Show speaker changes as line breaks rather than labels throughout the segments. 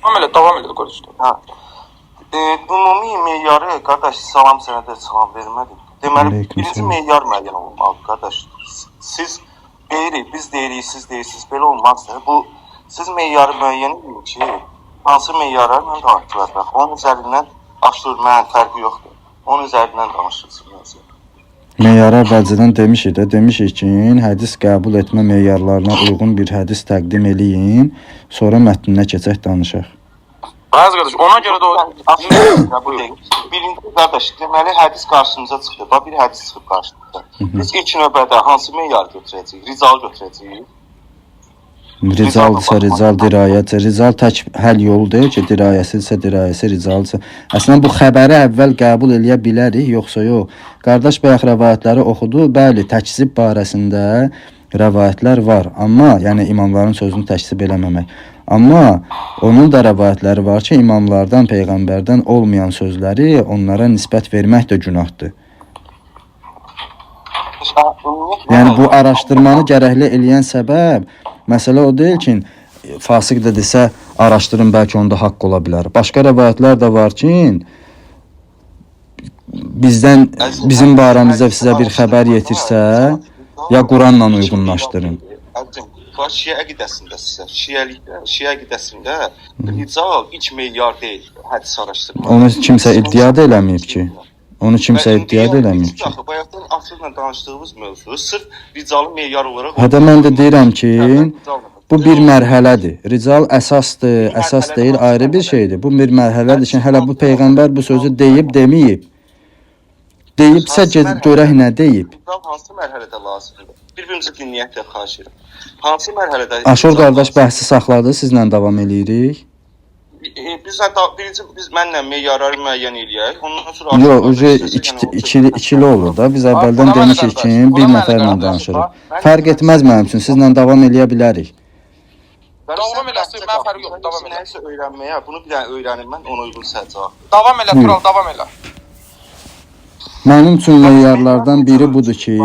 Davam elə konuşdu.
Hə. Ümumi meyarı, qardaş, salam sənə də salam vermədim. Deməli, birinci meyar müəyyən olmalı, qardaş. Siz deyirik, biz deyirik, siz deyirsiniz, belə olmazsa, bu siz meyarı müəyyən edin ki, hansı meyarlarla danışılacaq. Onun üzərindən aşırmən fərqi yoxdur. Onun üzərindən danışılsın.
Meyara əvvəlcədən demişik ki, hədis qəbul etmə meyarlarına uyğun bir hədis təqdim eləyin, sonra mətninə keçək danışaq.
Bəzi qardaş, ona görə də o...
Birinci qardaş, deməli, hədis qarşımıza çıxdı. Bir hədis çıxıb qarşımıza. Biz ilk növbədə hansı meyar götürəcəyik? Rizal götürəcəyik.
Rizaldırsa Rizal, dirayətsə Rizal tək həll yolu deyil ki, dirayəsilsə dirayəsi, Rizalsa. Əslən, bu xəbəri əvvəl qəbul eləyə bilərik, yoxsa yox. Qardaş bayaq rəvayətləri oxudu. Bəli, təkzib barəsində rəvayətlər var. Amma, yəni imamların sözünü təkzib eləməmək. Amma onun da rəvayətləri var ki, imamlardan, peyğəmbərdən olmayan sözləri onlara nisbət vermək də günahdır. Yəni bu araşdırmanı gərəkli eləyən səbəb, məsələ o deyil ki, fasıq da desə, araşdırın, bəlkə onda haqq ola bilər. Başqa rəvayətlər də var ki, bizim barəmizdə sizə bir xəbər yetirsə, ya Quranla uyğunlaşdırın.
Şiə əqidəsində sizə, şiə əqidəsində Rizal ilk meyar deyil, hədis araşdırma.
Onu kimsə iddia da eləməyib ki.
Bayaqdan açıqla danışdığımız mövzu sırf Rizalın meyar olaraq...
Hədə mən də deyirəm ki, bu bir mərhələdir. Rizal əsasdır, əsas deyil, ayrı bir şeydir. Bu bir mərhələdir ki, hələ bu Peyğəmbər bu sözü deyib, deməyib. Deyibsə, görək nə deyib.
Rizal hansı mərhələdə lazımdır? Bir-birimizə dinləyətlə xahiş edirəm. Hansı mərhələdə...
Aşur qardaş bəhsi saxladı, sizlə davam eləyirik.
Biz mənlə meyarları müəyyən eləyək.
Yox, ikili olur da. Biz əvvəldən demişik ki, bir nəfərlə danışırıq. Fərq etməz mənim üçün, sizlə davam eləyə bilərik.
Davam eləsin, mən fərq yox, davam elə.
Nəyisə öyrənməyə, bunu bir dənə öyrənim mən, ona uyğun səhəcaq.
Davam elə, Tural, davam elə.
Mənim üçün meyarlardan biri budur ki,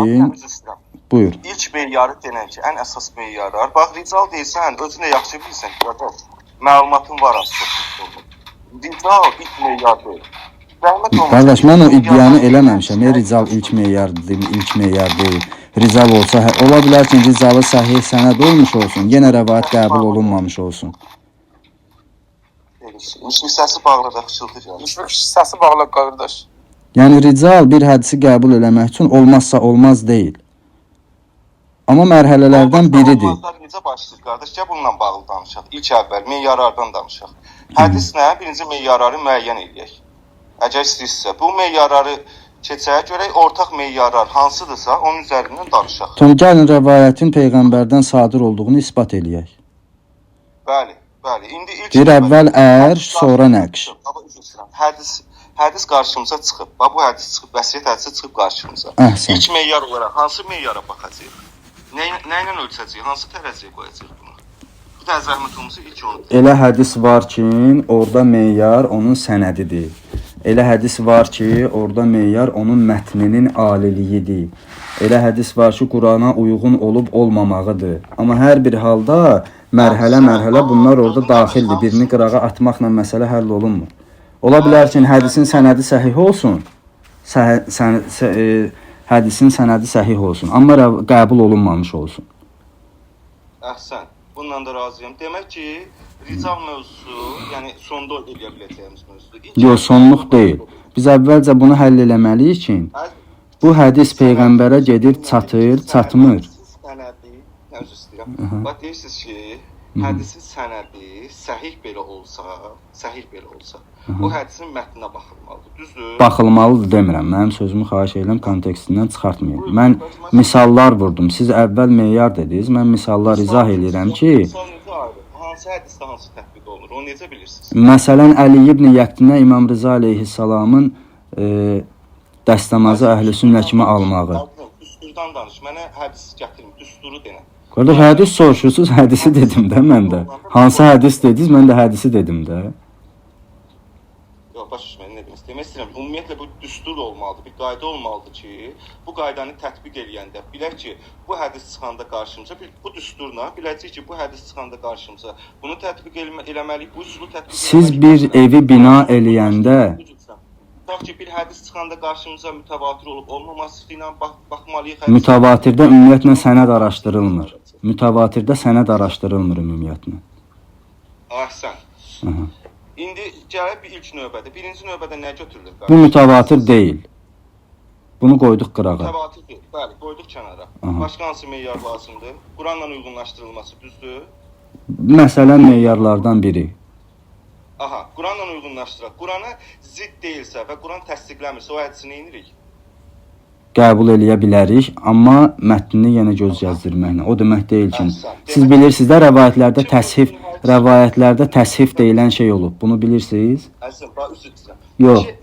buyur.
İlk meyarı denən ki, ən əsas meyarlar. Bax, Rizal deyirsən, özünə yaxşı bilirsən ki, məlumatın var aslında. Rizal ilk meyar deyil.
Qardaş, mən o iddianı eləməmişəm. Rizal ilk meyar deyil. Rizal olsa, ola bilər ki, Rizalı səhih sənəd olmuş olsun, yenə rəvayət qəbul olunmamış olsun.
Hissəsi bağlı da xışıldır.
Hissəsi bağlı, qardaş.
Yəni, Rizal bir hədisi qəbul eləmək üçün olmazsa olmaz deyil. Amma mərhələlərdən biridir.
Necə başlayır, qardaş? Gəl bununla bağlı danışaq. İlk əvvəl meyarlardan danışaq. Hədis nə? Birinci meyarları müəyyən edək. Əgər istəyirsə, bu meyarları keçəyə görək, ortaq meyarlar hansıdırsa, onun üzərindən danışaq.
Gəlin rəvayətin Peyğəmbərdən sadir olduğunu isbat eləyək.
Bəli.
Bir əvvəl sonra nəqş.
Hədis qarşımıza çıxıb. Bu hədis çıxıb, vəsiyyət hədisi çıxıb qarşımıza. İlk meyar olaraq hansı meyara baxacaq? Nə ilə ölçəcək? Hansı tərəziyə qoyacaq bunu? Bir də zəhmət olmasa ilk onu.
Elə hədis var ki, orada meyar onun sənədidir. Elə hədis var ki, orada meyar onun mətninin aliliyidir. Elə hədis var ki, Qurana uyğun olub olmamağıdır. Amma hər bir halda mərhələ bunlar orada daxildir. Birini qırağa atmaqla məsələ həll olunmur. Ola bilər ki, hədisin sənədi səhih olsun. Hədisin sənədi səhih olsun, amma qəbul olunmamış olsun.
Əhsən, bununla da razıyam. Demək ki, Rizal mövzusu, yəni sonda eləyə biləcəyimiz mövzudur.
Yox, sonluq deyil. Biz əvvəlcə bunu həll eləməliyik ki, bu hədis Peyğəmbərə gedib çatır, çatmır.
Bax, deyirsiniz ki, hədisin sənədi səhih belə olsa, o hədisin mətninə baxılmalıdır, düzdür?
Baxılmalıdır demirəm, mənim sözümü xahiş edirəm, kontekstindən çıxartmayın. Mən misallar vurdum, siz əvvəl meyar dediniz, mən misallar izah edirəm ki...
Hansı hədisdə hansı tətbiq olunur, onu necə bilirsiniz?
Məsələn, Əli ibn Yəqdinə İmam Rıza aleyhissalamın dəstəmazı əhl-i sünnə kimi almağı.
Düsturdan danış, mənə hədis gətirin, düsturu denə.
Qardaş, hədis soruşursuz, hədisi dedim də mən də. Hansı hədis dediniz, mən də hədisi dedim də.
baş düşməni nə demək istəyirəm? İstəyirəm, ümumiyyətlə bu düstur olmalıdır, bir qayda olmalıdır ki, bu qaydanı tətbiq eləyəndə bilək ki, bu hədis çıxanda qarşımıza, bu düsturla biləcək ki, bu hədis çıxanda qarşımıza bunu tətbiq eləməliyik, bu üsulu tətbiq eləməliyik.
Siz bir evi bina eləyəndə
Bax ki, bir hədis çıxanda qarşımıza mütəvatir olub olmaması ilə baxmalıyıq.
Mütəvatirdə ümumiyyətlə sənəd araşdırılmır. Mütəvatirdə sənəd araşdırılmır ümumiyyətlə.
Əhsən. İndi gələk bir ilk növbədə. Birinci növbədə nə götürülür?
Bu mütəvatir deyil. Bunu qoyduq qırağa.
Mütəvatir deyil. Bəli, qoyduq kənara. Başqa hansı meyar lazımdır? Quranla uyğunlaşdırılması düzdür?
Məsələn meyarlardan biri.
Aha, Quranla uyğunlaşdıraq. Qurana zidd deyilsə və Quran təsdiqləmirsə o hədisi nə edirik?
Qəbul eləyə bilərik, amma mətnini yenə göz gəzdirməklə. O demək deyil ki, siz bilirsiniz də rəvayətlərdə təshif deyilən şey olub. Bunu bilirsiniz?
Əzizim, bax üzr istəyirəm.
Yox.
İki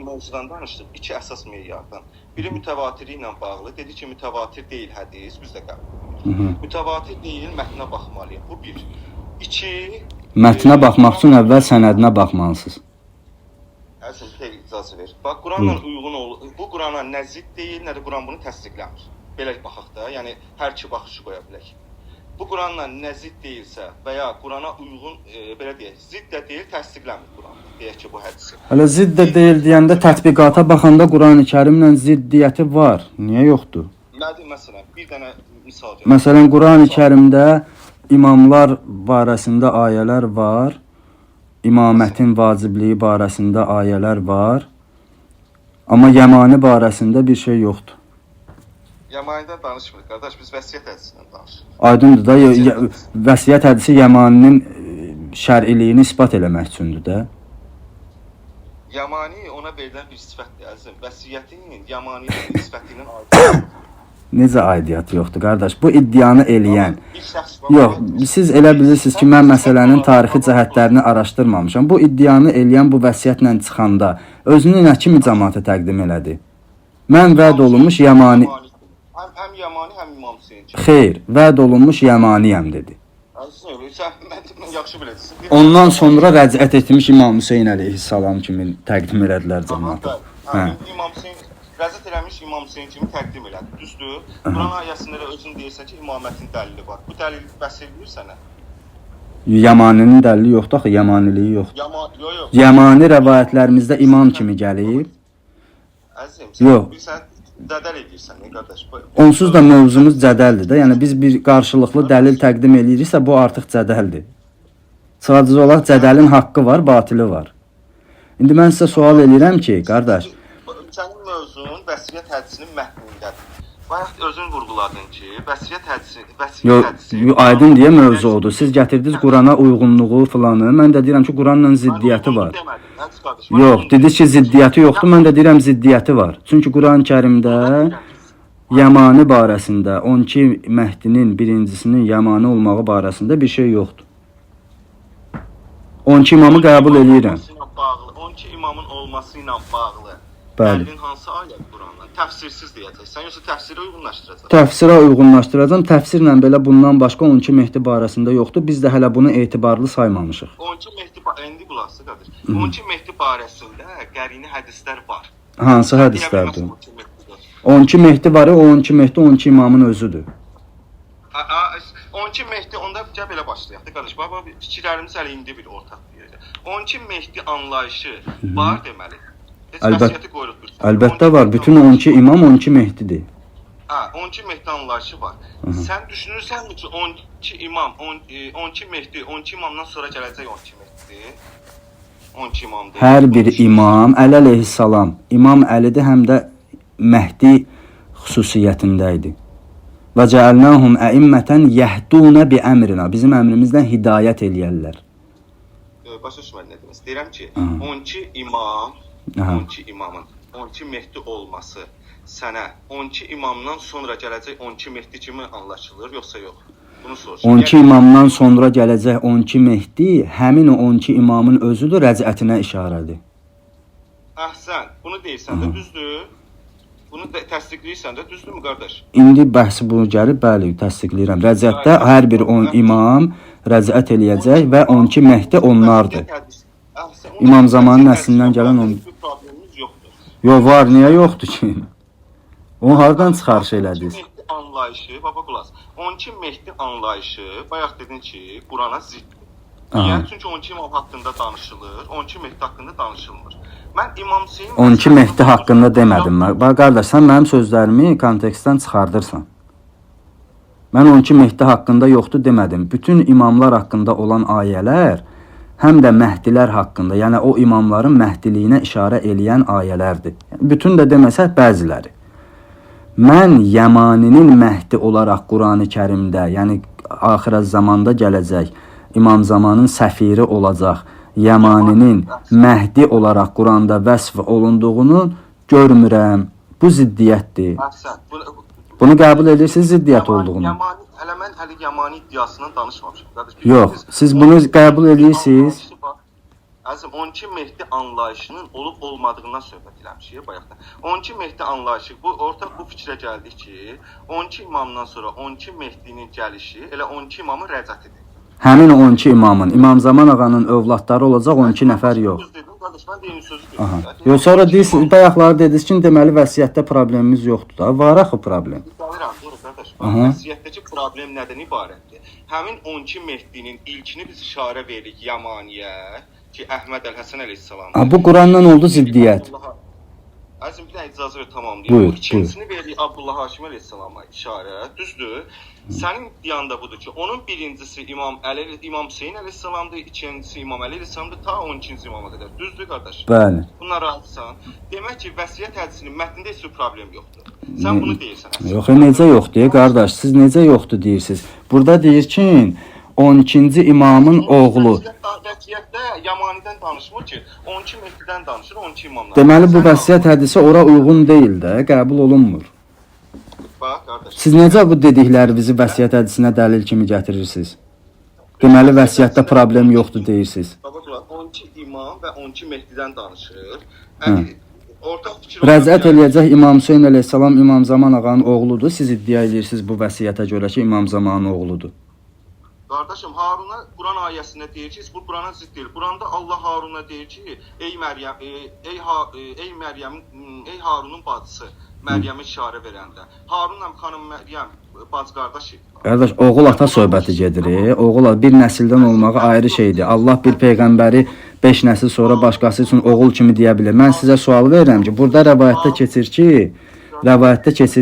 mövzudan danışdıq. İki əsas meyardan. Biri mütəvatiri ilə bağlı. Dedi ki, mütəvatir deyil hədis, biz də qəbul edirik. Mütəvatir deyil, mətnə baxmalıyıq. Bu bir. İki,
mətnə baxmaq üçün əvvəl sənədinə baxmalısınız.
Əzizim, icazə ver. Bax, Quranla uyğun bu Qurana nə zidd deyil, nə də Quran bunu təsdiqləmir. Belə baxaq da, yəni hər iki baxışı qoya bilək. Bu Quranla nə zidd deyilsə və ya Qurana uyğun, belə deyək, zidd də deyil, təsdiqləmir Quran. Deyək ki, bu hədisi.
Hələ zidd də deyil deyəndə tətbiqata baxanda Quran-ı Kərimlə ziddiyyəti var. Niyə yoxdur?
Nədir məsələn? Bir dənə misal verin.
Məsələn, Quran-ı Kərimdə imamlar barəsində ayələr var. İmamətin vacibliyi barəsində ayələr var. Amma Yəmani barəsində bir şey yoxdur.
Yəmanidən danışmırıq, qardaş, biz vəsiyyət hədisindən danışırıq.
Aydındır da, vəsiyyət hədisi Yəmaninin şər'iliyini isbat eləmək üçündür də.
Yəmani ona verilən bir sifətdir, əzizim. Vəsiyyətin Yəmaninin sifətindən ayrılır.
Necə aidiyyatı yoxdur, qardaş? Bu iddianı eləyən. Yox, siz elə bilirsiniz ki, mən məsələnin tarixi cəhətlərini araşdırmamışam. Bu iddianı eləyən bu vəsiyyətlə çıxanda özünü nə kimi cəmaata təqdim elədi? Mən vəd olunmuş Yəmani...
Həm Yəmani, həm İmam Hüseyin.
Xeyr, vəd olunmuş Yəmaniyəm dedi.
Sən yaxşı biləcəksin.
Ondan sonra rəcət etmiş İmam Hüseyin əleyhissalam kimi təqdim elədilər cəmaata.
İmam Hüseyin rəzət eləmiş İmam Hüseyin kimi təqdim elədi. Düzdür? Quran ayəsində də özün deyirsən ki, imamətin dəlili var. Bu dəlil bəs eləyir sənə?
Yəmaninin dəlili yoxdur axı, Yəmaniliyi yoxdur. Yəmani rəvayətlərimizdə imam kimi gəlib.
Əzizim, sən bilsən, zədəl edirsən, qardaş.
Onsuz da mövzumuz cədəldir də. Yəni biz bir qarşılıqlı dəlil təqdim eləyiriksə, bu artıq cədəldir. Sadəcə olaraq cədəlin haqqı var, batili var. İndi mən sizə sual eləyirəm ki, qardaş,
sənin mövzun vəsiyyət hədisinin mətnindədir. Bayaq özün vurğuladın ki, vəsiyyət hədisi...
Aydın deyə mövzu odur. Siz gətirdiniz Qurana uyğunluğu filanı. Mən də deyirəm ki, Quranla ziddiyyəti var. Yox, dediniz ki, ziddiyyəti yoxdur. Mən də deyirəm ziddiyyəti var. Çünki Quran-ı Kərimdə Yəmani barəsində, 12 Məhdinin birincisinin Yəmani olmağı barəsində bir şey yoxdur. 12 imamı qəbul eləyirəm.
12 imamın olması ilə bağlı.
Bəli.
Dəlilin hansı ayət Qurandan? Təfsirsiz deyəcəksən, yoxsa təfsirə uyğunlaşdıracaqsan?
Təfsirə uyğunlaşdıracam. Təfsirlə belə bundan başqa 12 Mehdi barəsində yoxdur. Biz də hələ bunu etibarlı saymamışıq.
12 Mehdi, indi qulaqsı qadır. 12 Mehdi barəsində qərini hədislər var.
Hansı hədislərdir? 12 Mehdi var, o 12 Mehdi 12 imamın özüdür.
12 Mehdi, onda gəl belə başlayaq da qardaş. Bax, fikirlərimiz hələ indi bir ortaq deyəcək. 12 Mehdi anlayışı var deməli.
Əlbəttə var. Bütün 12 imam 12 Mehdidir.
12 Mehdi anlayışı var. Sən düşünürsənmi ki 12 imam, 12 Mehdi, 12 imamdan sonra gələcək 12 Mehdidir? 12 imam deyil.
Hər bir imam, Əli əleyhissalam, İmam Əlidir, həm də Mehdi xüsusiyyətində idi. Və cəalnahum əimmətən yəhdunə bi əmrinə. Bizim əmrimizdən hidayət eləyərlər.
Başa düşmədin nə demək? Deyirəm ki, 12 imam, 12 imamın 12 Mehdi olması sənə 12 imamdan sonra gələcək 12 Mehdi kimi anlaşılır, yoxsa yox? Bunu soruşum.
12 imamdan sonra gələcək 12 Mehdi həmin o 12 imamın özüdür, rəcətinə işarədir.
Əhsən, bunu deyirsən də düzdür. Bunu təsdiqləyirsən də düzdürmü qardaş?
İndi bəhsi bunu gəlib, bəli, təsdiqləyirəm. Rəcətdə hər bir 10 imam rəcət eləyəcək və 12 Mehdi onlardır.
Əhsən,
İmam Zamanın nəslindən gələn on...
Bir problemimiz yoxdur.
Yo, var, niyə yoxdur ki? Onu hardan çıxarış elədiniz?
Mehdi anlayışı, baba qulaq. Onun ki Mehdi anlayışı, bayaq dedin ki, Qurana ziddir. Niyə? Çünki 12 imam haqqında danışılır, 12 Mehdi haqqında danışılmır. Mən İmam Hüseyin
12 Mehdi haqqında demədim. Bax qardaş, sən mənim sözlərimi kontekstdən çıxardırsan. Mən 12 Mehdi haqqında yoxdur demədim. Bütün imamlar haqqında olan ayələr həm də Məhdilər haqqında, yəni o imamların Məhdiliyinə işarə eləyən ayələrdir. Bütün də deməsək bəziləri. Mən Yəmaninin Məhdi olaraq Qurani-Kərimdə, yəni axirə zamanda gələcək, İmam Zamanın səfiri olacaq, Yəmaninin Məhdi olaraq Quranda vəsf olunduğunu görmürəm. Bu ziddiyyətdir. Bunu qəbul edirsiniz ziddiyyət olduğunu.
Hələ mən Yəmani iddiasından danışmamışam.
Yox, siz bunu qəbul edirsiniz.
Əzim, 12 Mehdi anlayışının olub-olmadığından söhbət eləmişik bayaqdan. 12 Mehdi anlayışı, ortaq bu fikrə gəldik ki, 12 imamdan sonra 12 Mehdinin gəlişi elə 12 imamın rəcətidir.
Həmin 12 imamın, İmam Zaman ağanın övladları olacaq 12 nəfər yox. Yox, sonra deyirsiniz, bayaqları dediniz ki, deməli vəsiyyətdə problemimiz yoxdur da. Var axı problem.
Vəsiyyətdəki problem nədən ibarətdir? Həmin 12 Mehdinin ilkini biz işarə veririk Yəmaniyə ki, Əhməd Əl-Həsən əleyhissalam.
Bu Qurandan oldu ziddiyyət.
Əzim, bir dənə icazə ver, tamamlayayım. Bu ikincisini veririk Abdullah Haşim əleyhissalama işarə, düzdür? Sənin iddianda budur ki, onun birincisi İmam Hüseyin əleyhissalamdır, ikincisi İmam Əli əleyhissalamdır, ta 12-ci imama qədər. Düzdür, qardaş?
Bəli.
Bunlar razısan. Demək ki, vəsiyyət hədisinin mətnində heç bir problem yoxdur. Sən bunu deyirsən.
Yox, necə yoxdur, qardaş? Siz necə yoxdur deyirsiniz? Burada deyir ki, 12-ci imamın oğlu.
Vəsiyyətdə Yəmanidən danışmır ki, 12 Mehdidən danışır, 12 imamdan.
Deməli, bu vəsiyyət hədisi ora uyğun deyil də, qəbul olunmur.
Bax, qardaş.
Siz necə bu dediklərinizi vəsiyyət hədisinə dəlil kimi gətirirsiniz? Deməli, vəsiyyətdə problem yoxdur deyirsiniz.
Baba, 12 imam və 12 Mehdidən danışır. Ortaq fikir...
Rəzət eləyəcək İmam Hüseyin əleyhissalam İmam Zaman ağanın oğludur. Siz iddia edirsiniz bu vəsiyyətə görə ki, İmam Zamanın oğludur.
Qardaşım, Haruna Quran ayəsində deyir ki, bu Qurana zidd deyil. Quranda Allah Haruna deyir ki, ey Məryəm, ey Harunun bacısı, Məryəmə işarə verəndə. Harunla xanım Məryəm bacı qardaş idi.
Qardaş, oğul ata söhbəti gedir. Oğul bir nəsildən olmağı ayrı şeydir. Allah bir peyğəmbəri 5 nəsil sonra başqası üçün oğul kimi deyə bilər. Mən sizə sual verirəm ki, burada rəvayətdə keçir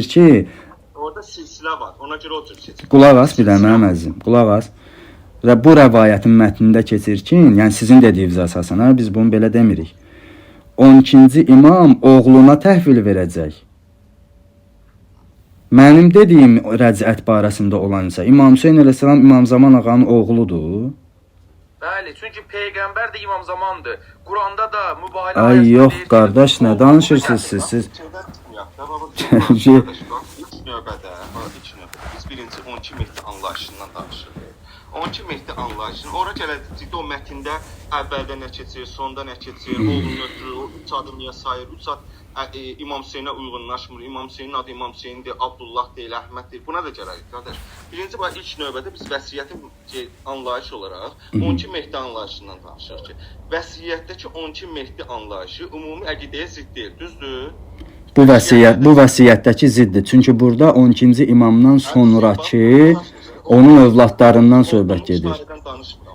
ki,
orada silsilə var. Ona görə o cür keçir.
Qulaq as bir dənə mənim əzizim, qulaq as. Və bu rəvayətin mətnində keçir ki, yəni sizin dediyiniz əsasən, biz bunu belə demirik. 12-ci imam oğluna təhvil verəcək. Mənim dediyim rəcət barəsində olan isə İmam Hüseyin əleyhissalam İmam Zaman ağanın oğludur.
Bəli, çünki peyğəmbər də İmam Zamandır. Quranda da mübahilə...
Ay yox qardaş, nə danışırsınız siz?
İlk növbədə biz birinci 12 Mehdi anlayışından danışırıq. 12 Mehdi anlayışının ora gələcəkdə o mətndə əvvəldə nə keçir, sonda nə keçir, oğlunu ötürür, o 3 adı niyə sayır, 3 ad İmam Hüseynə uyğunlaşmır, İmam Hüseynin adı İmam Hüseyndir, Abdullah deyil, Əhməd deyil. Buna da gələrik, qardaş. Birinci bax, ilk növbədə biz vəsiyyətin anlayışı olaraq 12 Mehdi anlayışından danışırıq ki, vəsiyyətdəki 12 Mehdi anlayışı ümumi əqidəyə zidd deyil, düzdür?
Bu vəsiyyətdəki ziddir. Çünki burada 12-ci imamdan sonrakı onun övladlarından söhbət gedir.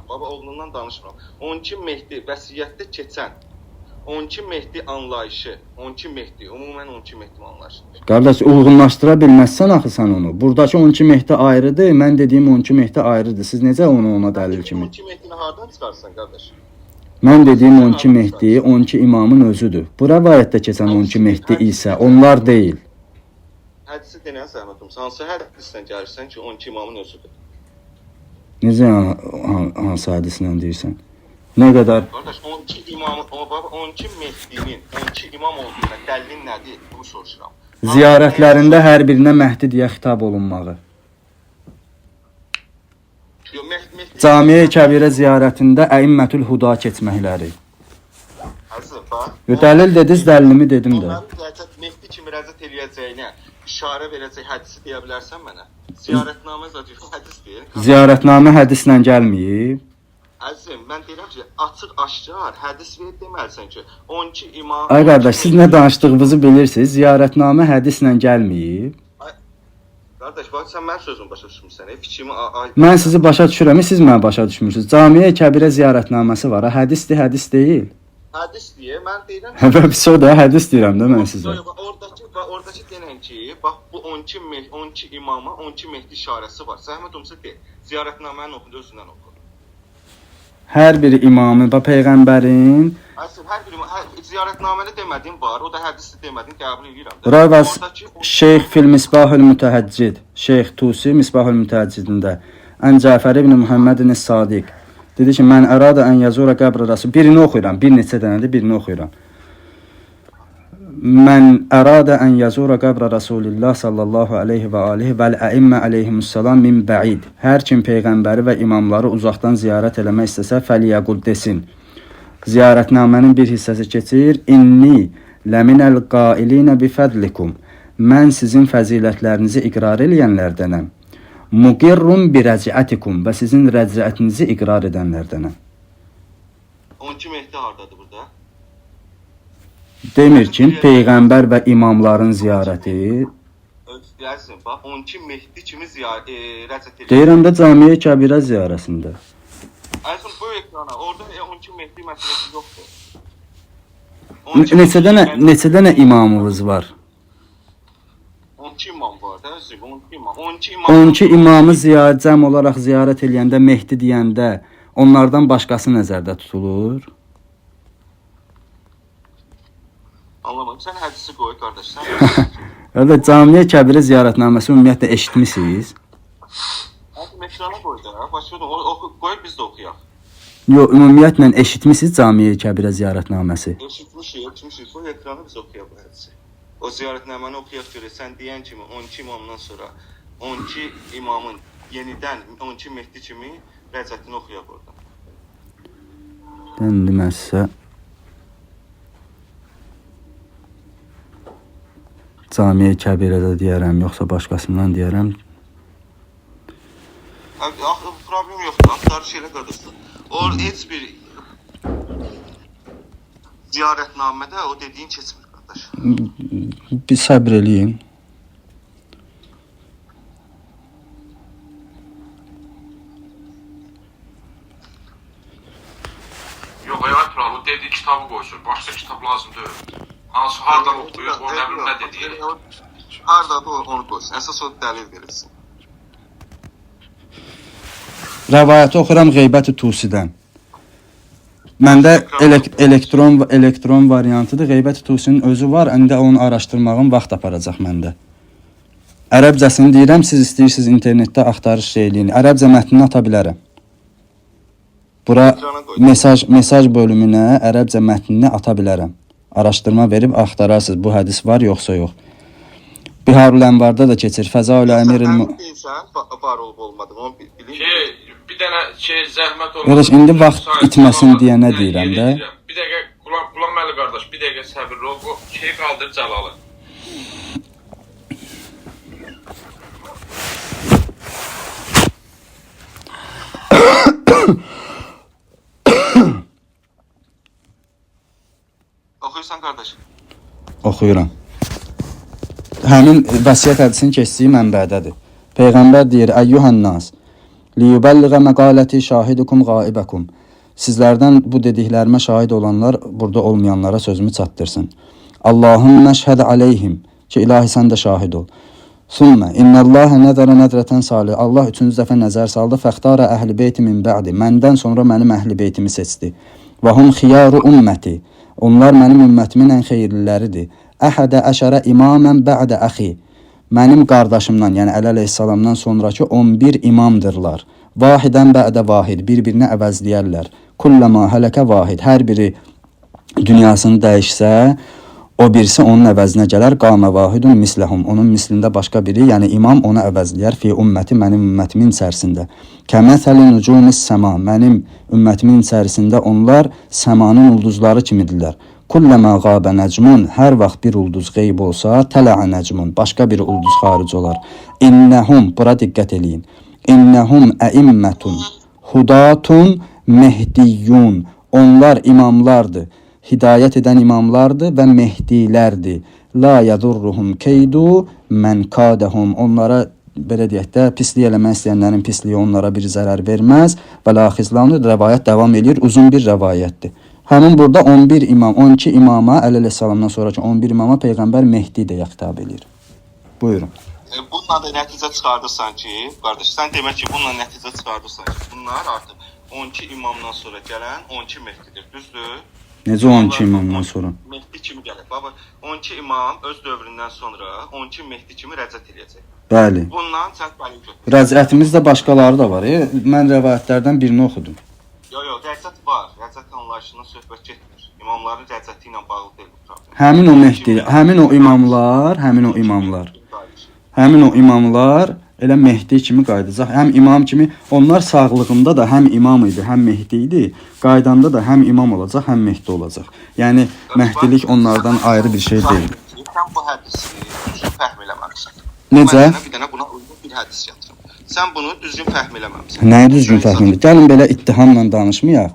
Baba, oğlundan danışmıram. 12 Mehdi vəsiyyətdə keçən 12 Mehdi anlayışı, 12 Mehdi, ümumən 12 Mehdi anlayışıdır.
Qardaş, uyğunlaşdıra bilməzsən axı sən onu. Buradakı 12 Mehdi ayrıdır, mən dediyim 12 Mehdi ayrıdır. Siz necə onu ona dəlil kimi?
12 Mehdini hardan çıxarsan, qardaş?
Mən dediyim 12 Mehdi 12 imamın özüdür. Bu rəvayətdə keçən 12 Mehdi isə onlar deyil.
Hədisi denən zəhmətim, hansı hədisdən gəlirsən ki, 12 imamın özüdür?
Necə hansı hədislə deyirsən? Nə qədər?
Qardaş, 12 imamın, 12 Mehdinin 12 imam olduğuna dəlilin nədir? Bunu soruşuram.
Ziyarətlərində hər birinə Məhdi deyə xitab olunmağı. Camiə-i Kəbirə ziyarətində Əimmətül Huda keçməkləri. Dəlil dediniz, dəlilimi dedim də.
Mehdi kimi rəzət eləyəcəyinə işarə verəcək hədisi deyə bilərsən mənə? Ziyarətnamə zədif hədis deyir.
Ziyarətnamə hədislə gəlməyib.
Əzizim, mən deyirəm ki, açıq aşkar hədis ver deməlisən ki, 12 imam...
Ay qardaş, siz nə danışdığınızı bilirsiniz. Ziyarətnamə hədislə gəlməyib.
Qardaş, bax sən mənim sözümü başa düşmürsən. Fikrimi
Mən sizi başa düşürəm, siz mənə başa düşmürsünüz. Camiyə Kəbirə ziyarətnaməsi var. Hədisdir, hədis deyil.
Hədis deyə mən deyirəm.
Hədis o da hədis deyirəm də mən sizə.
Oradakı denən ki, bax bu 12 imama 12 Mehdi işarəsi var. Zəhmət olmasa de, ziyarətnamənin oxudu özündən oxu.
Hər bir imamı, peyğəmbərin
Hər bir ziyarətnamədə demədiyim var, o da hədisdə demədiyim qəbul edirəm.
Ravas Şeyx fil Misbahül Mütəhəccid, Şeyx Tusi Misbahül Mütəhəccidində Ən Cəfər ibn Muhammedin Sadiq dedi ki, mən ərada ən yazura qəbr Rasul. Birini oxuyuram, bir neçə dənədir, birini oxuyuram. Mən ərada ən yazura qəbr Rasulillah sallallahu aleyhi və alihi vəl-əimmə aleyhimussalam min bəid. Hər kim peyğəmbəri və imamları uzaqdan ziyarət eləmək istəsə, fəliyəqul desin. Ziyarətnamənin bir hissəsi keçir. İnni ləminəl qailinə bifədlikum. Mən sizin fəzilətlərinizi iqrar eləyənlərdənəm. Muqirrum bi rəciətikum və sizin rəciətinizi iqrar edənlərdənəm.
12 Mehdi hardadır burada?
Demir ki, peyğəmbər və imamların ziyarəti.
Yazın, bax 12 Mehdi kimi rəciət edir.
Deyirəm də Camiyə Kəbirə ziyarəsində.
Aysun bu ekrana, orada 12 Mehdi məsələsi yoxdur.
Neçə dənə imamımız var?
12 imam var da,
12 imamı cəm olaraq ziyarət eləyəndə, Mehdi deyəndə onlardan başqası nəzərdə tutulur.
Anlamadım, sən hədisi qoy qardaş, sən
Evet, Camiyə Kəbirə ziyarətnaməsi ümumiyyətlə eşitmisiniz?
Ekrana qoy da, başqa da qoy biz də oxuyaq.
Yox, ümumiyyətlə eşitmisiniz Camiyə Kəbirə ziyarətnaməsi?
Eşitmişik, qoy ekranı biz oxuyaq bu hədisi. O ziyarətnaməni oxuyaq görə, sən deyən kimi 12 imamdan sonra 12 imamın yenidən 12 Mehdi kimi rəciətini oxuyaq orada.
Ben mən sizə Camiyə Kəbirədə deyərəm, yoxsa başqasından deyərəm.
Problem yoxdur, axtarış elə qardaşlar. Orada heç bir ziyarətnamədə o dediyin keçmir qardaş.
Bir səbr eləyin.
Yox, evet, o dediği kitabı qoysun. Başqa kitab lazım deyil. Hansı hardan oxuyur, orada nə dediyi.
Hardadır onu qoysun. Əsas o dəlil verilsin.
Rəvayəti oxuram Qeybət-i Tusidən. Məndə elektron variantıdır. Qeybət-i Tusinin özü var. İndi onu araşdırmağım vaxt aparacaq məndə. Ərəbcəsini deyirəm, siz istəyirsiniz internetdə axtarış eləyin. Ərəbcə mətnini ata bilərəm. Bura mesaj bölümünə ərəbcə mətnini ata bilərəm. Araşdırma verib axtararsınız, bu hədis var yoxsa yox. Biharul Ənvarda da keçir. Fəzaül Əmiril
var olub olmadım, onu bilin.
Bir dənə zəhmət olmaz.
Qardaş, indi vaxt itməsin deyə nə deyirəm də?
Bir dəqiqə, Qulam Məli qardaş, bir dəqiqə səbirli ol. O şeyi qaldır Cəlalı.
Oxuyursan qardaş?
Oxuyuram. Həmin vəsiyyət hədisinin keçdiyi mənbədədir. Peyğəmbər deyir: "Əyyuhan nas, liyuballiğa məqaləti şahidukum qaibəkum." Sizlərdən bu dediklərimə şahid olanlar burada olmayanlara sözümü çatdırsın. Allahümme şəhəd aleyhim, ki ilahi sən də şahid ol. Sümmə innəlləhə nəzərə nəzrətən salih. Allah üçüncü dəfə nəzər saldı. Fəxtara əhl-i beyti min bə'di. Məndən sonra mənim əhl-i beytimi seçdi. Və hum xiyaru ümməti. Onlar mənim ümmətimin ən xeyirliləridir. Əhədə əşərə imamən bə'də əxi. Mənim qardaşımdan, yəni Əli əleyhissalamdan sonraki 11 imamdırlar. Vahidən bə'də vahid, bir-birini əvəzləyərlər. Kulləmə hələkə vahid. Hər biri dünyasını dəyişsə, o birisi onun əvəzinə gələr. Qamə vahidun misləhum. Onun mislində başqa biri, yəni imam onu əvəzləyər. Fi ümməti, mənim ümmətimin içərisində. Kəməsəli nucumis səma. Mənim ümmətimin içərisində onlar səmanın ulduzları kimidirlər. Kulləmə qabə nəcmun. Hər vaxt bir ulduz qeyb olsa, tələə nəcmun. Başqa bir ulduz xaric olar. İnnəhum, bura diqqət eləyin. İnnəhum əimmətun hudatun Mehdiyyun. Onlar imamlardır. Hidayət edən imamlardır və mehdilərdir. La yadurruhum keydu men kadehum. Onlara belə deyək də pislik eləmək istəyənlərin pisliyi onlara bir zərər verməz. Və la xizlanı rəvayət davam edir. Uzun bir rəvayətdir. Həmin burada 11 imam, 12 imama əleyhissalamdan sonraki 11 imama peyğəmbər Mehdi deyə xitab edir. Buyurun.
Bununla da nəticə çıxardırsan ki, qardaş, sən demək ki, bununla nəticə çıxardırsan ki, bunlar artıq 12 imamdan sonra gələn 12 Mehdidir, düzdür?
Necə 12 imamdan sonra?
Mehdi kimi gəlir. Baba, 12 imam öz dövründən sonra 12 Mehdi kimi rəzət eləyəcək.
Bəli.
Bundan sən bəli götür.
Rəzətimizdə başqaları da var. Mən rəvayətlərdən birini oxudum.
Yox, rəzət var. Rəzət anlayışından söhbət getmir. İmamların rəzəti ilə bağlı deyil bu problem.
Həmin o Mehdi, həmin o imamlar elə Mehdi kimi qayıdacaq. Həm imam kimi, onlar sağlığında da həm imam idi, həm Mehdi idi. Qaydanda da həm imam olacaq, həm Mehdi olacaq. Yəni Mehdilik onlardan ayrı bir şey deyil.
Sən bu hədisi düzgün fəhm eləməmisən.
Necə?
Mən bir dənə buna uyğun bir hədis gətirim. Sən bunu düzgün fəhm eləməmisən.
Nəyi düzgün fəhm edir? Gəlin belə ittihamla danışmayaq.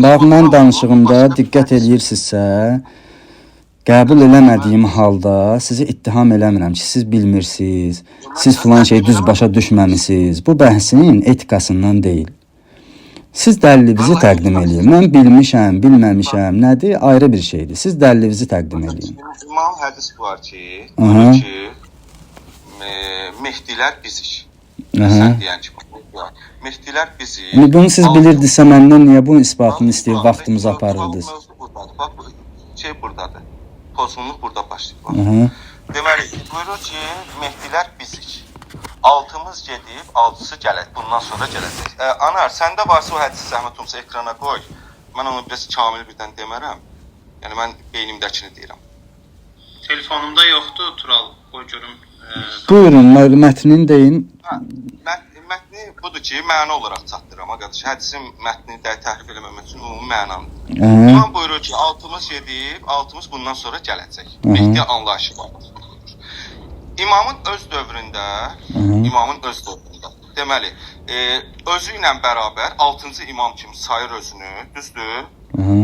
Bax, mən danışığımda diqqət eləyirsinizsə, qəbul eləmədiyim halda sizi ittiham eləmirəm ki, siz bilmirsiniz, siz filan şey düz başa düşməmisiniz. Bu bəhsin etikasından deyil. Siz dəlilinizi təqdim eləyin. Mən bilmişəm, bilməmişəm, nədir? Ayrı bir şeydir. Siz dəlilinizi təqdim eləyin.
İmam hədis var ki, diyor ki, Mehdilər bizik. Sən deyən ki, Mehdilər bizik.
Bunu siz bilirdisə məndən niyə bunun isbatını istəyir, vaxtımızı aparırdınız?
Bax, şey buradadır. Pozğunluq burada başlayır. Deməli, buyurur ki, Mehdilər bizik. Altımız gedib, altısı gələk. Bundan sonra gələcək. Anar, səndə varsa o hədisi zəhmət olmasa ekrana qoy. Mən onu biraz kamil birdən demərəm. Yəni, mən beynimdəkini deyirəm.
Telefonumda yoxdur, Tural. Qoy görüm.
Buyurun, mətnini deyin.
Mətni budur ki, məna olaraq çatdırıram. Qardaş, hədisin mətnini təhrif eləməmək üçün ümumi mənandır. İmam buyurur ki, altımız gedib, altımız bundan sonra gələcək. Mehdi anlayışı var. İmamın öz dövründə, deməli, özü ilə bərabər 6-cı imam kimi sayır özünü, düzdür?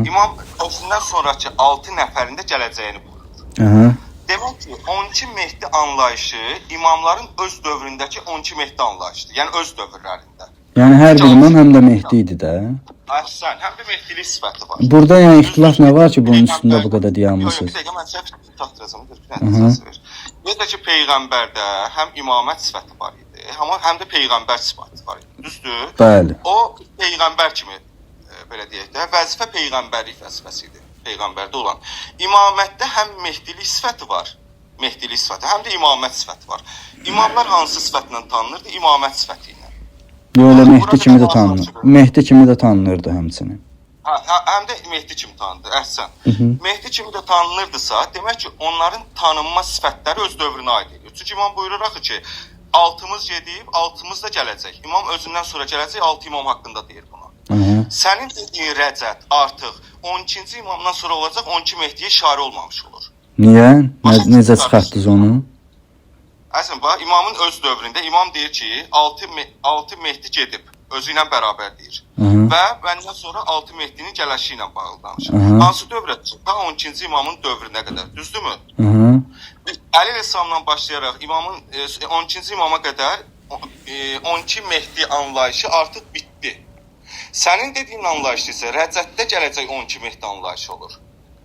İmam özündən sonraki 6 nəfərində gələcəyini buyurur. Demək ki, 12 Mehdi anlayışı imamların öz dövründəki 12 Mehdi anlayışıdır. Yəni öz dövrlərində.
Yəni hər bir imam həm də Mehdi idi də.
Əhsən, həm də Mehdilik sifəti var.
Burada yəni ixtilaf nə var ki, bunun üstündə bu qədər dayanmısınız?
Bir dəqiqə, mən səhv çatdıracağım. Bir də ki, Peyğəmbərdə həm imamət sifəti var idi, həm də Peyğəmbər sifəti var idi. Düzdür?
Bəli.
O, Peyğəmbər kimi, belə deyək də, vəzifə Peyğəmbərlik vəzifəsi idi. Peyğəmbərdə olan. İmamətdə həm Mehdilik sifəti var, həm də imamət sifəti var. İmamlar hansı sifətlə tanınırdı? İmamət sifəti ilə.
Yox, Mehdi kimi də tanınır. Mehdi kimi də tanınırdı həmçinin.
Həm də Mehdi kimi tanınır, əhsən. Mehdi kimi də tanınırdısa, demək ki, onların tanınma sifətləri öz dövrünə aid edir. Çünki imam buyurur axı ki, altımız gedib, altımız da gələcək. İmam özündən sonra gələcək, 6 imam haqqında deyir buna. Sənin dediyin rəcət artıq 12-ci imamdan sonra olacaq, 12 Mehdiyə işarə olmamış olur.
Niyə? Necə çıxartdınız onu?
Əslən, bax, imamın öz dövründə imam deyir ki, 6 Mehdi gedib, özü ilə bərabər deyir. Və məndən sonra 6 Mehdinin gələşi ilə bağlı danışır. Hansı dövrədir? Ta 12-ci imamın dövrünə qədər, düzdürmü? Əli Rəssamdan başlayaraq 12-ci imama qədər 12 Mehdi anlayışı artıq bitdi. Sənin dediyin anlayışı isə rəcətdə gələcək 12 Mehdi anlayışı olur.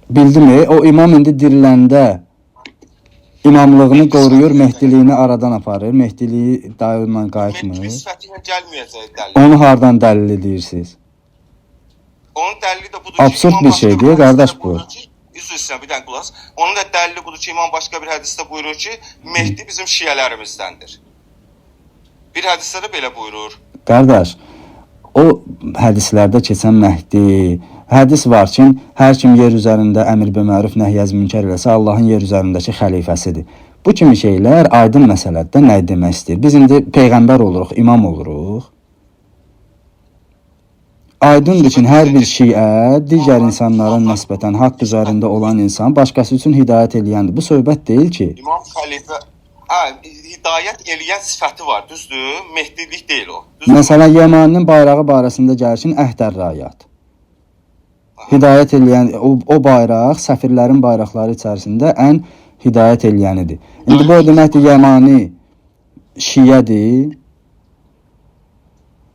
Bildimi? O imam indi diriləndə imamlığını qoruyur, Mehdiliyini aradan aparır, Mehdiliyi daima qayıtmır.
Mehdi sifətinə gəlməyəcək dəlil.
Onu hardan dəlil edirsiniz?
Onun dəlili də budur ki,
absurd bir şeydir, qardaş bu.
Üzr bir dənə qulaq. Onun da dəlili budur ki, imam başqa bir hədisdə buyurur ki, Mehdi bizim şiələrimіздəndir. Bir hədisdə də belə buyurur.
Qardaş, o hədislərdə keçən Mehdi, hədis var ki, hər kim yer üzərində əmr biməruf nəhy-əz münkər eləsə, Allahın yer üzərindəki xəlifəsidir. Bu kimi şeylər aydın məsələdə nə demək istəyir? Biz indi peyğəmbər oluruq, imam oluruq. Aydındır ki, hər bir şiə digər insanlara nisbətən haqq üzərində olan insan başqası üçün hidayət eləyəndir. Bu söhbət deyil ki.
İmam xəlifə hidayət eləyən sifəti var, düzdür? Mehdilik deyil o. Düzdür?
Məsələn, Yemaninin bayrağı barəsində gəlişin əhdər rayat. Hidayət eləyən o bayraq səfirlərin bayraqları içərisində ən hidayət eləyənidir. İndi bu deməkdir Yemani şiyədir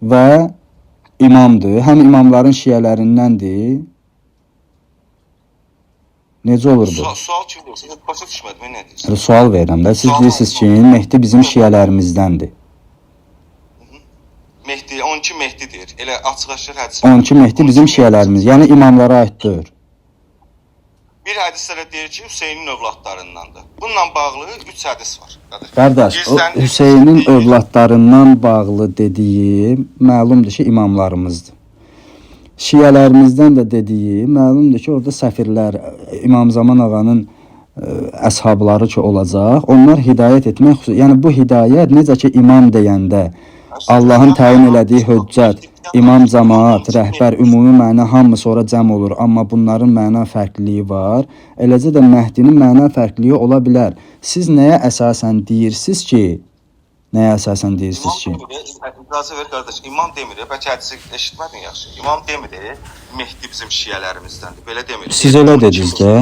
və imamdır. Həm imamların şiyələrindəndir. Necə olur bu?
Sual kim olsa, başa düşmədim, nə deyirsən?
Sual verirəm də. Siz deyirsiniz ki, Mehdi bizim şiyələrimizdəndir.
Mehdi, 12 Mehdidir. Elə açıq-aşıq hədis.
12 Mehdi bizim şiyələrimiz, yəni imamlara aiddir.
Bir hədislərə deyir ki, Hüseynin övladlarındandır. Bununla bağlı 3 hədis var.
Qardaş, o Hüseynin övladlarından bağlı dediyi məlumdur ki, imamlarımızdır. Şiyələrimizdən də dediyi məlumdur ki, orada səfirlər, İmam Zaman ağanın əshabları ki olacaq, onlar hidayət etmək xüsusi. Yəni bu hidayət necə ki imam deyəndə Allahın təyin elədiyi höccət, imam, cəmaat, rəhbər, ümumi məna hamı sonra cəm olur, amma bunların məna fərqliliyi var. Eləcə də Məhdinin məna fərqliliyi ola bilər. Siz nəyə əsasən deyirsiniz ki? Nəyə əsasən deyirsiniz ki?
İcazə ver qardaş, imam demir, bəlkə hədisi eşitmədin yaxşı. İmam demir, Mehdi bizim şiyələrimіздəndir, belə demir.
Siz elə dediniz də.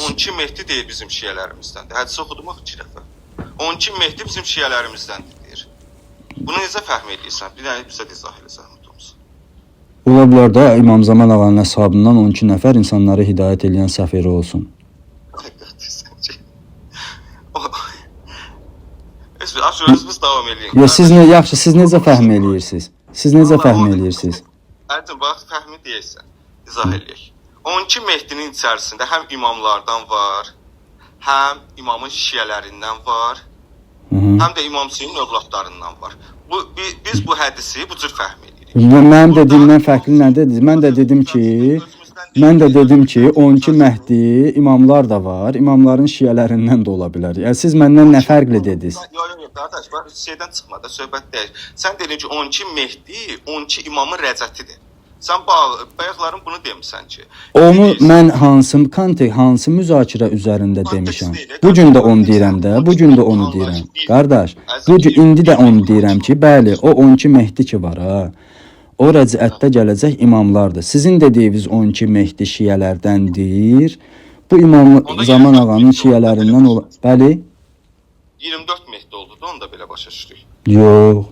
12 Mehdi deyir bizim şiyələrimіздəndir. Hədisi oxudum axı 2 dəfə. 12 Mehdi bizim şiyələrimіздəndir deyir. Bunu necə fəhm edirsən? Bir dənə bizə izah elə zəhmət olsun.
Ola bilər də İmam Zaman ağanın əshabından 12 nəfər insanları hidayət edən səfiri olsun.
Sözümüz davam edeyim.
Yaxşı, siz necə fəhm edirsiniz? Siz necə fəhm edirsiniz?
Əlcəm, bax, fəhmi deyirsən, izah eləyək. 12 Mehdinin içərisində həm imamlardan var, həm imamın şiyələrindən var, həm də İmam Hüseynin övladlarından var. Biz bu hədisi bu cür fəhm edirik.
Mənim dediyimdən fərqli nədir? Mən də dedim ki, 12 Məhdi imamlar da var, imamların şiyələrindən də ola bilər. Yəni siz məndən nə fərqli dediniz?
Yox, qardaş, şeydən çıxmadı, söhbət deyil. Sən dedin ki, 12 Mehdi 12 imamın rəcətidir. Sən bayaqların bunu demişsən ki.
Onu mən hansı müzakirə üzərində demişəm. Bu gün də onu deyirəm də, bu gün də onu deyirəm. Qardaş, indi də onu deyirəm ki, bəli, o 12 Mehdi ki var ha. O rəcətdə gələcək imamlardır. Sizin dediyiniz 12 Mehdi şiyələrdəndir. Bu İmam Zaman ağanın şiyələrindən olan. Bəli?
24 Mehdi oldu da, onu da belə başa düşdük.
Yox.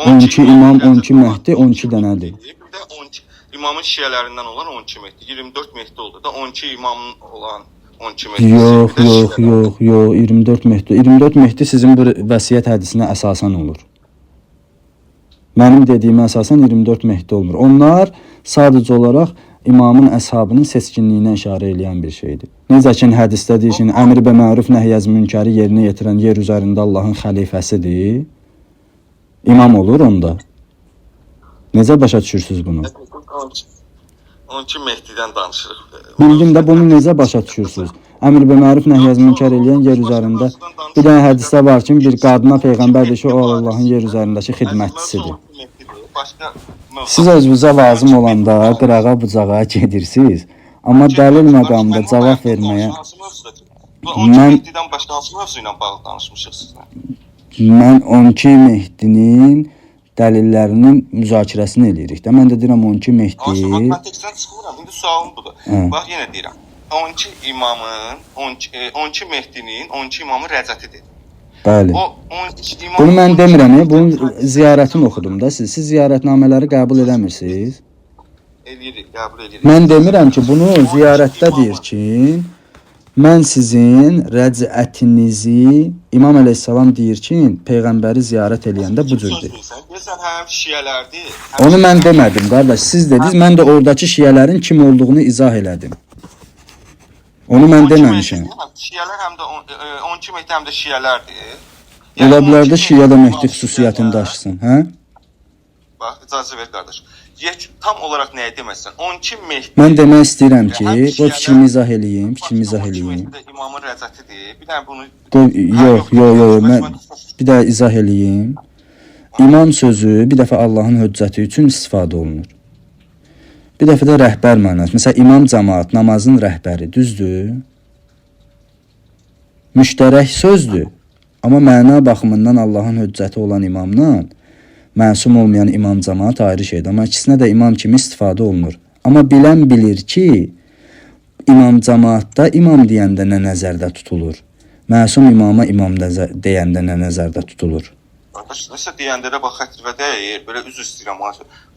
12 imam, 12 Mehdi, 12 dənədir.
Bir də 12 imamın şiyələrindən olan 12 Mehdi. 24 Mehdi oldu da 12 imamın olan 12 Mehdi.
Yox, 24 Mehdi. 24 Mehdi sizin bu vəsiyyət hədisinə əsasən olur. Mənim dediyimə əsasən 24 Mehdi olmur. Onlar sadəcə olaraq imamın əshabının seçkinliyinə işarə edən bir şeydir. Necə ki hədisdə deyir ki, əmr və məruf nəhyəz münkəri yerinə yetirən yer üzərində Allahın xəlifəsidir. İmam olur onda. Necə başa düşürsünüz bunu?
12 Mehdidən danışırıq.
Bildim də bunu necə başa düşürsünüz? Əmr və məruf nəhyəz münkər eləyən yer üzərində. Bir dənə hədisdə var ki, bir qadına peyğəmbər deyir ki, o Allahın yer üzərindəki xidmətçisidir. Siz özünüzə lazım olanda qırağa bucağa gedirsiniz. Amma dəlil məqamında cavab verməyə
Mehdidən başqa hansı mövzu ilə bağlı danışmışıq sizlə?
Mən 12 Mehdinin dəlillərinin müzakirəsini eləyirik də. Mən də deyirəm 12 Mehdi.
Kontekstdən çıxmıram. İndi sualım budur. Bax yenə deyirəm. 12 imamın, 12 Mehdinin 12 imamın rəcətidir.
Bəli. Bunu mən demirəm, bunun ziyarətini oxudum da. Siz ziyarətnamələri qəbul eləmirsiniz?
Eləyirik, qəbul eləyirik.
Mən demirəm ki, bunu ziyarətdə deyir ki, mən sizin rəcətinizi, İmam əleyhissalam deyir ki, Peyğəmbəri ziyarət eləyəndə bu cürdür.
Deyirsən, həm şiyələrdir.
Onu mən demədim, qardaş. Siz dediniz, mən də oradakı şiyələrin kim olduğunu izah elədim. Onu mən deməmişəm.
Şiyələr həm də 12 Mehdi həm də şiyələrdir.
Ola bilər də şiyə də Mehdi xüsusiyyətini daşısın, hə?
Bax, icazə ver qardaş. Tam olaraq nəyə deməsən? 12 Mehdi.
Mən demək istəyirəm ki, o fikrimi izah eləyim,
İmamın rəcətidir. Bir dənə bunu
Yox, mən bir də izah eləyim. İmam sözü bir dəfə Allahın höccəti üçün istifadə olunur. Bir dəfə də rəhbər mənası. Məsələn, imam cəmaat namazın rəhbəri, düzdür? müştərək sözdür. Amma məna baxımından Allahın höccəti olan imamdan məsum olmayan imam cəmaət ayrı şeydir. Amma ikisinə də imam kimi istifadə olunur. Amma bilən bilir ki, imam cəmaatda imam deyəndə nə nəzərdə tutulur? Məsum imama imam deyəndə nə nəzərdə tutulur?
Qardaş, nəsə deyəndə də bax xətrivə deyir, belə üzr istəyirəm.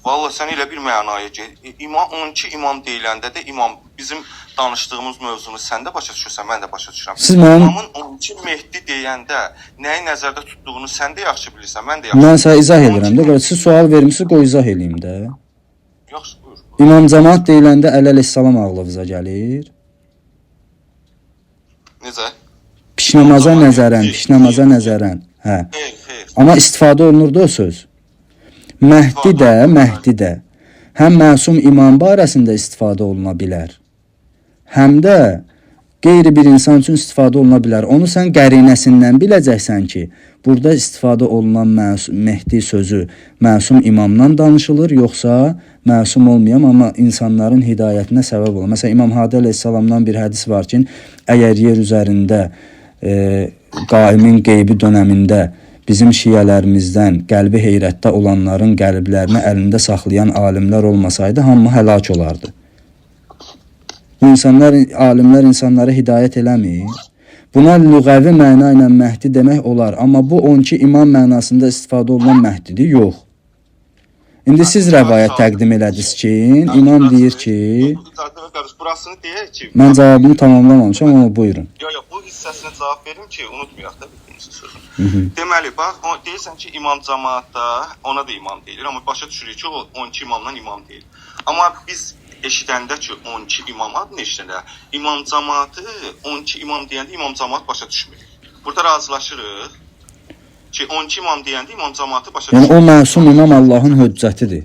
Vallahi sən elə bir mənaya get. İmam 12 imam deyiləndə də imam bizim danışdığımız mövzunu sən də başa düşürsən, mən də başa düşürəm. İmamın 12 Mehdi deyəndə nəyi nəzərdə tutduğunu sən də yaxşı bilirsən, mən də yaxşı.
Mən sənə izah edirəm də, siz sual vermisiniz, qoy izah eləyim də.
Yaxşı, buyur.
İmam cəmaət deyiləndə əleyhissalam ağlınıza gəlir.
Necə?
Pişnamaza nəzərən. Hə. Amma istifadə olunurdu o söz. Məhdi də həm məsum imam barəsində istifadə oluna bilər. Həm də qeyri bir insan üçün istifadə oluna bilər. Onu sən qərinəsindən biləcəksən ki, burada istifadə olunan Mehdi sözü məsum imamdan danışılır, yoxsa məsum olmayan amma insanların hidayətinə səbəb olur. Məsələn, İmam Hadi əleyhissalamdan bir hədis var ki, əgər yer üzərində qaimin qeybi dönəmində bizim şiyələrimizdən qəlbi heyrətdə olanların qəlblərini əlində saxlayan alimlər olmasaydı, hamı həlak olardı. Bu alimlər insanlara hidayət eləmir. Buna lüğəvi məna ilə Məhdi demək olar, amma bu 12 imam mənasında istifadə olunan Məhdidir, yox. İndi siz rəvayət təqdim elədiniz ki, imam deyir ki...
Burasını deyək ki...
Mən cavabını tamamlamamışam, amma buyurun.
Yox, bu hissəsinə cavab verim ki, unutmayaq da bildiğinizi sözüm. Deməli, bax, deyirsən ki, imam cəmaatda ona da imam deyilir, amma başa düşürük ki, o 12 imamdan imam deyil. Amma biz eşidəndə ki, 12 imam adını eşidəndə, imam cəmaatı 12 imam deyəndə imam cəmaat başa düşmür. Burada razılaşırıq ki, 12 imam deyəndə imam cəmaatı başa düşmür.
Yəni, o məsum imam Allahın höccətidir.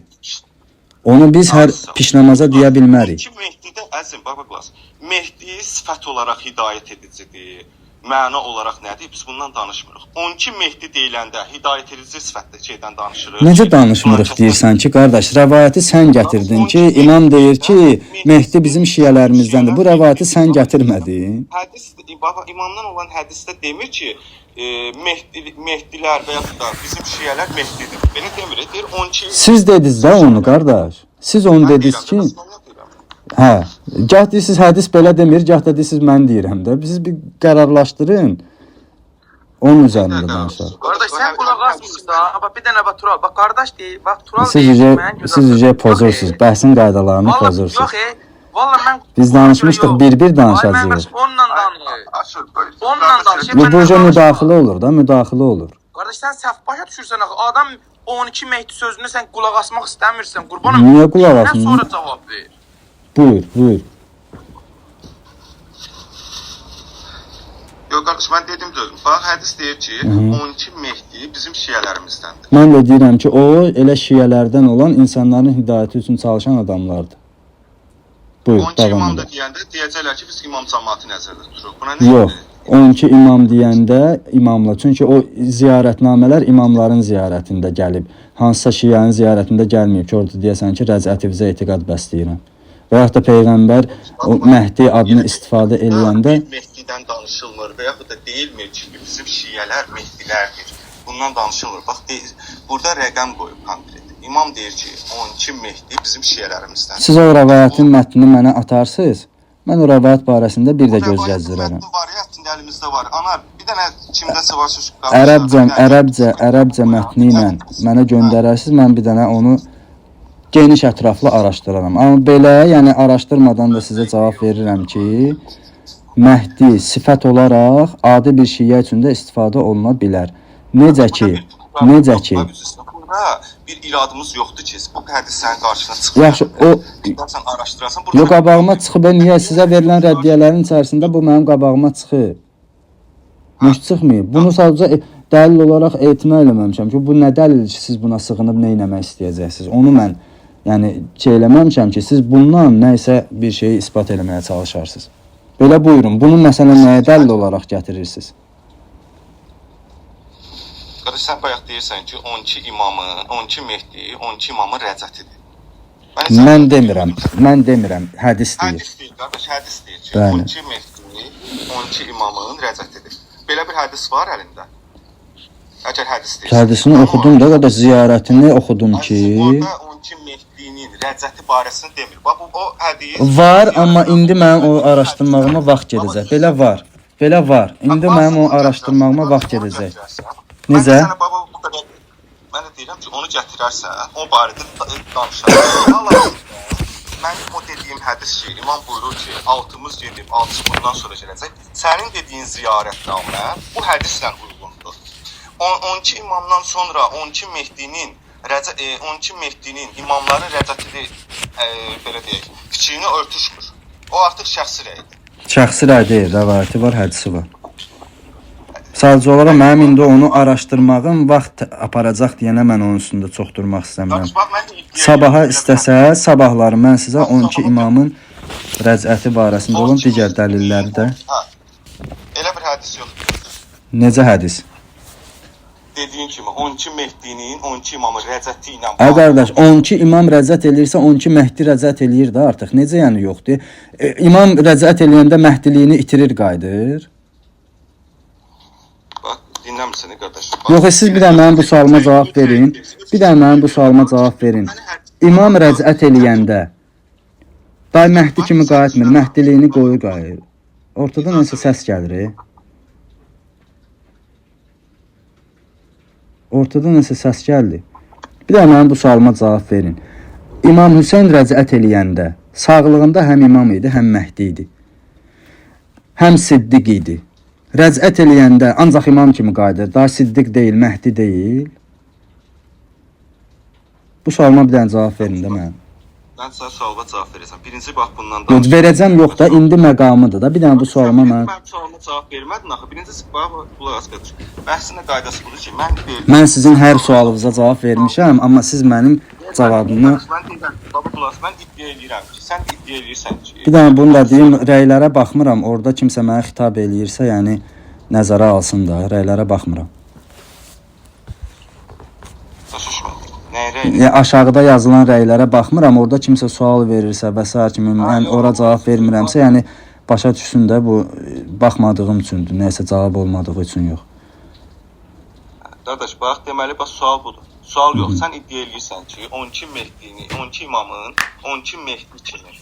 Onu biz hər pişnamaza deyə bilmərik.
12 Mehdidə, əzim, bax, Mehdi sifət olaraq hidayət edicidir. Məna olaraq nədir? Biz bundan danışmırıq. 12 Mehdi deyiləndə hidayət edici sifətdə şeydən danışırıq.
Necə danışmırıq deyirsən ki, qardaş, rəvayəti sən gətirdin ki, imam deyir ki, Mehdi bizim şiyələrimizdəndir. Bu rəvayəti sən gətirmədin.
Hədis, imamdan olan hədisdə demir ki, Mehdilər və yaxud da bizim şiyələr Mehdidir. Beni demir, deyir 12...
Siz dediniz də onu, qardaş. Siz onu dediniz ki... Hə, gah deyirsiniz hədis belə demir, gah da deyirsiniz mən deyirəm də. Siz bir qərarlaşdırın. Onun üzərində danışaq.
Qardaş, sən qulaq asmırsan. Bax, bir dənə bax Tural. Bax, qardaş deyil. Bax, Tural deyil.
Siz ücə pozursunuz. Bəhsin qaydalarını pozursunuz.
Yox, valla mən...
Biz danışmışdıq, bir danışacağıq.
Onunla danış.
Bu uca müdaxilə olur da, müdaxilə olur.
Qardaş, sən səhv başa düşürsən. Adam 12 Mehdi sözünü sən qulaq asmaq istəmirsən. Qurbanım.
Niyə qulaq asmır?
Sonra cavab ver.
Buyur.
Yox, qardaş, mən dedim dözüm. Bax, hədis deyir ki, 12 Mehdi bizim şiyələrimіздəndir.
Mən də deyirəm ki, o elə şiyələrdən olan insanların hidayəti üçün çalışan adamlardır. Buyur,
12 imam da deyəndə deyəcəklər ki, biz imam cəmaatı nəzərdə tuturuq. Buna nə?
Yox, 12 imam deyəndə imamla. Çünki o ziyarətnamələr imamların ziyarətində gəlib. Hansısa şiyənin ziyarətində gəlməyib ki, orada deyəsən ki, rəcətivizə etiqad bəsləyirəm. Və yaxud da Peyğəmbər o Məhdi adını istifadə eləyəndə...
Mehdidən danışılmır və yaxud da deyilmir ki, bizim şiyələr Mehdilərdir. Bundan danışılmır. Bax, burada rəqəm qoyub konkret. İmam deyir ki, 12 Mehdi bizim şiyələrimizdən.
Siz o rəvayətin mətnini mənə atarsınız. Mən o rəvayət barəsində bir də göz gəzdirərəm.
Variyyətində əlimizdə var. Ana, bir dənə kimdəsə var.
Ərəbcə mətni ilə mənə göndərərsiniz. Mən bir dənə onu geniş ətraflı araşdıraram. Amma belə, yəni araşdırmadan da sizə cavab verirəm ki, Məhdi sifət olaraq adi bir şiyə üçün də istifadə oluna bilər. Necə ki,
burada bir iradımız yoxdur ki, bu hədis sənin qarşına çıxır.
Yaxşı,
sən araşdırarsan.
Yox, qabağıma çıxıb, niyə sizə verilən rəddiyələrin içərisində bu mənim qabağıma çıxıb? Heç çıxmayıb. Bunu sadəcə dəlil olaraq etimad eləməmişəm ki, bu nə dəlildir ki, siz buna sığınıb nə etmək istəyəcəksiniz? Onu mən eləməmişəm ki, siz bundan nə isə bir şeyi isbat eləməyə çalışarsınız. Belə buyurun, bunu məsələn nəyə dəlil olaraq gətirirsiniz?
Qardaş, sən bayaq deyirsən ki, 12 Mehdi, 12 imamın rəcətidir.
Mən demirəm, hədis deyir.
Hədis deyir, qardaş, hədis deyir ki, 12 Mehdi, 12 imamın rəcətidir. belə bir hədis var əlində. Əgər hədis deyilsə.
Hədisini oxudum da, qardaş, ziyarətini oxudum ki.
Orada 12 Mehdinin rəzəti barəsində demir. Bax, o hədis
Var, amma indi mənim o araşdırmağıma vaxt gedəcək. Belə var. Belə var. İndi mənim o araşdırmağıma vaxt gedəcək. Necə?
Mən də deyirəm ki, onu gətirərsən, o barədə danışarsan. Mənim o dediyim hədis ki, İmam buyurur ki, altımız gedib, altısı bundan sonra gələcək. Sənin dediyin ziyarətnamə bu hədislə uyğundur. 12 imamdan sonra 12 Mehdinin imamların rəzətini belə deyək, kiçiyini örtüşmür. O artıq şəxsi rəydir.
Şəxsi rəy deyil, rəvayəti var, hədisi var. Sadəcə olaraq mənim indi onu araşdırmağım vaxt aparacaq deyənə mən onun üstündə çox durmaq istəmirəm. Sabaha istəsə, sabahları mən sizə 12 imamın rəzəti barəsində olan digər dəlilləri də.
Elə bir hədis yoxdur.
Necə hədis?
Dediyin kimi 12 Mehdinin 12 imamı rəzəti ilə
Ay qardaş, 12 imam rəzət eləyirsə 12 Mehdi rəzət eləyir də artıq. Necə yəni yoxdur? İmam rəzət eləyəndə Mehdiliyini itirir, qayıdır.
Bax, dinləmirsən qardaş.
Yox, siz bir də mənim bu sualıma cavab verin. Bir də mənim bu sualıma cavab verin. İmam rəzət eləyəndə day Mehdi kimi qayıtmır, Mehdiliyini qoyur qayıdır. Ortada nəsə səs gəlir. Ortada nəsə səs gəldi. Bir də mənim bu sualıma cavab verin. İmam Hüseyn rəzət eləyəndə sağlığında həm imam idi, həm Mehdi idi. Həm Siddiq idi. Rəzət eləyəndə ancaq imam kimi qayıdır. Daha Siddiq deyil, Mehdi deyil. Bu sualıma bir dənə cavab verin də mən.
Mən sənə sualıma cavab verəcəm. Birinci bax bundan
Yox, verəcəm yox da, indi məqamıdır da. Bir dənə bu sualıma mən...
Mən sualıma cavab vermədin axı. Birincisi, bax, qulaq as qardaş. Bəhsin qaydası budur ki,
mən sizin hər sualınıza cavab vermişəm, amma siz mənim cavabımı...
Mən deyirəm, baba qulaq as, mən iddia edirəm ki, sən iddia edirsən ki...
Bir dənə bunu da deyim, rəylərə baxmıram. Orada kimsə mənə xitab eləyirsə, yəni nəzərə alsın da, rəylərə baxmıram. Aşağıda yazılan rəylərə baxmıram. Orada kimsə sual verirsə və s. kimi mən ora cavab vermirəmsə, yəni başa düşsün də bu baxmadığım üçündür. Nəysə cavab olmadığı üçün yox.
Qardaş, bax, deməli, bax, sual budur. Sual yox, sən iddia edirsən ki, 12 Mehdini, 12 imamın 12 Mehdi kimi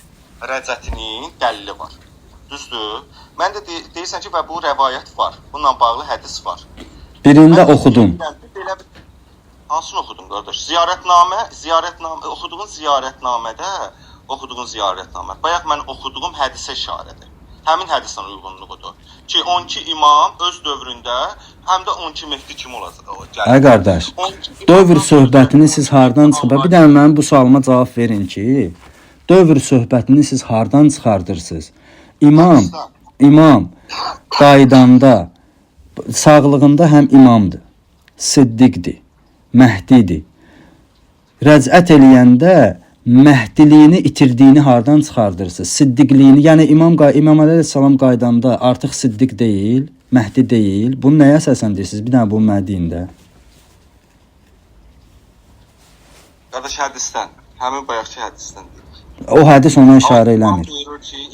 rəzətinin dəlili var. Düzdür? Mən də deyirsən ki, və bu rəvayət var. Bununla bağlı hədis var.
Birində oxudum.
Hansını oxudun qardaş? Oxuduğun ziyarətnamə. Bayaq mən oxuduğum hədisə işarədir. Həmin hədislə uyğunluğudur. Ki 12 imam öz dövründə həm də 12 Mehdi kimi olacaq.
Ay qardaş, dövr söhbətini siz hardan çıxıb? Bir dənə mənim bu sualıma cavab verin ki, dövr söhbətini siz hardan çıxardırsınız? İmam qaydanda, sağlığında həm imamdır, Siddiqdir, Mehdidir. Rəzət eləyəndə Mehdiliyini itirdiyini hardan çıxardırsınız? Siddiqliyini, yəni İmam Əleyhissalam qaydanda artıq Siddiq deyil, Mehdi deyil. Bunu nəyə əsasən deyirsiniz? Bir dənə bunu mənə deyin də.
Qardaş, hədisdən, həmin bayaqki hədisdən deyil.
O hədis ona işarə eləmir.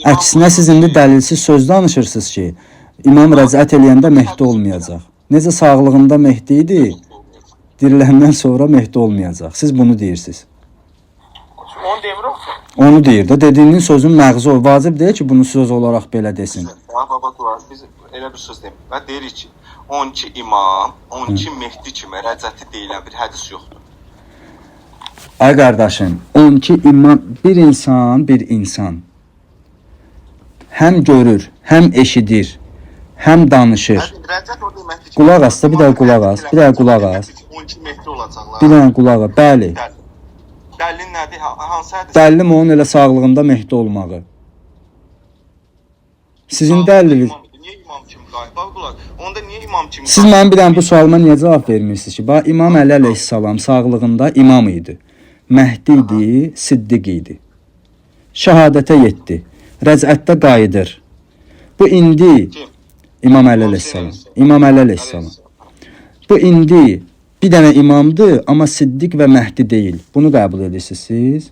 Əksinə siz indi dəlilsiz söz danışırsınız ki, İmam rəzət eləyəndə Mehdi olmayacaq. Necə sağlığında Mehdi idi, diriləndən sonra Mehdi olmayacaq. Siz bunu deyirsiniz.
Onu demirik ki.
Onu deyir də, dediyinin sözün məğzi o. Vacib deyil ki, bunu söz olaraq belə desin.
Baba, biz elə bir söz deyirik. Və deyirik ki, 12 imam, 12 Mehdi kimi rəzəti deyilən bir hədis yoxdur.
Ay qardaşım, 12 imam, bir insan həm görür, həm eşidir, həm danışır. Qulaq as da, bir də qulaq as, bir də qulaq as.
12 Mehdi olacaqlar.
Bir dənə qulaq as, bəli.
Dəlilin nədir? Hansı hədis?
Dəlilim onun elə sağlığında Mehdi olmağı. Sizin dəliliniz...
Niyə imam kimi qayıt? Bax, qulaq, onda niyə imam kimi qayıt?
Siz mənim bir dənə bu sualıma niyə cavab vermirsiniz ki? Bax, İmam Əli əleyhissalam sağlığında imam idi. Mehdi idi, Siddiq idi. Şəhadətə yetdi. Rəzətdə qayıdır. Bu indi İmam Əli əleyhissalam. Bu indi bir dənə imamdır, amma Siddiq və Mehdi deyil. Bunu qəbul edirsiniz siz?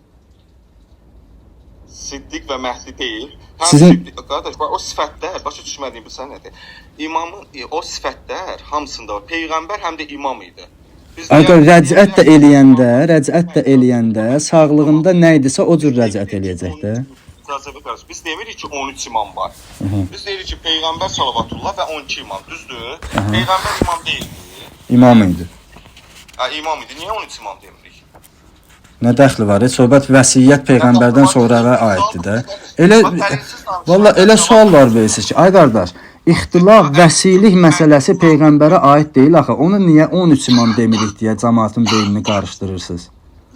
Siddiq və Məhdi deyil.
Sizin-
Qardaş, bax o sifətlər, başa düşmədiyim bilsən nədir? İmamın o sifətlər hamısında var. Peyğəmbər həm də imam idi. Biz
Ağa
deyək-
rəcət də eləyəndə sağlığında nə idisə o cür rəcət eləyəcək də.
Biz demirik ki 13 imam var. Biz deyirik ki Peyğəmbər salavatullah və 12 imam, düzdür? Peyğəmbər imam deyildi.
İmam idi.
İmam idi. Niyə 13 imam demirik?
Nə dəxli var? Söhbət vəsiyyət peyğəmbərdən sonraya aiddir də. Elə valla elə sual var versiz ki, ay qardaş, ixtilaf, vəsilik məsələsi peyğəmbərə aid deyil axı. Onu niyə 13 imam demirik deyə cəmaatın beynini qarışdırırsınız?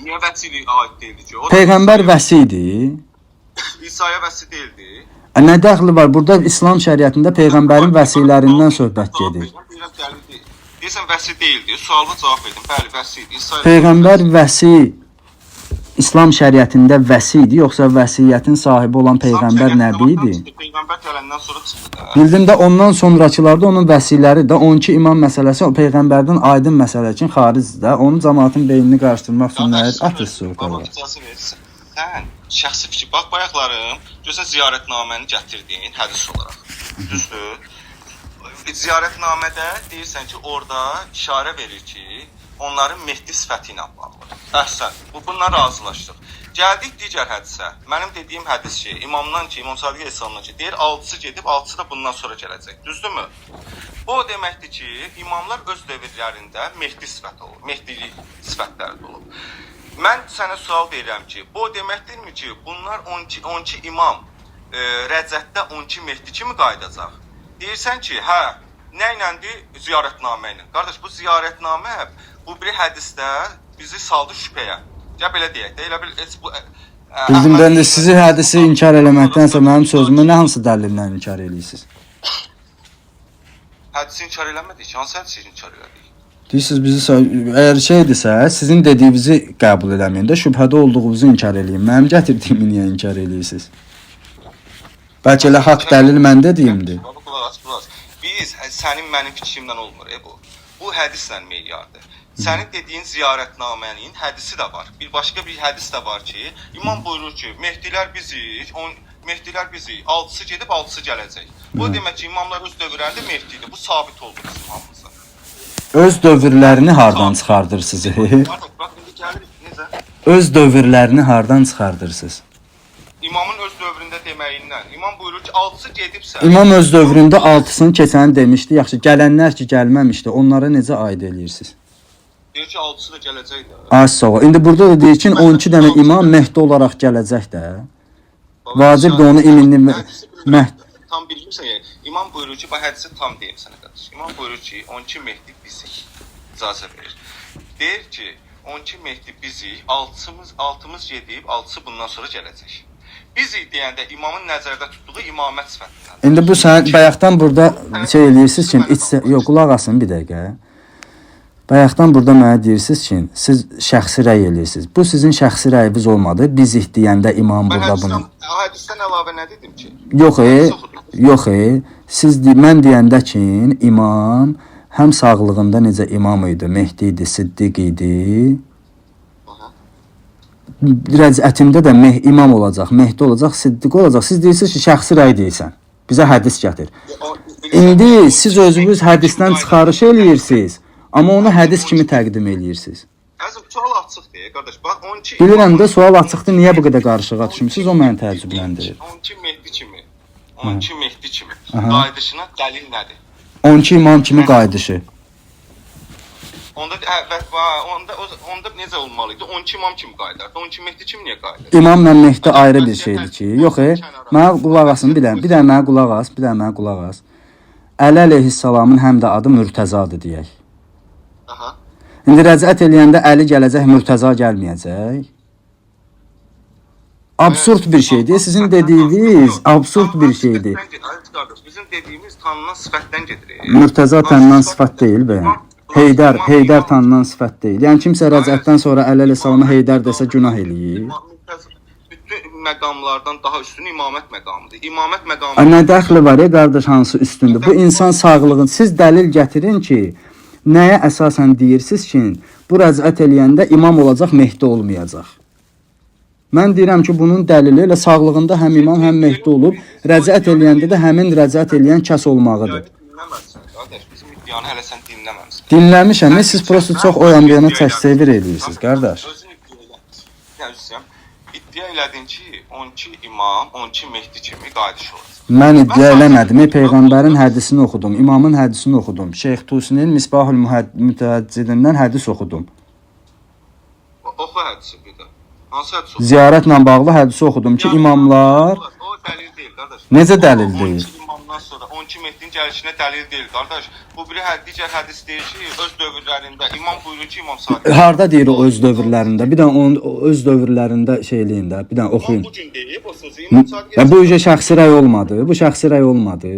Niyə vəsilik aid deyildi ki?
Peyğəmbər vəsi idi.
İsa'ya vəsi deyildi.
Nə dəxli var? Burada İslam şəriətində peyğəmbərin vəsilərindən söhbət gedir.
Deyirsən vəsi deyildi. Sualıma cavab verdin. Bəli, vəsi idi. İsa
Peyğəmbər vəsi İslam şəriətində vəsi idi, yoxsa vəsiyyətin sahibi olan peyğəmbər nəbi idi?
Peyğəmbər gələndən sonra çıxdı da.
Bildim də ondan sonrakılarda onun vəsiləri də 12 imam məsələsi o peyğəmbərdən aydın məsələ üçün xaricdir də. Onun cəmaatın beynini qarışdırmaq üçün nə atırsa ortaya.
Sən şəxsi fikir bax bayaqlarım, görsən ziyarətnaməni gətirdin hədis olaraq. Düzdür? Ziyarətnamədə deyirsən ki, orada işarə verir ki, onların Mehdi sifəti ilə bağlı. Əhsən, bundan razılaşdıq. Gəldik digər hədisə. Mənim dediyim hədis ki, imamdan ki, İmam Sadiq Əleyhisselamdan ki, deyir 6-sı gedib, 6-sı da bundan sonra gələcək. Düzdürmü? Bu o deməkdir ki, imamlar öz dövrlərində Mehdi sifəti olur, Mehdilik sifətləri olub. Mən sənə sual verirəm ki, bu o deməkdirmi ki, bunlar 12 imam Rəcətdə 12 Mehdi kimi qayıdacaq? Deyirsən ki, hə, nə iləndir? Ziyarətnamə ilə. Qardaş, bu ziyarətnamə bu bir hədisdə bizi saldı şübhəyə. Ya belə deyək də, elə bil bu
Bildim mən də sizi hədisi inkar eləməkdənsə mənim sözümü nə hansı dəlillə inkar eləyirsiniz?
Hədisi inkar eləmədik ki, hansı hədisi inkar elədik?
Deyirsiniz bizi əgər şeydirsə, sizin dediyinizi qəbul eləməyin də şübhədə olduğunuzu inkar eləyin. Mənim gətirdiyimi niyə inkar eləyirsiniz? Bəlkə elə haqq dəlil mən dediyimdir.
Biz sənin mənim fikrimdən olmur bu. Bu hədislə meyardır. Sənin dediyin ziyarətnamənin hədisi də var. Bir başqa bir hədis də var ki, imam buyurur ki, Mehdilər bizik, 6-sı gedib 6-sı gələcək. Bu demək ki, imamlar öz dövrlərində Mehdidir. Bu sabit oldu bizim hamımıza.
Öz dövrlərini hardan çıxardırsınız? Öz dövrlərini hardan çıxardırsınız?
İmamın öz dövründə deməyindən. İmam buyurur ki, 6-sı gedibsə...
İmam öz dövründə 6-sını keçəni demişdi. Yaxşı, gələnlər ki, gəlməmişdi. Onlara necə aid eləyirsiniz?
Deyir ki, 6-sı da gələcək də.
Az sağ ol. İndi burada da deyir ki, 12 dənə imam Mehdi olaraq gələcək də. Vacibdir onu iminli Mehdi.
Tam bilmirsən, İmam buyurur ki, bax hədisi tam deyim sənə qardaş. İmam buyurur ki, 12 Mehdi bizik. İcazə verir. Deyir ki, 12 Mehdi bizik, 6-mız gedib, 6-sı bundan sonra gələcək. Bizik deyəndə imamın nəzərdə tutduğu imamət sifətidir.
İndi bu sən bayaqdan burada şey eləyirsiniz ki, yox, qulaq asın bir dəqiqə. Bayaqdan burada mənə deyirsiniz ki, siz şəxsi rəy eləyirsiniz. Bu sizin şəxsi rəyiniz olmadı. Bizik deyəndə imam burada bunu...
Hədisdən əlavə nə dedim ki?
Yox, mən deyəndə ki, imam həm sağlığında necə imam idi, Mehdi idi, Siddiq idi. Rəcətində də imam olacaq, Mehdi olacaq, Siddiq olacaq. Siz deyirsiniz ki, şəxsi rəy deyirsən. Bizə hədis gətir. İndi siz özünüz hədisdən çıxarış eləyirsiniz, amma onu hədis kimi təqdim eləyirsiniz.
Əzim, sual açıqdır, qardaş. Bax, 12...
Bilirəm də, sual açıqdır, niyə bu qədər qarışığa düşmüsünüz, o məni təəccübləndirir.
12 Mehdi kimi, 12 Mehdi kimi qayıdışına dəlil nədir?
12 imam kimi qayıdışı.
Onda necə olmalıydı? 12 imam kimi qayıdardı. 12 Mehdi kimi niyə qayıdardı?
İmamla Mehdi ayrı bir şeydir ki. Yox, mənə qulaq asın, bir dənə mənə qulaq as. Əli əleyhissalamın həm də adı Mürtəzadır deyək.
Aha.
İndi rəcət eləyəndə Əli gələcək, Mürtəza gəlməyəcək. Absurd bir şeydir. Sizin dediyiniz absurd bir şeydir.
Bizim dediyimiz tanınan sifətdən gedir.
Mürtəza tanınan sifət deyil bə. Heydər tanınan sifət deyil. Yəni kimsə rəcətdən sonra Əli əleyhissalama Heydər desə günah eləyir.
Bütün məqamlardan daha üstün imamət məqamıdır. İmamət məqamı...
Nə dəxli var qardaş, hansı üstündür? Bu insan sağlığın. Siz dəlil gətirin ki, nəyə əsasən deyirsiniz ki, bu rəcət eləyəndə imam olacaq, Mehdi olmayacaq. Mən deyirəm ki, bunun dəlili elə sağlığında həm imam, həm Mehdi olub, rəcat eləyəndə də həmin rəcat eləyən kəs olmağıdır.
Dinləməzsən, qardaş. Bizim iddianı hələ sən dinləməmisən.
Dinləmişəm, siz prosto çox o yan bu yana təsvir edirsiniz, qardaş.
Özün iddia elədin ki, 12 imam, 12 Mehdi kimi qayıdış olacaq.
Mən iddia eləmədim, Peyğəmbərin hədisini oxudum, imamın hədisini oxudum, Şeyx Tusinin Misbahul Mütəəccilindən hədis oxudum.
Oxu hədisi bir də. Hansı hədis oxudun?
Ziyarətlə bağlı hədisi oxudum ki, imamlar...
O dəlil deyil, qardaş.
Necə dəlil deyil?
12 imamdan sonra 12 Mehdinin gəlişinə dəlil deyil, qardaş. Bu biri digər hədis deyir ki, öz dövrlərində imam buyurur ki, imam Sadiq.
Harda deyir o öz dövrlərində? Bir dənə onun öz dövrlərində şey eləyin də, bir dənə oxuyun.
Bu gün deyib o sözü imam Sadiq.
Bu ücə şəxsi rəy olmadı. Bu şəxsi rəy olmadı.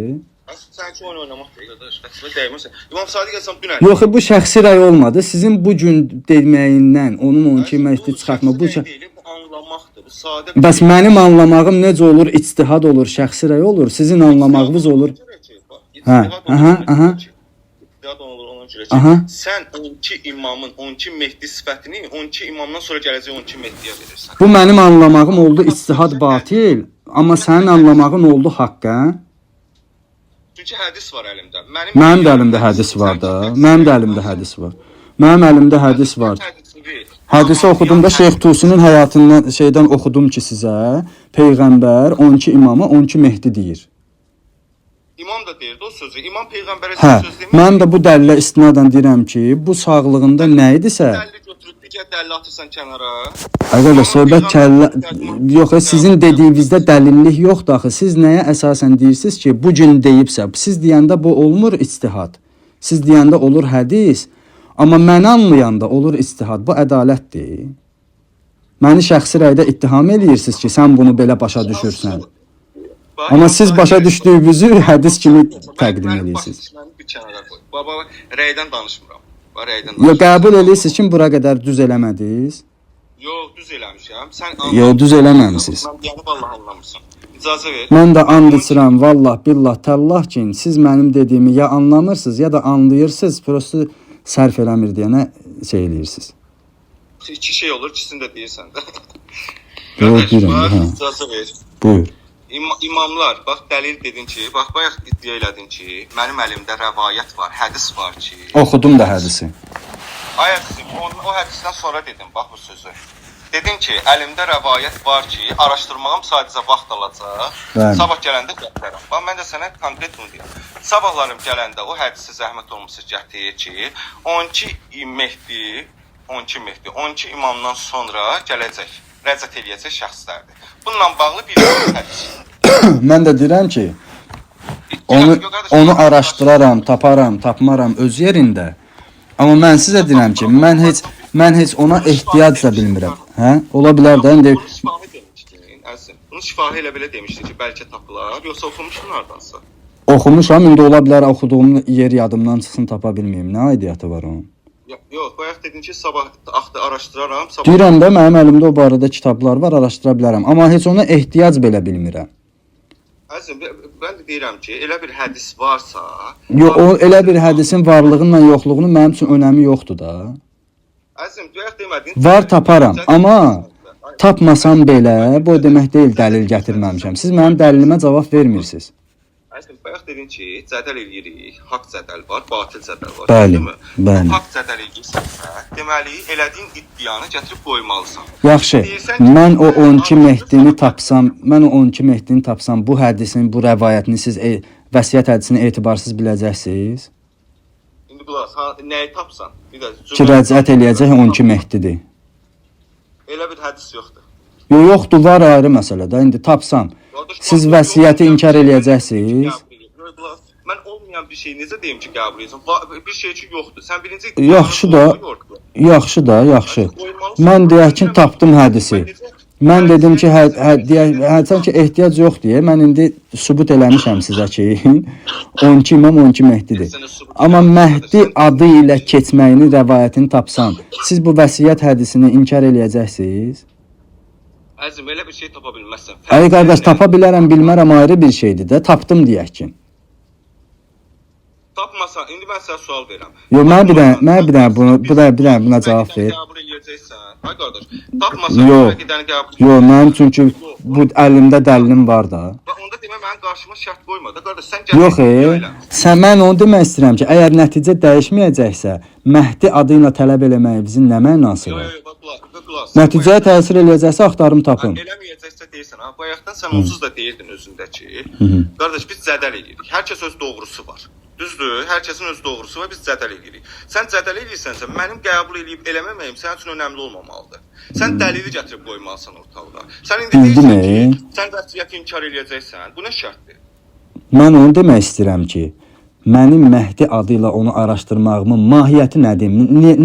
Sən ki oyun oynamaq deyil, qardaş. Təqsimə dəyməsən. İmam Sadiq Həsən dünən.
Yox, bu şəxsi rəy olmadı. Sizin bu gün deməyindən onun 12 Mehdi çıxartma bu
anlamaqdır. Bu sadə.
Bəs mənim anlamağım necə olur? İctihad olur, şəxsi rəy olur. Sizin anlamağınız olur. Hə, aha.
Sən 12 imamın 12 Mehdi sifətini 12 imamdan sonra gələcək 12 Mehdiyə verirsən.
Bu mənim anlamağım oldu ictihad batil, amma sənin anlamağın oldu haqqa.
Çünki hədis var əlimdə.
Mənim də əlimdə hədis var da. Mənim də əlimdə hədis var. Mənim əlimdə hədis var. Hədisi oxudum da Şeyx Tusinin həyatından şeydən oxudum ki sizə Peyğəmbər 12 imama 12 Mehdi deyir.
İmam da deyirdi o sözü. İmam Peyğəmbərə
Hə,
söz demir.
mən də bu dəlillə istinadən deyirəm ki, bu sağlığında nə idisə,
Dəlli götürüb digər dəlli atırsan kənara.
Əgər söhbət kəllə yox, sizin dediyinizdə dəlillik yoxdur axı. Siz nəyə əsasən deyirsiniz ki, bu gün deyibsə, siz deyəndə bu olmur ictihad. Siz deyəndə olur hədis, amma məni anlayanda olur ictihad. Bu ədalətdir. Məni şəxsi rəydə ittiham eləyirsiniz ki, sən bunu belə başa düşürsən. Amma siz başa düşdüyünüzü hədis kimi təqdim edirsiniz.
Bir kənara qoy. Baba rəydən danışmıram.
Yox, qəbul edirsiniz ki, bura qədər düz eləmədiniz.
Yox, düz eləmişəm. Sən
Yox, düz eləməmisiniz.
Mən yəni vallahi anlamırsan. İcazə ver.
Mən də and içirəm, vallah, billah, təllah ki, siz mənim dediyimi ya anlamırsınız, ya da anlayırsınız, prosto sərf eləmir deyənə şey eləyirsiniz.
İki şey olur, ikisini də deyirsən də.
Yox, deyirəm, hə.
İcazə ver.
Buyur.
İmamlar, bax dəlil dedin ki, bax bayaq iddia elədin ki, mənim əlimdə rəvayət var, hədis var ki.
Oxudum da hədisi.
Ayətsin, o hədisdən sonra dedim, bax bu sözü. Dedin ki, əlimdə rəvayət var ki, araşdırmağım sadəcə vaxt alacaq.
Bəli.
Sabah gələndə gətirərəm. Bax mən də sənə konkret bunu deyirəm. Sabahlarım gələndə o hədisi zəhmət olmasa gətir ki, 12 Mehdi, 12 imamdan sonra gələcək, rəcat eləyəcək şəxslərdir. Bununla bağlı bir hədis.
Mən də deyirəm ki, onu araşdıraram, taparam, tapmaram öz yerində. Amma mən sizə deyirəm ki, mən heç ona ehtiyac da bilmirəm. Hə? Ola bilər də indi
Bunu şifahi demişdin, əzizim. Bunu şifahi elə belə demişdin ki, bəlkə tapılar, yoxsa oxumuşdun hardansa.
oxumuşam, indi ola bilər oxuduğum yer yadımdan çıxsın, tapa bilməyim. Nə aidiyyatı var onun?
Yox, bayaq dedin ki, sabah araşdıraram.
Deyirəm də mənim əlimdə o barədə kitablar var, araşdıra bilərəm. Amma heç ona ehtiyac belə bilmirəm.
Əzizim, mən də deyirəm ki, elə bir hədis varsa...
Yox, o elə bir hədisin varlığınla yoxluğunun mənim üçün önəmi yoxdur da.
Əzizim, bayaq demədin...
Var, taparam, amma tapmasam belə, bu demək deyil dəlil gətirməmişəm. Siz mənim dəlilimə cavab vermirsiniz.
Əzizim, bayaq dedin ki, cədəl eləyirik, haqq cədəl var, batil cədəl var.
Bəli, bəli.
Haqq cədəl eləyirsənsə, deməli, elədiyin iddianı gətirib qoymalısan.
Yaxşı, mən o 12 Mehdini tapsam, bu hədisin, bu rəvayətini siz vəsiyyət hədisini etibarsız biləcəksiniz.
İndi qulaq, nəyi tapsan?
Ki, rəcat eləyəcək 12 Mehdidir.
Elə bir hədis yoxdur.
Yoxdur, var ayrı məsələdə. İndi tapsam, siz vəsiyyəti inkar eləyəcəksiniz.
Mən olmayan bir şey necə deyim ki, qəbul edirəm? Bir şey ki, yoxdur. Sən birinci...
Yaxşı da. Mən deyək ki, tapdım hədisi. Mən dedim ki, hədsən ki, ehtiyac yox deyə, mən indi sübut eləmişəm sizə ki, 12 imam 12 Mehdidir. Amma Mehdi adı ilə keçməyini, rəvayətini tapsam, siz bu vəsiyyət hədisini inkar eləyəcəksiniz?
Əzim, elə bir şey tapa bilməzsən.
Ay qardaş, tapa bilərəm, bilmərəm ayrı bir şeydir də, tapdım deyək ki.
Tapmasan, indi mən sənə sual verirəm.
Yox, mən bir dənə buna cavab ver.
Ay qardaş, tapmasan
Yox.
gedəni qəbul.
Yox, mənim çünki bu əlimdə dəlilim var da.
Onda demə mənim qarşıma şərt qoyma da qardaş, sən gəl.
Yox, mən onu demək istəyirəm ki, əgər nəticə dəyişməyəcəksə, Məhdi adı ilə tələb eləməyimizin nə mənası var? Nəticəyə təsir eləyəcəksə axtarım tapın.
Eləməyəcəksə deyirsən, ha, bayaqdan sən onsuz da deyirdin özündəki. Qardaş, biz zədəl edirik. Hər kəs öz doğrusu var. Düzdür? Hər kəsin öz doğrusu var, biz zədəl edirik. Sən zədəl edirsənsə, mənim qəbul edib eləməməyim sənin üçün önəmli olmamalıdır. Sən dəlili gətirib qoymalısan ortalığa. Sən indi deyirsən ki, sən vəsiyyəti inkar eləyəcəksən. Bu nə şərtdir?
Mən onu demək istəyirəm ki, mənim Məhdi adı ilə onu araşdırmağımın mahiyyəti nədir?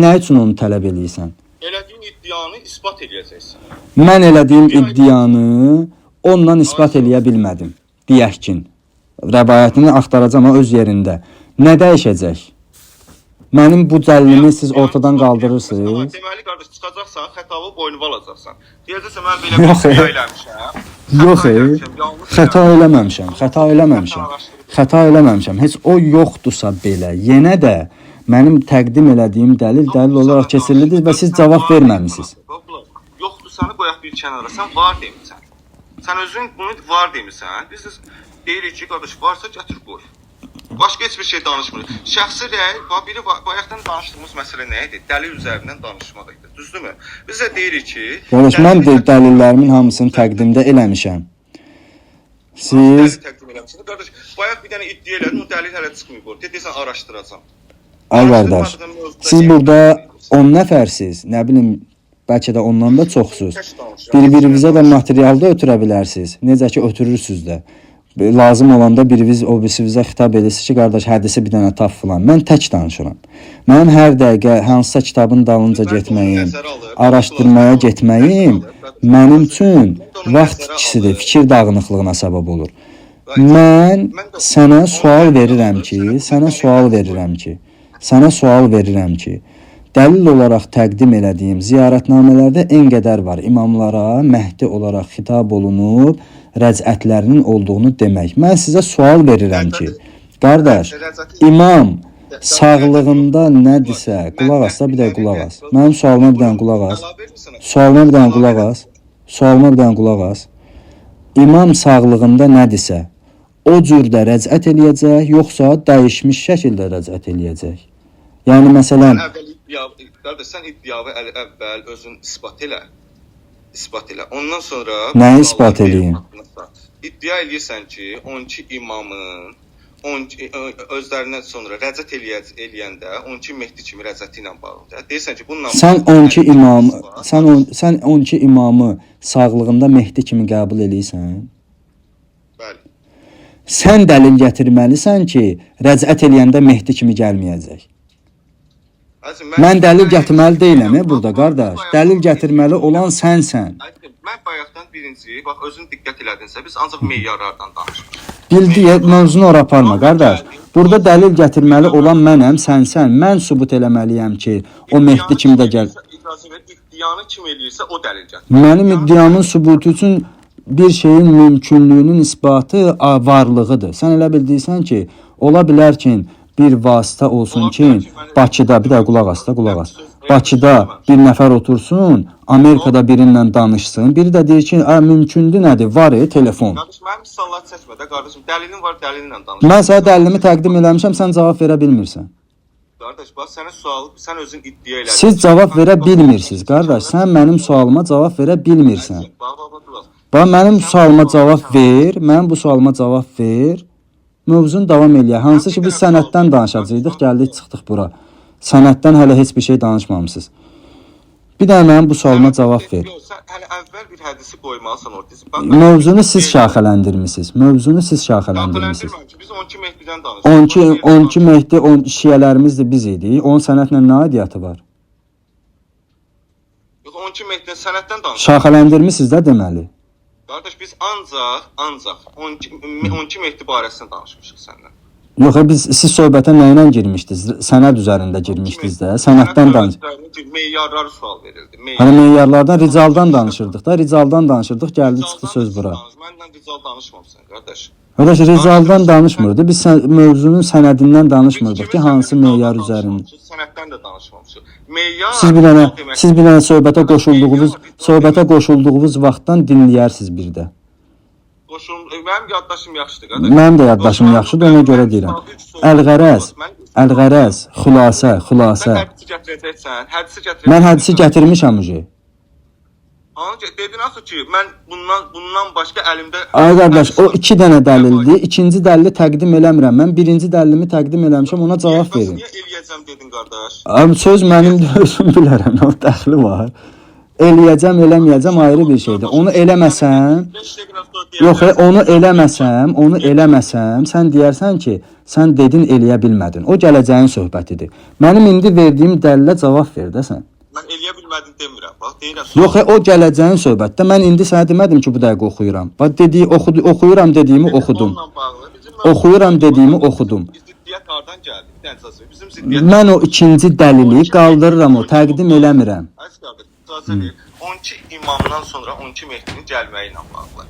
Nə üçün onu tələb eləyirsən?
Elədiyin iddianı isbat eləyəcəksən.
Mən elədiyim iddianı onunla isbat eləyə bilmədim. Deyək ki, rəvayətini axtaracağam öz yerində. Nə dəyişəcək? Mənim bu dəlilimi siz ortadan qaldırırsınız.
Deməli qardaş, çıxacaqsan, xətalı boynuva alacaqsan. Deyəcəksən mən belə bir şey eləmişəm.
Yox, xəta eləməmişəm. Xəta eləməmişəm. Heç o yoxdursa belə, yenə də mənim təqdim elədiyim dəlil olaraq keçirlidir və siz cavab verməmisiniz.
Yoxdursanı qoyaq bir kənara. Sən var demirsən. Sən özün bunu var demirsən. Biz deyirik ki, qardaş, varsa gətir qoy. Başqa heç bir şey danışmırıq. Şəxsi rəy, biri bayaqdan danışdığımız məsələ nə idi? Dəlil üzərindən danışmaq idi. Düzdürmü? Biz də deyirik ki,
qardaş, mən də dəlillərimin hamısını təqdimdə eləmişəm. Siz
təqdim eləmişsiniz. Qardaş, bayaq bir dənə iddia elədin, o dəlil hələ çıxmır. Deyirsən araşdıracağam.
Ay qardaş, siz burada 10 nəfərsiz, nə bilim, bəlkə də ondan da çoxsuz. Bir-birinizə də materialda ötürə bilərsiniz. Necə ki, ötürürsünüz də. Lazım olanda o birinizə xitab edirsiniz ki, qardaş, hədisi bir dənə tap filan. Mən tək danışıram. Mən hər dəqiqə hansısa kitabın dalınca getməyim, araşdırmaya getməyim mənim üçün vaxt itkisidir, fikir dağınıqlığına səbəb olur. Mən sənə sual verirəm ki, dəlil olaraq təqdim elədiyim ziyarətnamələrdə en qədər var. İmamlara Məhdi olaraq xitab olunub, rəcətlərinin olduğunu demək. Mən sizə sual verirəm ki, qardaş, imam sağlığında nədirsə, qulaq as da bir də qulaq as. Mənim sualıma bir dənə qulaq as. İmam sağlığında nədirsə, o cürdə rəcət eləyəcək, yoxsa dəyişmiş şəkildə rəcət eləyəcək? Yəni, məsələn...
Qardaş, sən iddiavı əvvəl özün isbat elə. Ondan sonra...
Nəyi ispat eləyim?
İddia eləyirsən ki, 12 imamın özlərindən sonra rəcət eləyəndə 12 Mehdi kimi rəcəti ilə bağlıdır. Deyirsən ki, bununla... Sən 12 imamı sağlığında Mehdi kimi qəbul eləyirsən? Bəli.
Sən dəlil gətirməlisən ki, rəcət eləyəndə Mehdi kimi gəlməyəcək. Mən dəlil gətirməli deyiləm burada, qardaş. Dəlil gətirməli olan sənsən.
Mən bayaqdan birinci, bax, özün diqqət elədinsə, biz ancaq meyarlardan danışmışıq.
Bildiyi mövzunu ora aparma, qardaş. Burada dəlil gətirməli olan mənəm, sənsən. Mən sübut eləməliyəm ki, o Mehdi kimi də gəl.
İddianı kim eləyirsə, o dəlil gətirir.
Mənim iddiamın sübutu üçün bir şeyin mümkünlüyünün isbatı varlığıdır. Sən elə bildiysən ki, ola bilər ki, bir vasitə olsun ki, Bakıda, bir də qulaq as. Bakıda bir nəfər otursun, Amerikada birinlə danışsın, biri də deyir ki, mümkündür nədir, var telefon.
Qardaş, mənim misallar çəkmə də, qardaşım, dəlilin var, dəlilinlə danış.
Mən sənə dəlilimi təqdim eləmişəm, sən cavab verə bilmirsən.
Qardaş, bax, sənə sualı, sən özün iddia elədin.
Siz cavab verə bilmirsiniz, qardaş, sən mənim sualıma cavab verə bilmirsən. Bax, mənim sualıma cavab ver, mövzunu davam eləyək. Hansı ki, biz sənətdən danışacaqdıq, gəldik, çıxdıq bura. Sənətdən hələ heç bir şey danışmamışsınız. Bir də mənim bu sualıma cavab ver.
Sən hələ əvvəl bir hədisi qoymalısan ortaya.
Mövzunu siz şaxələndirmisiniz. Biz 12
Mehdidən danışırıq.
12 Mehdi, şiyələrimiz də biz idik. Onun sənətlə nə aidiyyatı var?
12 Mehdidən sənətdən danışırıq.
Şaxələndirmisiniz də deməli.
Qardaş, biz ancaq 12 Mehdi barəsində danışmışıq səndən.
Yox, siz söhbətə nə ilə girmişdiniz? Sənəd üzərində girmişdiniz də. Sənəddən danış.
Meyarları sual verildi.
Hani meyarlardan, Rizaldan danışırdıq da. Rizaldan danışırdıq, gəldi çıxdı söz bura.
Məndən Rizal danışmamısan, qardaş.
Qardaş, Rizaldan danışmırdı. Biz mövzunun sənədindən danışmırdıq ki, hansı meyar üzərində.
Sənəddən də danışmamışıq. Meyar
Siz bir dənə söhbətə qoşulduğunuz vaxtdan dinləyərsiniz bir də.
Mənim yaddaşım yaxşıdır, qardaş.
Mənim də yaddaşım yaxşıdır, ona görə deyirəm. Əlğərəz, xülasə.
Mən hədisi gətirəcəksən, hədisi gətirəcəksən.
Mən hədisi gətirmişəm ucu.
Dedin axı ki, mən bundan başqa əlimdə...
Ay qardaş, o 2 dənə dəlildir. İkinci dəlili təqdim eləmirəm. Mən birinci dəlilimi təqdim eləmişəm, ona cavab verin.
Niyə eləyəcəm dedin, qardaş?
Abi, söz mənim də özüm bilərəm, o dəxli var. Eləyəcəm, eləməyəcəm ayrı bir şeydir. Onu eləməsəm, onu eləməsəm, sən deyərsən ki, sən dedin eləyə bilmədin. O gələcəyin söhbətidir. Mənim indi verdiyim dəlilə cavab ver də sən.
Mən eləyə bilmədim demirəm. Bax, deyirəm.
Yox, o gələcəyin söhbətdə. Mən indi sənə demədim ki, bu dəqiqə oxuyuram. Bax, oxuyuram dediyimi oxudum. Oxuyuram dediyimi oxudum.
Ziddiyyət hardan gəldi? Bir dənə əsas ver. Bizim ziddiyyət...
Mən o ikinci dəlili qaldırıram, o təqdim eləmirəm.
12 imamdan sonra 12 Mehdinin gəlməyi ilə bağlı.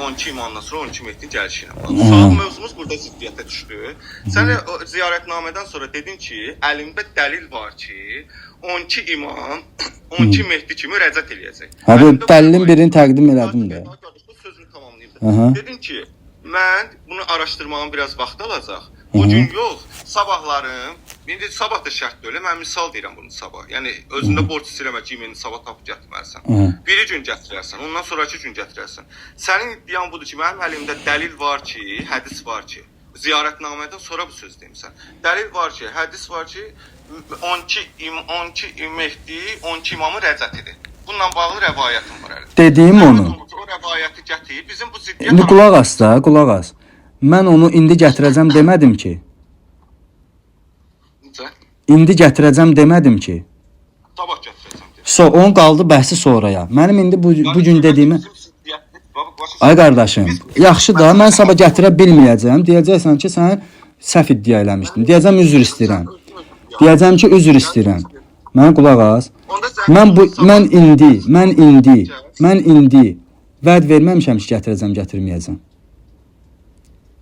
12 imamdan sonra 12 Mehdinin gəlişi ilə bağlı. Sual mövzumuz burada ziddiyyətə düşdü. Sən ziyarətnamədən sonra dedin ki, əlimdə dəlil var ki, 12 imam 12 Mehdi kimi rəcət eləyəcək.
Həbi, dəlilin birini təqdim elədim də.
Sözünü tamamlayayım. Dedin ki, mən bunu araşdırmağım biraz vaxt alacaq. Bugün yox, sabahlarım, indi sabah da şərt deyil, mən misal deyirəm bunu sabah. Yəni, özündə borc istəyirəm ki, imeni sabah tapıb gətirmərsən. Biri gün gətirərsən, ondan sonraki gün gətirərsən. Sənin iddian budur ki, mənim əlimdə dəlil var ki, hədis var ki, ziyarətnamədən sonra bu söz deyimsən. Dəlil var ki, hədis var ki, 12 Mehdi, 12 imamı rəcət edir. Bununla bağlı rəvayətim var əlimdə.
Dediyim onu.
O rəvayəti gətir, bizim bu ziddiyyət...
İndi qulaq as da, qulaq as. Mən onu indi gətirəcəm demədim ki. İndi gətirəcəm demədim ki.
Sabah gətirəcəm.
Onun qaldı bəhsi sonraya. Mənim indi bu gün dediyimi... Ay qardaşım, yaxşı da, mən sabah gətirə bilməyəcəm. Deyəcəksən ki, sən səhv iddia eləmişdin. Deyəcəm, üzr istəyirəm. Deyəcəm ki, üzr istəyirəm. Mənə qulaq as. Mən indi vəd verməmişəm ki, gətirəcəm, gətirməyəcəm.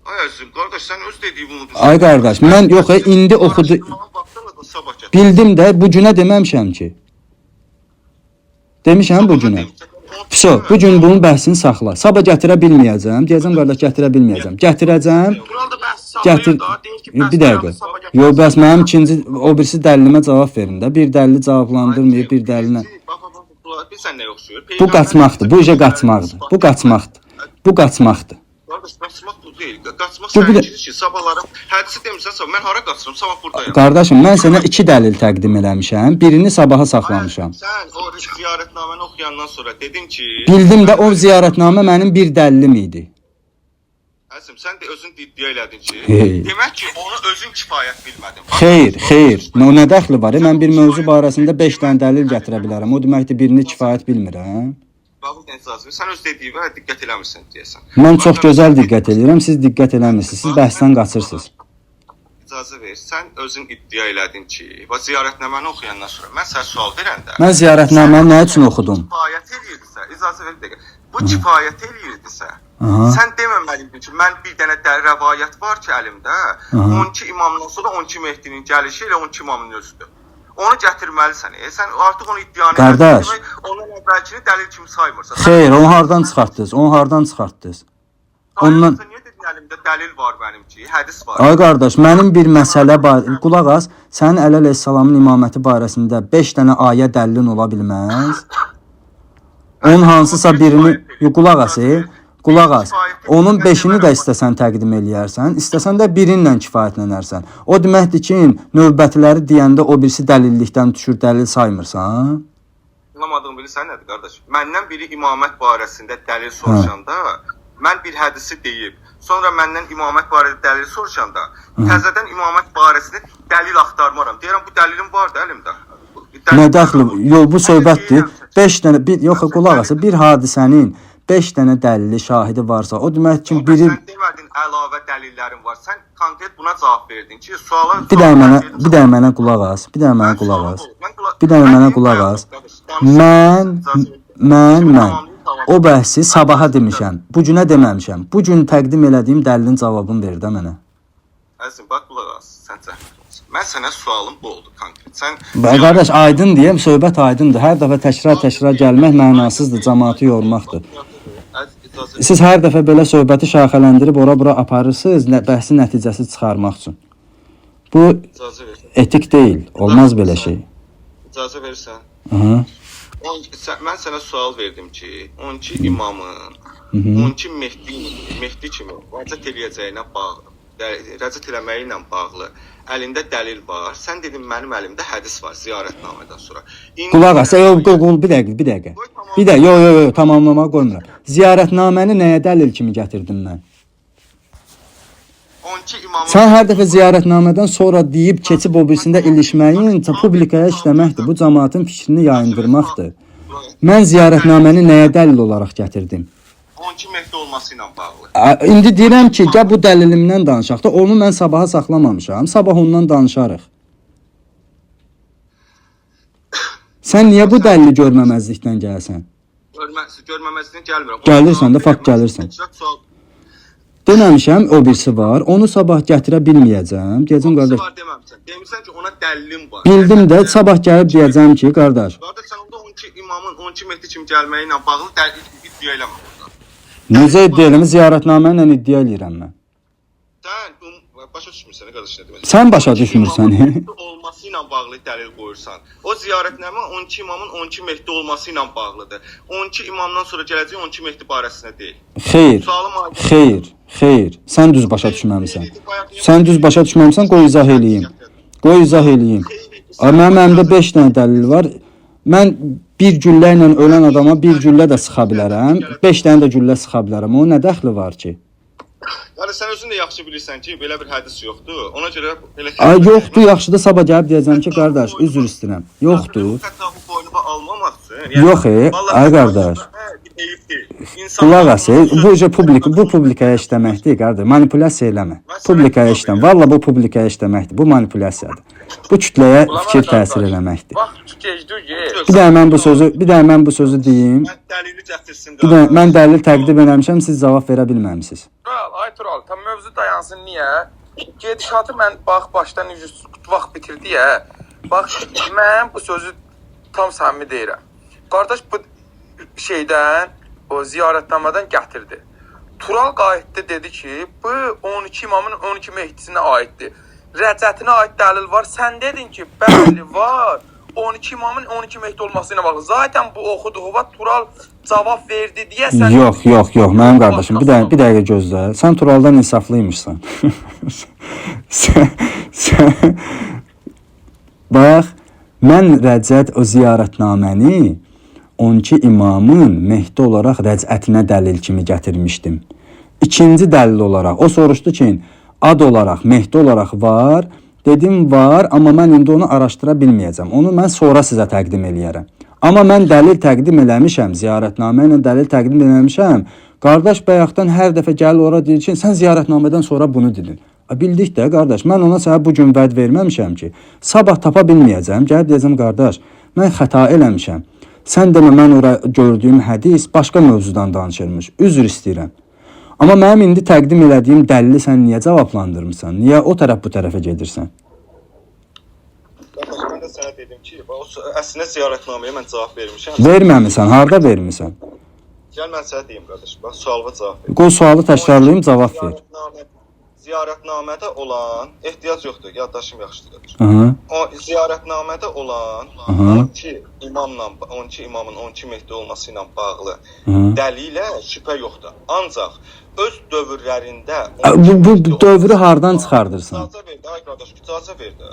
Ay əzizim, qardaş, sən öz dediyi bunu...
Ay qardaş, mən yox, indi oxudu... Bildim də, bu günə deməmişəm ki. Demişəm bu günə. Bu gün bunun bəhsini saxla. Sabah gətirə bilməyəcəm. Deyəcəm, qardaş, gətirə bilməyəcəm. Gətirəcəm. Bir dəqiqə. Yox, bəs mənim ikinci, o birisi dəlilimə cavab verin də. Bir dəlili cavablandırmayıb, bir dəlilinə. Bu qaçmaqdır, bu işə qaçmaqdır. Bu qaçmaqdır.
Qardaş, qaçmaq bu deyil. Qaçmaq sən ki, sabahlarım hədisi demirsən, mən hara qaçıram? Sabah buradayım.
Qardaşım, mən sənə 2 dəlil təqdim eləmişəm. Birini sabaha saxlamışam.
Sən o ziyarətnaməni oxuyandan sonra dedin ki...
Bildim də o ziyarətnamə mənim bir dəlilim idi.
Əzim, sən də özün iddia elədin ki, demək ki, onu özün kifayət bilmədin.
Xeyr. Nə dəxli var? Mən bir mövzu barəsində 5 dənə dəlil gətirə bilərəm. O deməkdir, birini kifayət bilmirəm.
Sən öz dediyinə diqqət eləmirsən deyəsən.
Mən çox gözəl diqqət edirəm, siz diqqət eləmirsiniz. Siz bəhsdən qaçırsınız.
İcazə ver, sən özün iddia elədin ki, ziyarətnaməni oxuyandan sonra mən sənə sual verəndə...
Mən ziyarətnaməni nə üçün oxudum?
Kifayət eləyirdisə, icazə ver bir dəqiqə. Bu kifayət eləyirdisə, sən deməməliydin ki, mən bir dənə rəvayət var ki, əlimdə, 12 imamdan sonra 12 Mehdinin gəlişi ilə 12 imamın özüdür. Onu gətirməlisən. Sən artıq onu iddianı...
Qardaş.
Onun əvvəlkini dəlil kimi saymırsan.
Xeyr, onu hardan çıxartdınız? Ondan...
Niyə dedin əlimdə dəlil var mənim ki, hədis var.
Ay qardaş, mənim bir məsələ qulaq as, sənin Əli əleyhissalamın imaməti barəsində 5 dənə ayə dəlilin ola bilməz. Onun hansısa birini... Qulaq as. Onun 5-ini də istəsən təqdim eləyərsən, istəsən də birinlə kifayətlənərsən. O deməkdir ki, növbətiləri deyəndə o birisi dəlillikdən düşür, dəlil saymırsan.
Anlamadığım bilirsən nədir, qardaş? Məndən biri imamət barəsində dəlil soruşanda, mən bir hədisi deyib, sonra məndən imamət barəsində dəlil soruşanda, təzədən imamət barəsində dəlil axtarmaram. Deyirəm, bu dəlilim var da əlimdə.
Nə dəxli? Yox, bu söhbətdir. 5 dənə, yox, qulaq as, bir hadisənin 5 dənə dəlili, şahidi varsa, o demək ki, biri...
Sən demədin, əlavə dəlillərin var. Sən konkret buna cavab verdin ki, suala
Bir dənə mənə qulaq as. Bir dənə mənə qulaq as. Bir dənə mənə qulaq as. Mən o bəhsi sabaha demişəm. Bu günə deməmişəm. Bu gün təqdim elədiyim dəlilin cavabını ver də mənə.
Əzizim, bax qulaq as. Sən mən sənə sualım bu oldu konkret. Sən
qardaş aydın deyəm, söhbət aydındır. Hər dəfə təkrar gəlmək mənasızdır, cəmaatı yormaqdır. Siz hər dəfə belə söhbəti şaxələndirib ora-bura aparırsınız, bəhsin nəticəsi çıxarmaq üçün. Bu etik deyil, olmaz belə şey.
İcazə verirsən?
Hı.
Mən sənə sual verdim ki, 12 imamın, 12 Mehdi kimi rəcət eləyəcəyinə bağlı, rəcət eləməyi ilə bağlı əlində dəlil var. Sən dedin, mənim əlimdə hədis var ziyarətnamədən sonra.
Qulaq as, bir dəqiqə. Yox, tamamlamağa qoymuram. Ziyarətnaməni nəyə dəlil kimi gətirdim mən?
12 imamın...
Sən hər dəfə ziyarətnamədən sonra deyib keçib o birisində ilişməyin publikaya işləməkdir. Bu cəmaatın fikrini yayındırmaqdır. Mən ziyarətnaməni nəyə dəlil olaraq gətirdim?
12 Mehdi olması ilə bağlı.
İndi deyirəm ki, gəl bu dəlilimdən danışaq da, onu mən sabaha saxlamamışam. Sabah ondan danışarıq. Sən niyə bu dəlili görməməzlikdən gəlsən?
Görməməzlikdən gəlmirəm.
Gəlirsən də, fakt gəlirsən. Deməmişəm, o birisi var. Onu sabah gətirə bilməyəcəm. Deyəcəm, qardaş.
Demirsən ki, ona dəlilim var.
Bildim də, sabah gəlib deyəcəm ki, qardaş.
Qardaş, sən onda 12 imamın 12 Mehdi kimi gəlməyi ilə bağlı iddia eləmə.
Necə iddia eləmə? Ziyarətnamə ilə iddia eləyirəm mən.
Sən başa düşmürsən, qardaş, nə demək?
Sən başa düşmürsən.
Olması ilə bağlı dəlil qoyursan. O ziyarətnamə 12 imamın 12 Mehdi olması ilə bağlıdır. 12 imamdan sonra gələcək 12 Mehdi barəsində deyil. Xeyr. Sən düz başa düşməmisən. Qoy izah eləyim. Mənim əlimdə 5 dənə dəlil var. Mən bir güllə ilə ölən adama bir güllə də sıxa bilərəm. 5 dənə də güllə sıxa bilərəm. Onun nə dəxli var ki? Yəni sən özün də yaxşı bilirsən ki, belə bir hədis yoxdur. Ona görə belə
yoxdur, yaxşıdır. Sabah gəlib deyəcəm ki, qardaş, üzr istəyirəm. Yoxdur.
Xətabı boynuma almamaq üçün.
Yox, ay qardaş. Qulaq as, bu publikaya işləməkdir, qardaş. Manipulyasiya eləmə. Publikaya işləm. Valla bu publikaya işləməkdir. Bu manipulyasiyadır. Bu kütləyə fikir təsir eləməkdir. Bir də mən bu sözü deyim. Mən dəlil təqdim eləmişəm, siz cavab verə bilməmisiniz.
Ay Tural, tam mövzu dayansın, niyə? Gedişatı mən başdan vaxt bitirdi ya. Bax, mən bu sözü tam səmimi deyirəm. Qardaş bu şeydən, o ziyarətnamadan gətirdi. Tural qayıtdı, dedi ki, bu 12 imamın 12 Mehdisinə aiddir. Rəcətinə aid dəlil var. Sən dedin ki, bəli var. 12 imamın 12 Mehdi olması ilə bağlı. Zaten bu oxuduğu vaxt Tural cavab verdi deyə sən...
Yox, mənim qardaşım, bir dəqiqə gözlə. Sən Turaldan insaflıymışsan. Bax, mən Rəcət o ziyarətnaməni 12 imamın Mehdi olaraq rəcətinə dəlil kimi gətirmişdim. İkinci dəlil olaraq, o soruşdu ki, ad olaraq, Mehdi olaraq var. Dedim var, amma mən indi onu araşdıra bilməyəcəm. Onu mən sonra sizə təqdim eləyərəm. Amma mən dəlil təqdim eləmişəm, ziyarətnamə ilə dəlil təqdim eləmişəm. Qardaş bayaqdan hər dəfə gəlir ora deyir ki, sən ziyarətnamədən sonra bunu dedin. Bildik də qardaş, mən ona sənə bu gün vəd verməmişəm ki, sabah tapa bilməyəcəm, gəlib deyəcəm qardaş, mən xəta eləmişəm. Sən demə mən ora gördüyüm hədis başqa mövzudan danışırmış, üzr istəyirəm. Amma mənim indi təqdim elədiyim dəlili sən niyə cavablandırmısan? Niyə o tərəf bu tərəfə gedirsən?
Mən də sənə dedim ki, əslində ziyarətnaməyə mən cavab vermişəm.
Verməmisən, harada vermisən?
Gəl mən sənə deyim, qardaş, bax, sualıma cavab ver.
Qoy sualı təkrarlayım, cavab ver.
Ziyarətnamədə olan, ehtiyac yoxdur, yaddaşım yaxşıdır, qardaş. O ziyarətnamədə olan 12 imamın 12 Mehdi olması ilə bağlı dəlilə şübhə yoxdur. Ancaq öz dövrlərində...
Bu dövrü hardan çıxardırsan?
İcazə verdi.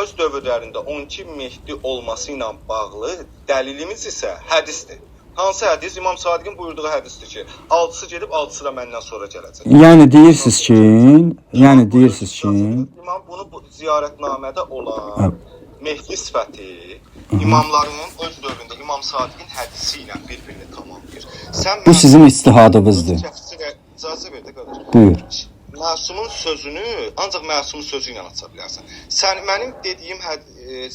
Öz dövrlərində 12 Mehdi olması ilə bağlı dəlilimiz isə hədisdir. Hansı hədis? İmam Sadiqin buyurduğu hədisdir ki, 6'sı gedib 6'sı da məndən sonra gələcək.
Yəni deyirsiz ki,
İmam bunu ziyarətnamədə olan Mehdi sifəti imamların öz dövründə İmam Sadiqin hədisi ilə bir-birini tamamlayır.
Bu sizin ictihadınızdır.
icazə ver də qardaş.
Buyur.
Məsumun sözünü ancaq məsumun sözü ilə aça bilərsən. Sən mənim dediyim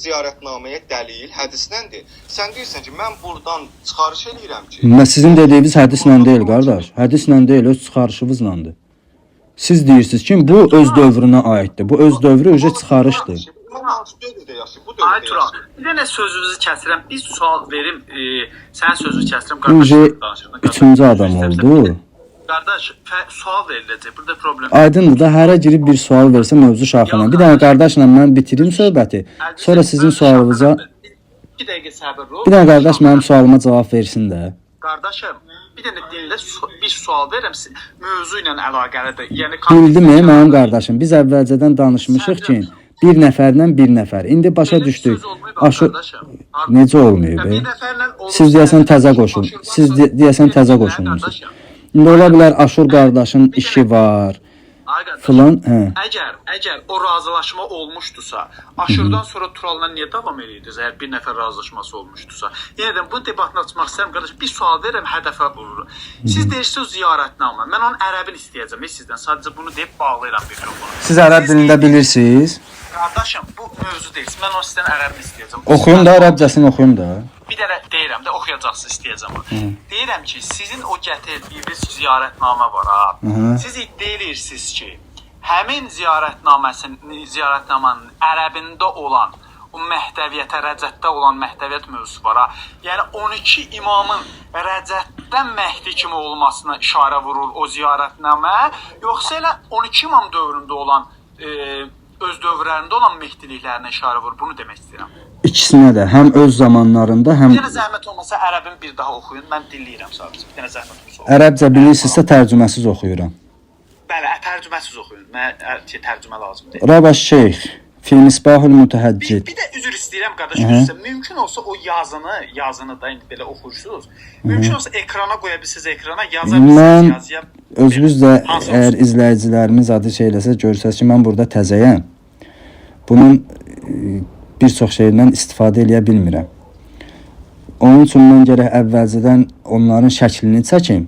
ziyarətnaməyə dəlil hədisdəndir. Sən deyirsən ki, mən buradan çıxarış eləyirəm ki,
Sizin dediyiniz hədislə deyil, qardaş. Hədislə deyil, öz çıxarışınızladır. Siz deyirsiniz ki, bu öz dövrünə aiddir. Bu öz dövrü ücə çıxarışdır.
Ay Turan, bir dənə sözünüzü kəsirəm. Bir sual verim. Sənin sözünü kəsirəm.
Bu ücə üçüncü adam oldu.
Qardaş, sual veriləcək. Burada problem.
Aydındır da, hərə girib bir sual versə mövzu şaxına. Bir dənə qardaşla mən bitirim söhbəti. Sonra sizin sualınıza...
2 dəqiqə səbirli ol.
Bir dənə qardaş mənim sualıma cavab versin də.
Qardaşım, bir dənə dildə bir sual verirəm. Mövzu ilə əlaqəlidir. Yəni
Bildim mənim qardaşım. Biz əvvəlcədən danışmışıq ki, bir nəfərlə bir nəfər. İndi başa düşdük. Necə olmuyor be? Siz deyəsən təzə qoşun. Siz deyəsən təzə qoşunmusunuz. İndi ola bilər Aşur qardaşın işi var. Filan, hə.
Əgər o razılaşma olmuşdusa, Aşurdan sonra Tural'la niyə davam edirdiniz? Əgər bir nəfər razılaşması olmuşdusa. Yenə bu debatını açmaq istəyirəm, qardaş. Bir sual verirəm, hədəfə vurur. Siz deyirsiniz ziyarətnamə. Mən onun ərəbini istəyəcəm sizdən. Sadəcə bunu deyib bağlayıram mikrofonu.
Siz ərəb dilində bilirsiniz?
Qardaşım, bu mövzu deyil. Mən onu sizdən ərəbini istəyəcəm.
Oxuyum da, ərəbcəsini oxuyum da.
Bir dənə deyirəm də, oxuyacaqsınız istəyəcəm. Deyirəm ki, sizin o gətirdiyiniz ziyarətnamə var ha. Siz iddia edirsiniz ki, həmin ziyarətnamanın ərəbində olan, o məhdəviyyətə, Rəcəddə olan məhdəviyyət mövzusu var ha. Yəni 12 imamın Rəcəddən Məhdi kimi olmasına işarə vurur o ziyarətnamə, yoxsa elə 12 imam dövründə olan öz dövrlərində olan mehdiliklərinə işarə vurur. Bunu demək istəyirəm.
İkisinə də, həm öz zamanlarında, həm...
Bir dənə zəhmət olmasa ərəbin bir daha oxuyun. Mən dinləyirəm sadəcə. Bir dənə zəhmət olsa.
Ərəbcə bilirsinizsə tərcüməsiz oxuyuram.
Bəli, tərcüməsiz oxuyun. Mənə tərcümə lazım deyil.
Rabaş Şeyx, fil misbahul mütəhəccid.
Bir də üzr istəyirəm qardaş, üzrsə. Mümkün olsa o yazını da indi belə oxuyursunuz. Mümkün olsa ekrana qoya bilirsiniz, ekrana yazabilirsiniz, yazıya.
Özünüz də əgər izləyicilərimiz adı şeyləsə görsəz ki, mən burada təzəyəm. Bunun bir çox şeydən istifadə eləyə bilmirəm. Onun üçün mən gərək əvvəlcədən onların şəklini çəkim.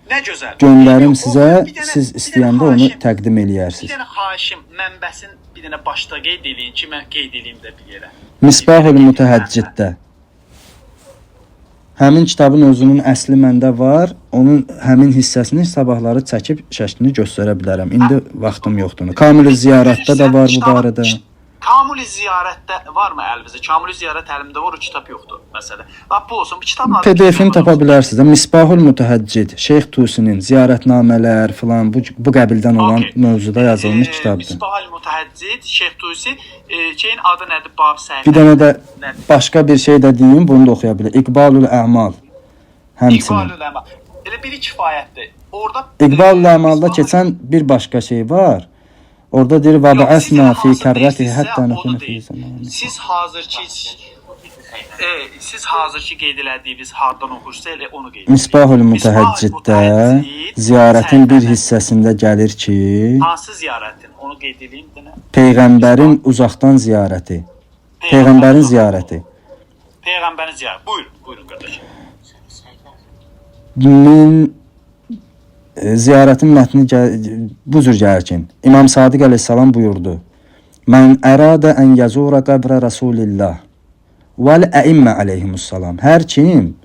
Nə gözəl.
Göndərim sizə, siz istəyəndə onu təqdim eləyərsiniz.
Bir dənə xahişim, mənbəsin bir dənə başda qeyd eləyin ki, mən qeyd eləyim də bir yerə.
Misbahul mütəhəcciddə. Həmin kitabın özünün əsli məndə var. Onun həmin hissəsini sabahları çəkib şəklini göstərə bilərəm. İndi vaxtım yoxdur. Kamil-i Ziyarətdə də var bu barədə.
Kamil-i Ziyarətdə varmı əlinizdə? Kamil-i Ziyarət əlimdə var, o kitab yoxdur məsələ. Bax bu olsun, bu kitablar
PDF-ini tapa bilərsiniz. Misbahul Mütəhəccid, Şeyx Tusinin ziyarətnamələr filan bu qəbildən olan mövzuda yazılmış kitabdır.
Misbahul Mütəhəccid, Şeyx Tusi, şeyin adı nədir? Bab səhifə.
Bir dənə də başqa bir şey də deyim, bunu da oxuya bilər. İqbalul Əmal. Həmçinin.
İqbalul Əmal. Elə biri kifayətdir. Orada
İqbalul Əmalda keçən bir başqa şey var. Orada deyir və əsmə fi kərrəti hətta nəkunu fi zamanı.
Siz hazırki qeyd elədiyiniz hardan oxursa elə onu qeyd edin.
Misbahul Mütəhəcciddə ziyarətin bir hissəsində gəlir ki,
hansı ziyarətin? Onu qeyd edeyim də.
Peyğəmbərin uzaqdan ziyarəti. Peyğəmbərin ziyarəti.
Peyğəmbərin ziyarəti. Buyurun qardaşım.
Ziyarətin mətni bu cür gəlir ki, İmam Sadiq əleyhissalam buyurdu: "Mən ərada ən yazura qəbrə Rasulillah vəl əimmə əleyhimussalam." Hər kim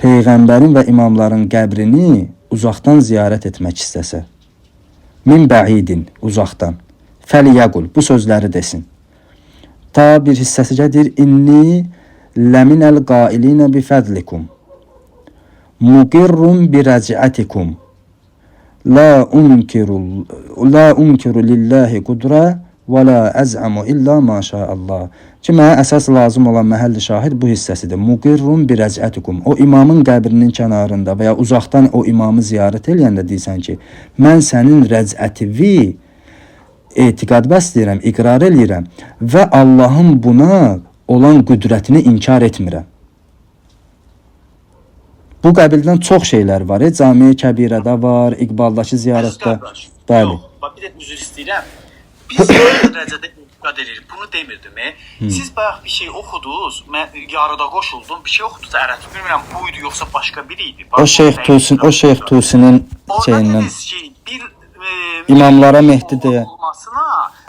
peyğəmbərin və imamların qəbrini uzaqdan ziyarət etmək istəsə, min bəidin, uzaqdan, fəliyəqul, bu sözləri desin. Ta bir hissəsi gəlir: "İnni ləminəl qailinə bifədlikum muqirrun birəcətikum la unkiru lillahi qudra və la əz'amu illa maşaallah." Ki, mənə əsas lazım olan məhəlli şahid bu hissəsidir. Muqirrun birəcətikum. O imamın qəbrinin kənarında və ya uzaqdan o imamı ziyarət eləyəndə deyirsən ki, mən sənin rəcətivi etiqad bəsləyirəm, iqrar eləyirəm və Allahın buna olan qüdrətini inkar etmirəm. Bu qəbildən çox şeylər var. Cami-i Kəbirədə var, İqbaldakı ziyarətdə. Bəli.
Bax, bir də üzr istəyirəm. Biz rəcədə etiqad edirik. Bunu demirdim. Siz bayaq bir şey oxudunuz, mən yarıda qoşuldum. Bir şey oxudunuz ərəb. Bilmirəm, buydu yoxsa başqa biri idi.
O Şeyx Tusinin
o Orada
şeyindən.
dediniz ki, bir
İmamlara Mehdi deyə.
olmasına,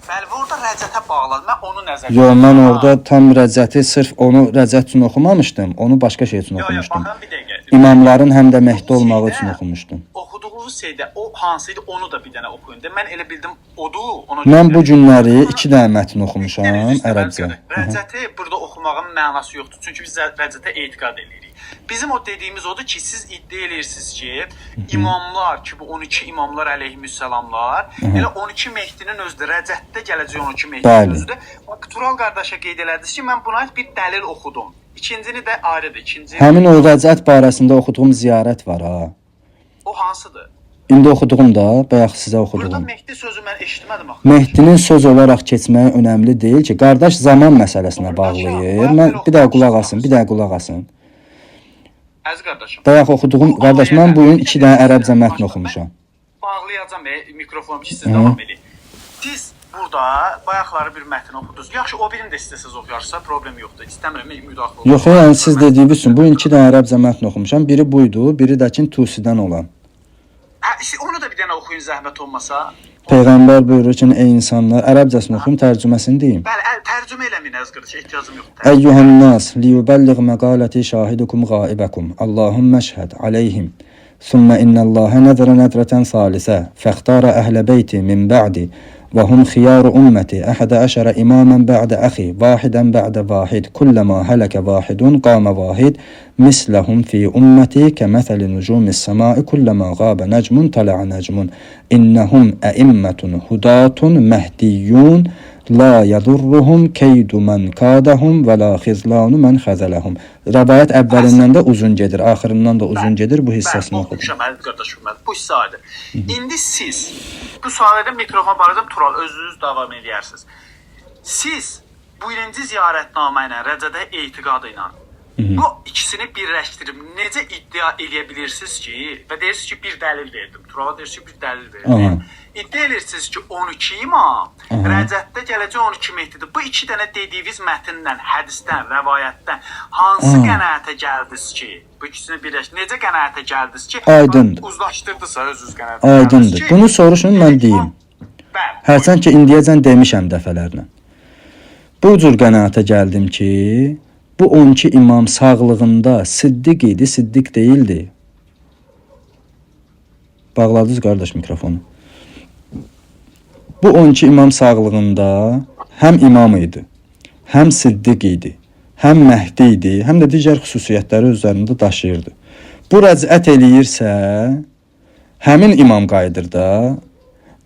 bəli, orada rəccətə bağladı. Mən onu nəzərdə
Yo, mən
tuturam.
orada tam rəccəti sırf onu rəccət üçün oxumamışdım. Onu başqa şey üçün
Yo,
oxumuşdum.
baxın bir dəqiqə.
İmamların həm də Mehdi olmağı üçün oxumuşdum.
Oxuduğunuz şeydə o hansıydı onu da bir dənə oxuyun. Mən elə bildim odur. Ona
Mən
görə
bu
dedim.
günləri 2 dənə mətn oxumuşam ərəbcə.
Rəccəti burada oxumağın mənası yoxdur. Çünki biz rəccətə etiqad edirik. Bizim o dediyimiz odur ki, siz iddia edirsiniz ki, imamlar ki, bu 12 imamlar əleyhissalamlar, elə 12 Mehdinin özüdür. Rəccətdə gələcək 12 Mehdinin özüdür. Bax, Tural qardaşa qeyd elədiniz ki, mən buna bir dəlil oxudum. İkincini də ayrıdır.
Həmin o rəccət barəsində oxuduğum ziyarət var ha.
O hansıdır?
İndi oxuduğum da, bayaq sizə
Burada
oxuduğum.
Mehdi sözü mən eşitmədim axı.
Mehdinin söz olaraq keçməyi önəmli deyil ki, qardaş zaman məsələsinə bağlayır. Mən bir dəqiqə qulaq asın, bir dəqiqə qulaq asın.
Əziz qardaşım.
Bayaq oxuduğum, qardaş mən bu gün 2 dənə ərəbcə mətn oxumuşam.
Bağlayacağam mikrofonu ki, siz davam edin. Siz burada bayaqları bir mətn oxudunuz. Yaxşı, o birini də istəsəz oxuyarsınız, problem yoxdur. İstəmirəm müdaxilə olsun.
Yox, yəni siz dediyiniz üçün bu 2 dənə ərəbcə mətn oxumuşam. Biri buydu, biri də ki Tusidən olan.
Onu da bir dənə oxuyun zəhmət olmasa.
Peyğəmbər buyurur ki, ey insanlar, ərəbcəsini oxuyum, tərcüməsini deyim.
Bəli, tərcümə eləməyin əziz qardaş, ehtiyacım yoxdur.
Eyyuhan nas, liyuballigh maqalati shahidukum ghaibakum. Allahumma shhad alayhim. Thumma inna Allaha nadara nadratan salisa, fahtara ahla beyti min ba'di. وهم خيار أمتي 11 إماما بعد أخي واحدا بعد واحد كلما هلك واحد قام واحد مثلهم في أمتي كمثل نجوم السماء كلما غاب نجم طلع نجم إنهم أئمة هداة مهديون لا يضرهم كيد من كادهم ولا خذلان من خذلهم. Rəvayət əvvəlindən də uzun gedir, axırından da uzun gedir. Bu hissəsini oxudum.
Oxumuşam əziz qardaşım, bu hissə aydın. İndi siz bu sualda mikrofon barədə Tural özünüz davam edərsiniz. Siz bu birinci ziyarətnamə ilə rəccədə etiqad ilə bu ikisini birləşdirib necə iddia edə bilirsiniz ki, və deyirsiniz ki, bir dəlil verdim. Turala deyirsiniz ki, bir dəlil verdim. İddia edirsiniz ki, 12 imam rəccətdə gələcək 12 Mehdidir. Bu iki dənə dediyiniz mətndən, hədisdən, rəvayətdən hansı qənaətə gəldiniz ki, bu ikisini birləşdirib necə qənaətə gəldiniz ki,
Aydındır.
uzlaşdırdısa özünüz qənaətə
Aydındır. Bunu soruşun, mən deyim. Hərçənd ki, indiyəcən demişəm dəfələrlə. Bu cür qənaətə gəldim ki, bu 12 imam sağlığında siddiq idi, siddiq değildi. Bağladınız qardaş mikrofonu. Bu 12 imam sağlığında həm imam idi, həm siddiq idi, həm Mehdi idi, həm də digər xüsusiyyətləri özlərində daşıyırdı. Bu rəcət eləyirsə, həmin imam qayıdır da,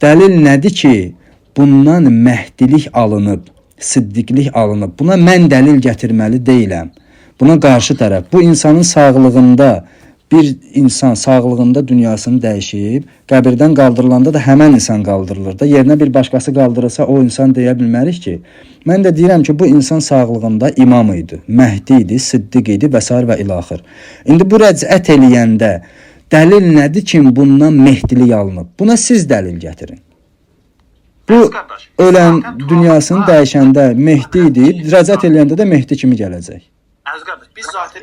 dəlil nədir ki, bundan Mehdilik alınıb, siddiqlik alınıb. Buna mən dəlil gətirməli deyiləm. Buna qarşı tərəf, bu insanın sağlığında, bir insan sağlığında dünyasını dəyişib, qəbirdən qaldırılanda da həmən insan qaldırılır da, yerinə bir başqası qaldırılsa o insan deyə bilmərik ki. Mən də deyirəm ki, bu insan sağlığında imam idi, Mehdi idi, siddiq idi və s. və ilaxır. İndi bu rəcət eləyəndə dəlil nədir ki, bundan Mehdilik alınıb? Buna siz dəlil gətirin. Bu ölən dünyasını dəyişəndə Mehdi idi, rəcət eləyəndə də Mehdi kimi gələcək.
Əziz qardaş, biz zaten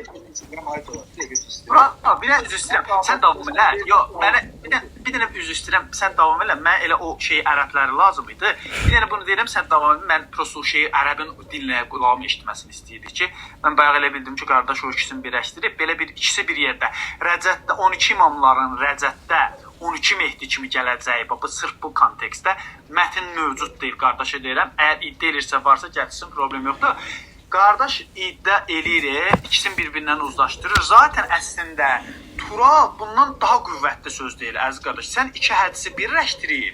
bir dənə üzr istəyirəm, sən davam elə. Yox, mənə bir dənə üzr istəyirəm, sən davam elə. Mən elə o şeyi ərəbləri lazım idi. Bir dənə bunu deyirəm, sən davam elə. Mən prosto o şeyi ərəbin dilinə qulağımı eşitməsini istəyirdik ki, mən bayaq elə bildim ki, qardaş o ikisini birləşdirib, belə bir ikisi bir yerdə. Rəccətdə 12 imamların rəccətdə 12 Mehdi kimi gələcəyi, bu sırf bu kontekstdə mətn mövcud deyil, qardaşa deyirəm. Əgər iddia edirsə varsa gəlsin, problem yoxdur. Qardaş iddia eləyir, ikisini bir-birindən uzlaşdırır. Zaten əslində Tural bundan daha qüvvətli söz deyil, əziz qardaş. Sən iki hədisi birləşdirir.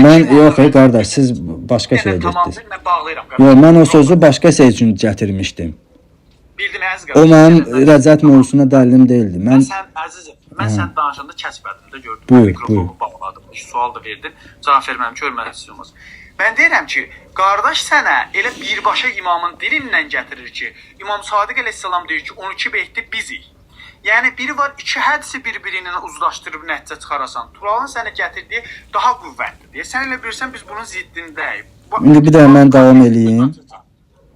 Mən yox, qardaş, siz başqa şey
Tamam,
getdiniz.
mən bağlayıram qardaş.
Yox, mən o sözü başqa şey üçün gətirmişdim.
Bildim, əziz qardaş.
O mənim rəccət mövzusuna dəlilim deyildi.
Mən sən əzizim, mən sən danışanda kəsmədim də gördüm.
Buyur,
Mikrofonu bağladım. Sual da verdin. Cavab verməm ki, ölməlisin olmaz. Mən deyirəm ki, qardaş sənə elə birbaşa imamın dilindən gətirir ki, İmam Sadiq əleyhissalam deyir ki, 12 Mehdi bizik. Yəni biri var, iki hədisi bir-birinə uzlaşdırıb nəticə çıxarasan. Turalın sənə gətirdiyi daha qüvvətlidir. Sən elə bilirsən biz bunun ziddindəyik.
İndi bir də mən davam eləyim.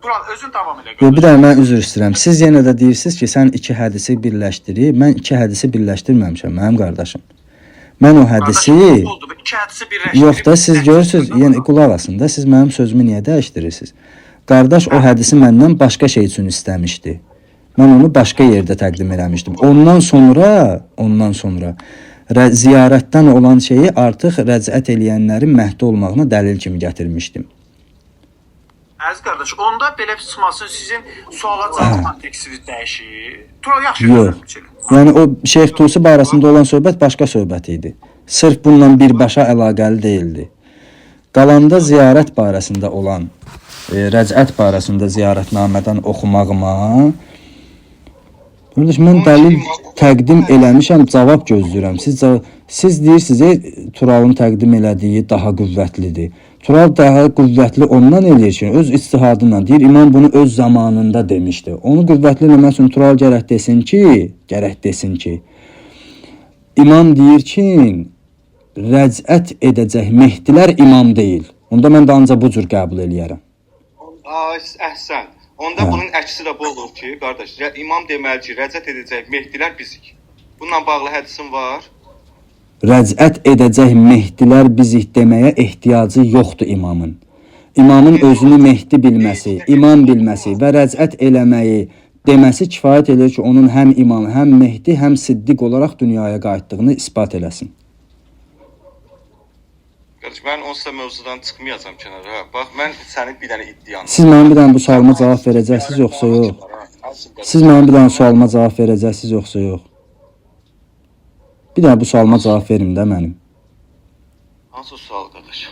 Tural, özün davam elə.
Yox, bir də mən üzr istəyirəm. Siz yenə də deyirsiniz ki, sən iki hədisi birləşdirib. Mən iki hədisi birləşdirməmişəm, mənim qardaşım. Mən o hədisi
oldu. İki hədisi birləşdirib.
yox da siz görürsüz, yəni qulaq asın da, siz mənim sözümü niyə dəyişdirirsiniz? Qardaş o hədisi məndən başqa şey üçün istəmişdi. Mən onu başqa yerdə təqdim eləmişdim. Ondan sonra ziyarətdən olan şeyi artıq rəcət eləyənlərin məhdi olmağına dəlil kimi gətirmişdim.
Əziz qardaş, onda belə çıxmasın sizin suala cavab kontekstiniz dəyişir. Tural yaxşı
Yox.
gözləmişik.
Yəni o Şeyx Tusi barəsində olan söhbət başqa söhbət idi. Sırf bununla birbaşa əlaqəli deyildi. Qalanda ziyarət barəsində olan, rəcət barəsində ziyarətnamədən oxumağıma qardaş, mən dəlil təqdim eləmişəm, cavab gözləyirəm. Siz deyirsiniz, Turalın təqdim elədiyi daha qüvvətlidir. Tural daha qüvvətli ondan eləyir ki, öz ictihadından deyir, imam bunu öz zamanında demişdi. Onu qüvvətli eləmək üçün Tural gərək desin ki, imam deyir ki, rəcət edəcək Mehdilər imam deyil. Onda mən də ancaq bu cür qəbul eləyərəm.
Əhsən. Onda bunun əksi də bu olur ki, qardaş, imam deməli ki, rəcət edəcək Mehdilər bizik. Bununla bağlı hədisin var.
Rəcət edəcək Mehdilər bizik deməyə ehtiyacı yoxdur imamın. İmamın özünü Mehdi bilməsi, imam bilməsi və rəcət eləməyi deməsi kifayət edir ki, onun həm imam, həm Mehdi, həm siddiq olaraq dünyaya qayıtdığını isbat eləsin.
Qardaş, mən onsuz mövzudan çıxmayacam kənara. Bax, mən sənin bir dənə iddianı.
Siz mənim bir dənə bu sualıma cavab verəcəksiniz yoxsa yox? Siz mənim bir dənə sualıma cavab verəcəksiniz yoxsa yox? Bir dənə bu sualıma cavab verin də mənim.
Hansı sual qardaş?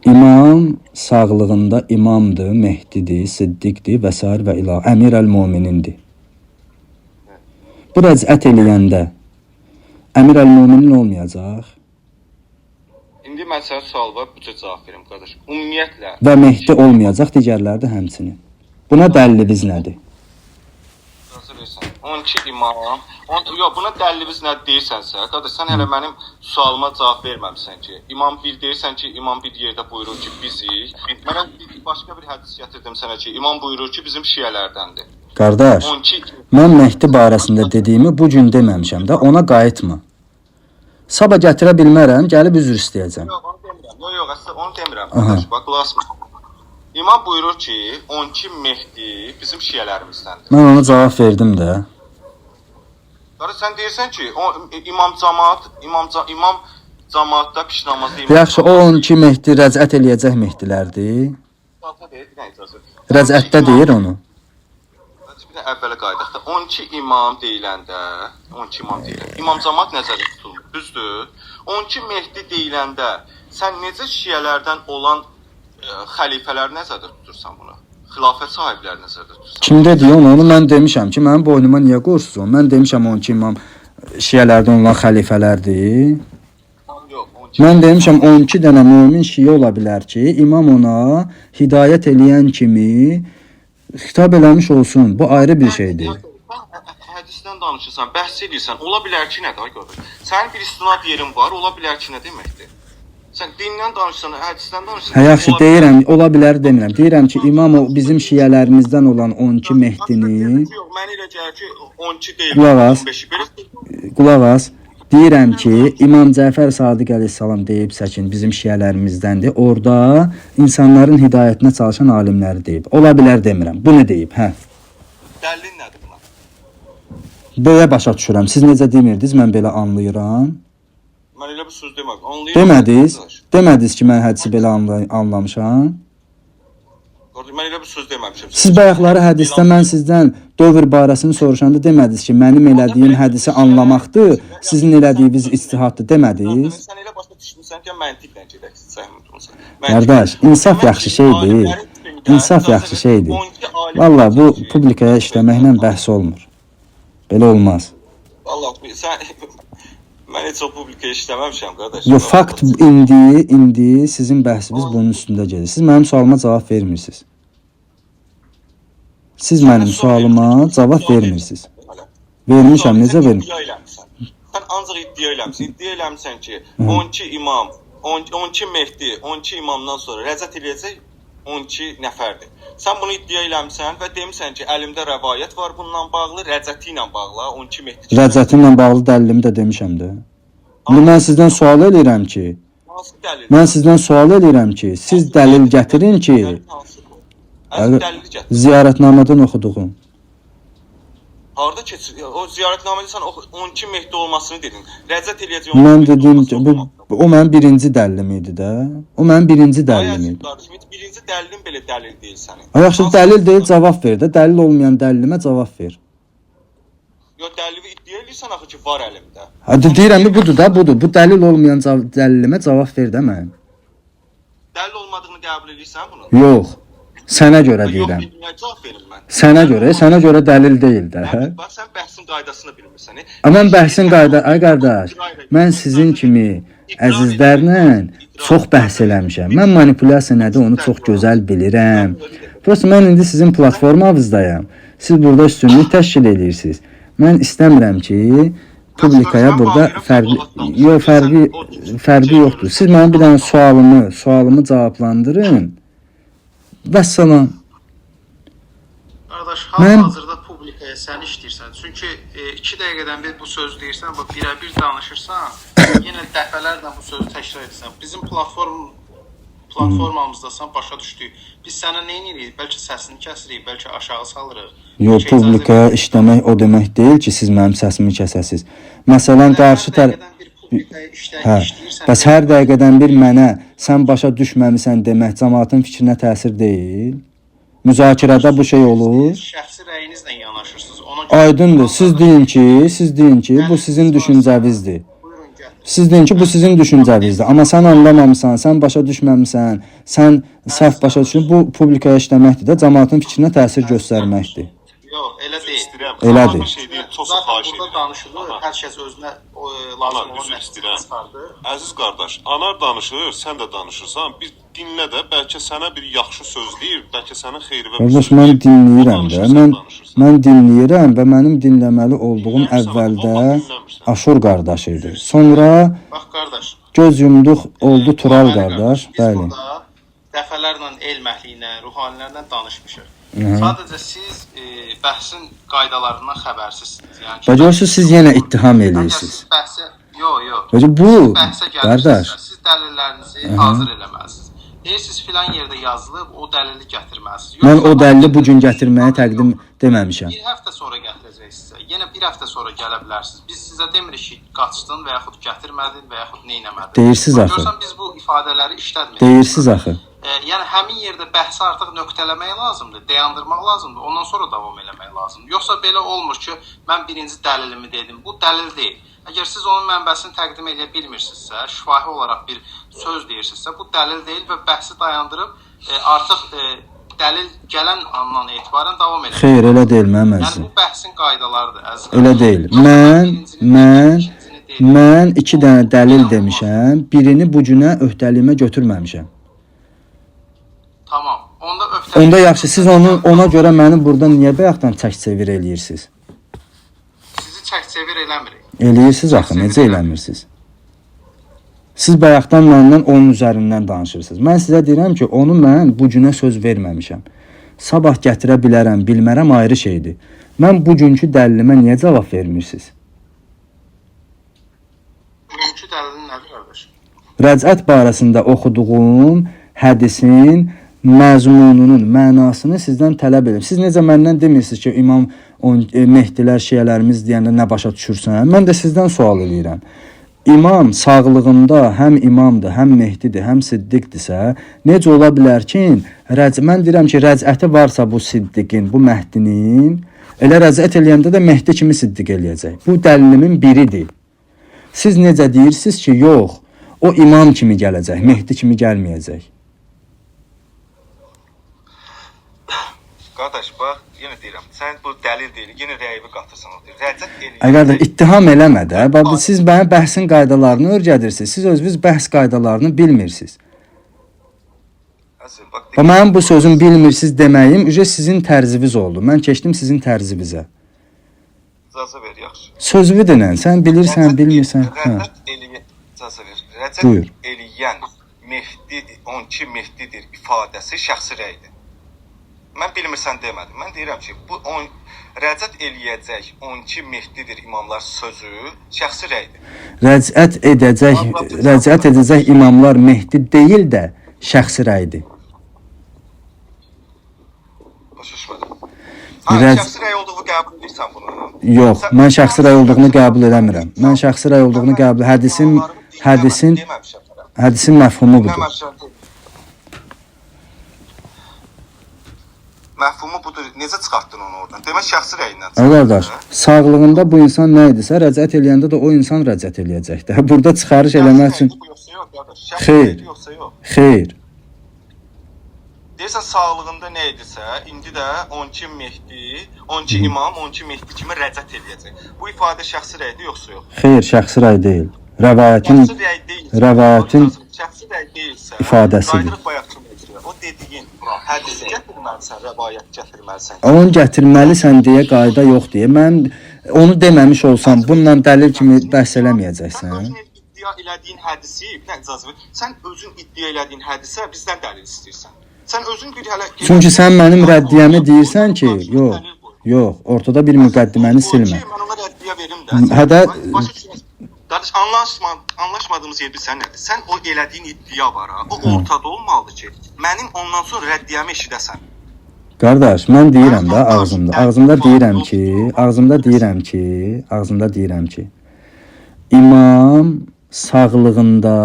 İmam sağlığında imamdır, Mehdidir, siddiqdir və s. və ilah. Əmir əl-Muminindir. Bu rəcət eləyəndə Əmir əl-Muminin olmayacaq
İndi mən sənə sual var, bu cür cavab verim qardaş. Ümumiyyətlə
və Mehdi olmayacaq, digərləri də həmçinin. Buna dəliliniz nədir?
12 imam. Yox, buna dəliliniz nə deyirsənsə, qardaş, sən hələ mənim sualıma cavab verməmisən ki, imam bir deyirsən ki, imam bir yerdə buyurur ki, bizik. Mənə başqa bir hədis gətirdim sənə ki, imam buyurur ki, bizim şiələrdəndir.
Qardaş, mən Mehdi barəsində dediyimi bu gün deməmişəm də, ona qayıtma. Sabah gətirə bilmərəm, gəlib üzr istəyəcəm.
Yox, onu demirəm. Yox, əslində onu demirəm. Qardaş, bax, qulaq asma. İmam buyurur ki, 12 Mehdi bizim şiələrimizdəndir.
Mən ona cavab verdim də.
Qardaş, sən deyirsən ki, imam cemaatda piş namazı
Yaxşı, o 12 Mehdi rəcət eləyəcək Mehdilərdir. Rəcətdə deyir onu.
Əvvələ qayıdaq da 12 imam deyiləndə, imam cəmaət nəzərdə tutulmur, düzdür? 12 Mehdi deyiləndə sən necə şiələrdən olan xəlifələr nəzərdə tutursan bunu? Xilafət sahibləri nəzərdə tutursan?
Kim dedi onu mən demişəm ki, mənim boynuma niyə qoyursunuz onu? Mən demişəm 12 imam şiələrdən olan xəlifələrdir. Mən demişəm 12 dənə mömin şiə ola bilər ki, imam ona hidayət eləyən kimi xitab eləmiş olsun. Bu ayrı bir şeydir.
Hədisdən danışırsan, bəhs edirsən, ola bilər ki, nədir? Sənin bir istinad yerin var, ola bilər ki, nə deməkdir? Sən dindən danışırsan, hədisdən danışırsan.
Yaxşı, deyirəm, ola bilər demirəm. Deyirəm ki, imam o bizim şiələrimizdən olan 12 Mehdini...
Yox, mən elə gəlir ki, 12 deyil, 15-i belə...
Qulaq as. Deyirəm ki, İmam Cəfər Sadiq əleyhissalam deyibsə ki, bizim şiələrimizdəndir. Orada insanların hidayətinə çalışan alimləri deyib. Ola bilər demirəm. Bunu deyib, hə.
Dəlilin nədir buna?
Belə başa düşürəm. Siz necə demirdiniz, mən belə anlayıram.
Mən elə bir söz demədim.
Demədiniz ki, mən hədisi belə anlamışam.
Mən elə bir söz deməmişəm.
Siz bayaqları hədisdə mən sizdən dövr barəsini soruşanda demədiniz ki, mənim elədiyim hədisi anlamaqdır, sizin elədiyiniz ictihaddır demədiniz.
Sən elə başa düşmüsən ki, məntiqlə gedəksən.
Qardaş, insaf yaxşı şeydir. İnsaf yaxşı şeydir. Vallahi bu publikaya işləməklə bəhs olmur. Belə olmaz.
Vallahi mən heç o publikaya işləməmişəm, qardaş.
Yox, fakt indi sizin bəhsiniz bunun üstündə gedir. Siz mənim sualıma cavab vermirsiniz. Siz mənim sualıma cavab vermirsiniz. Vermişəm, necə vermişəm?
Sən ancaq iddia eləmişsən. İddia eləmişsən ki, 12 imam, 12 Mehdi, 12 imamdan sonra rəcət eləyəcək 12 nəfərdir. Sən bunu iddia eləmişsən və demişsən ki, əlimdə rəvayət var bununla bağlı, rəcəti ilə bağlı, 12 Mehdi.
Rəcəti ilə bağlı dəlilimi də demişəm də. İndi mən sizdən sual edirəm ki,
Hansı dəlil?
mən sizdən sual edirəm ki, siz dəlil gətirin ki,
Hansı dəlili gətir?
ziyarətnamədən oxuduğum.
Harda keçir? O ziyarətnamədə sən 12 Mehdi olmasını dedin. Rəzət eləyəcək
Mən dedim ki, o mənim birinci dəlilim idi də. O mənim birinci dəlilim idi.
Qardaşım, birinci dəlilin belə dəlil deyil sənin.
Yaxşı, dəlil deyil, cavab ver də. Dəlil olmayan dəlilimə cavab ver.
Yo, dəlili iddia edirsən axı ki, var əlimdə.
Hadi deyirəm ki, budur da, budur. Bu dəlil olmayan dəlilimə cavab ver də mən.
Dəlil olmadığını qəbul edirsən bunu?
Yox. Sənə görə deyirəm.
Yox, niyə cavab verim mən?
Sənə görə dəlil deyil də, hə?
Bax, sən bəhsin qaydasını bilmirsən.
Mən bəhsin qayda, ay qardaş, mən sizin kimi əzizlərlə çox bəhs eləmişəm. Mən manipulyasiya nədir, onu çox gözəl bilirəm. Prosta mən indi sizin platformanızdayam. Siz burada üstünlük təşkil edirsiniz. Mən istəmirəm ki, publikaya burada fərqi yoxdur. Siz mənim bir dənə sualımı cavablandırın. Vəssalam.
Qardaş,
Mən-
hal-hazırda publikaya sən işləyirsən. Çünki 2 dəqiqədən bir bu söz deyirsən, bax birə-bir danışırsan, yenə dəfələrlə bu sözü təkrar edirsən. Bizim platformamızdasan, başa düşdük. Biz sənə nə edirik? Bəlkə səsini kəsirik, bəlkə aşağı salırıq.
Yox,
Bəlkə
publikaya
icazə
işləmək o demək deyil ki, siz mənim səsimi kəsəsiz. Məsələn, qarşı tərəf Hə, bəs hər dəqiqədən bir mənə sən başa düşməmisən demək cəmaatın fikrinə təsir deyil. Müzakirədə bu şey olur.
Şəxsi rəyinizlə yanaşırsınız. Ona
Aydındır. Siz deyin ki, bu sizin düşüncənizdir.
Buyurun, gəl.
Siz deyin ki, bu sizin düşüncənizdir. Amma sən anlamamısan, sən başa düşməmisən, sən səhv başa düşün. Bu publikaya işləməkdir də, cəmaatın fikrinə təsir göstərməkdir.
Yox, elə deyil.
Elədir.
Şey deyil, çox
Zaten
xahiş
burada
edirəm.
danışılır, hər kəs özünə lazım olan
üzr
nəticəni
istəyirəm.
çıxardır.
Əziz qardaş, anar danışır, sən də danışırsan. Bir dinlə də, bəlkə sənə bir yaxşı söz deyir, bəlkə sənin xeyrinə bir
Qardaş,
söz
mən
deyir.
dinləyirəm də.
Danışırsan, danışırsan.
Mən dinləyirəm və mənim dinləməli olduğum
Dinləmirsən,
əvvəldə
amma dinləmirsən.
Aşur qardaş idi. Sonra
Bax qardaş,
göz yumduq oldu Tural
bəli
qardaş.
Biz
Bəli.
burada dəfələrlə elm əhli ilə, ruhanilərlə danışmışıq.
Hı.
Sadəcə siz bəhsin qaydalarından xəbərsizsiniz. Yəni
Və görürsüz, siz yenə ittiham
Əgər
eləyirsiniz.
siz bəhsə, yox.
Hocam bu
Bəhsə
qardaş,
gəlirsinizsə, siz dəlillərinizi hazır eləməlisiniz. Deyirsiniz filan yerdə yazılıb, o dəlili gətirməlisiniz.
mən
Yoxsa
o dəlili bu gün
yox.
gətirməyə təqdim deməmişəm.
Bir həftə sonra gətirəcəksiniz. Yenə bir həftə sonra gələ bilərsiniz. Biz sizə demirik ki, qaçdın və yaxud gətirmədin və yaxud nə etmədin.
Deyirsiz axı.
Görsən biz bu ifadələri işlətmirik.
Deyirsiz axı.
Yəni həmin yerdə bəhsi artıq nöqtələmək lazımdır, dayandırmaq lazımdır, ondan sonra davam eləmək lazımdır. Yoxsa belə olmur ki, mən birinci dəlilimi dedim. Bu dəlil deyil. Əgər siz onun mənbəsini təqdim edə bilmirsinizsə, şifahi olaraq bir söz deyirsinizsə, bu dəlil deyil və bəhsi dayandırıb artıq dəlil gələn andan etibarən davam eləmək.
Xeyr, elə deyil mənim
Yəni
əzizim.
bu bəhsin qaydalarıdır, əziz.
Elə deyil. Mən 2 dənə dəlil demişəm. Birini bu günə öhdəliyimə götürməmişəm.
Tamam. Onda
Onda yaxşı, siz ona görə məni burada niyə bayaqdan çək-çevir eləyirsiniz?
sizi çək-çevir eləmirik.
Eləyirsiniz axı, necə eləmirsiniz? Siz bayaqdan məndən onun üzərindən danışırsınız. Mən sizə deyirəm ki, onu mən bu günə söz verməmişəm. Sabah gətirə bilərəm, bilmərəm ayrı şeydir. Mən bugünkü dəlilimə niyə cavab vermirsiniz?
Bugünkü dəlilin nədir, qardaş?
Rəcət barəsində oxuduğum hədisin məzmununun mənasını sizdən tələb edirəm. Siz necə məndən demirsiniz ki, İmam Mehdilər, Şiələrimiz deyəndə nə başa düşürsən? Mən də sizdən sual edirəm. İmam sağlığında həm imamdır, həm Mehdidir, həm Siddiqdirsə, necə ola bilər ki, mən deyirəm ki, rəcəti varsa bu Siddiqin, bu Məhdinin, elə rəcət eləyəndə də Mehdi kimi Siddiq eləyəcək. Bu dəlilimin biridir. Siz necə deyirsiniz ki, yox, o imam kimi gələcək, Mehdi kimi gəlməyəcək.
Qardaş, bax, yenə deyirəm, sən bu dəlil deyil, yenə rəyimi qatırsan o deyir. Rəzət eləyir.
Əgər ittiham eləmə də, siz mənə bəhsin qaydalarını öyrədirsiniz. Siz özünüz bəhs qaydalarını bilmirsiniz. Və mənim bu sözün bilmirsiniz deməyim sizin tərziniz oldu. Mən keçdim sizin tərzivizə.
İcazə ver, yaxşı.
Sözümü denən, sən bilirsən, bilmirsən.
Rəzət eləyən, icazə ver.
Buyur.
Rəzət eləyən Mehdi, 12 Mehdidir ifadəsi şəxsi rəydir. Mən bilmirsən demədim. Mən deyirəm ki, bu rəcat eləyəcək 12 Mehdidir imamlar sözü şəxsi rəydir.
Rəcat edəcək imamlar Mehdi deyil də şəxsi rəydir.
Başa düşmədim. Şəxsi rəy olduğunu qəbul edirsən bunu?
Yox, mən şəxsi rəy olduğunu qəbul eləmirəm. Mən şəxsi rəy olduğunu qəbul hədisin məfhumu budur.
Məfhumu budur. Necə çıxartdın onu oradan? Demək şəxsi rəyindən
çıxartdın. Qardaş, sağlığında bu insan nə idisə, rəcat eləyəndə də o insan rəcat eləyəcək də. Burada çıxarış eləmək üçün xeyr. Xeyr.
Deyirsən sağlığında nə idisə, indi də 12 Mehdi, 12 imam, 12 Mehdi kimi rəcat eləyəcək. Bu ifadə şəxsi rəydir yoxsa yox?
Xeyr, şəxsi rəy deyil. Rəvayətin şəxsi rəy deyilsə, ifadəsidir.
O dediyin hədisi gətirməlisən, rəvayət gətirməlisən.
Onu gətirməlisən deyə qayda yox deyə. Mən onu deməmiş olsam, bununla dəlil kimi bəhs eləməyəcəksən.
Sən özün iddia elədiyin hədisi, sən özün iddia elədiyin hədisə bizdən dəlil istəyirsən. Sən özün bir hələ...
Çünki sən mənim rəddiyəmi deyirsən ki, yox, ortada bir müqəddiməni silmə.
Mən ona rəddiyə verim də. Qardaş, anlaşmadığımız yer bilsən nədir? Sən o elədiyin iddia var ha, o ortada olmalıdır ki, mənim ondan sonra rəddiyəmi eşidəsən.
Qardaş, mən deyirəm də ağzımda deyirəm ki, imam sağlığında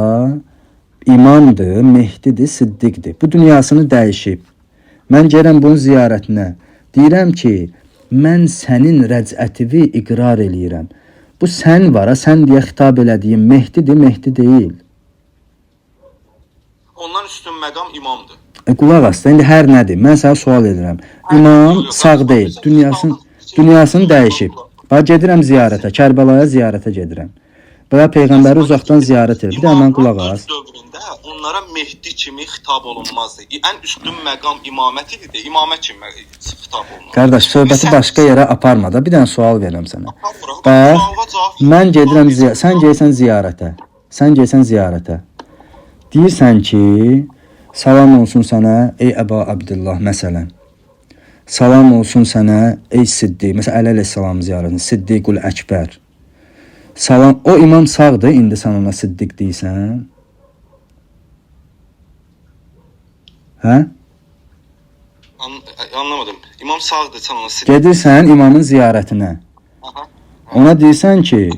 imamdır, Mehdidir, Siddiqdir. Bu dünyasını dəyişib. Mən gəlirəm bunun ziyarətinə. Deyirəm ki, mən sənin rəcətivi iqrar eləyirəm. Bu sən var, sən deyə xitab elədiyin Mehdidir, Mehdi deyil.
Ondan üstün məqam imamdır.
Qulaq as, indi hər nədir? Mən sənə sual edirəm. İmam sağ deyil, dünyasını dəyişib. Bax, gedirəm ziyarətə, Kərbəlaya ziyarətə gedirəm. Belə Peyğəmbəri uzaqdan ziyarət edir. Bir də mən qulaq as.
Onlara Mehdi kimi xitab olunmazdı. Ən üstün məqam imamət idi də, imamət kimi xitab olunmazdı.
Qardaş, söhbəti başqa yerə aparma da. Bir dənə sual verirəm sənə. Bax, mən gedirəm sən gəlsən ziyarətə. Deyirsən ki, salam olsun sənə ey Əba Abdullah məsələn. Salam olsun sənə ey Siddiq. Məsələn, Əli əleyhissalam ziyarətində Siddiqul Əkbər. Salam, o imam sağdır, indi sən ona Siddiq deyirsən. Hə?
Anlamadım. İmam sağdır, sən ona Siddiq.
Gedirsən imamın ziyarətinə. Ona deyirsən ki,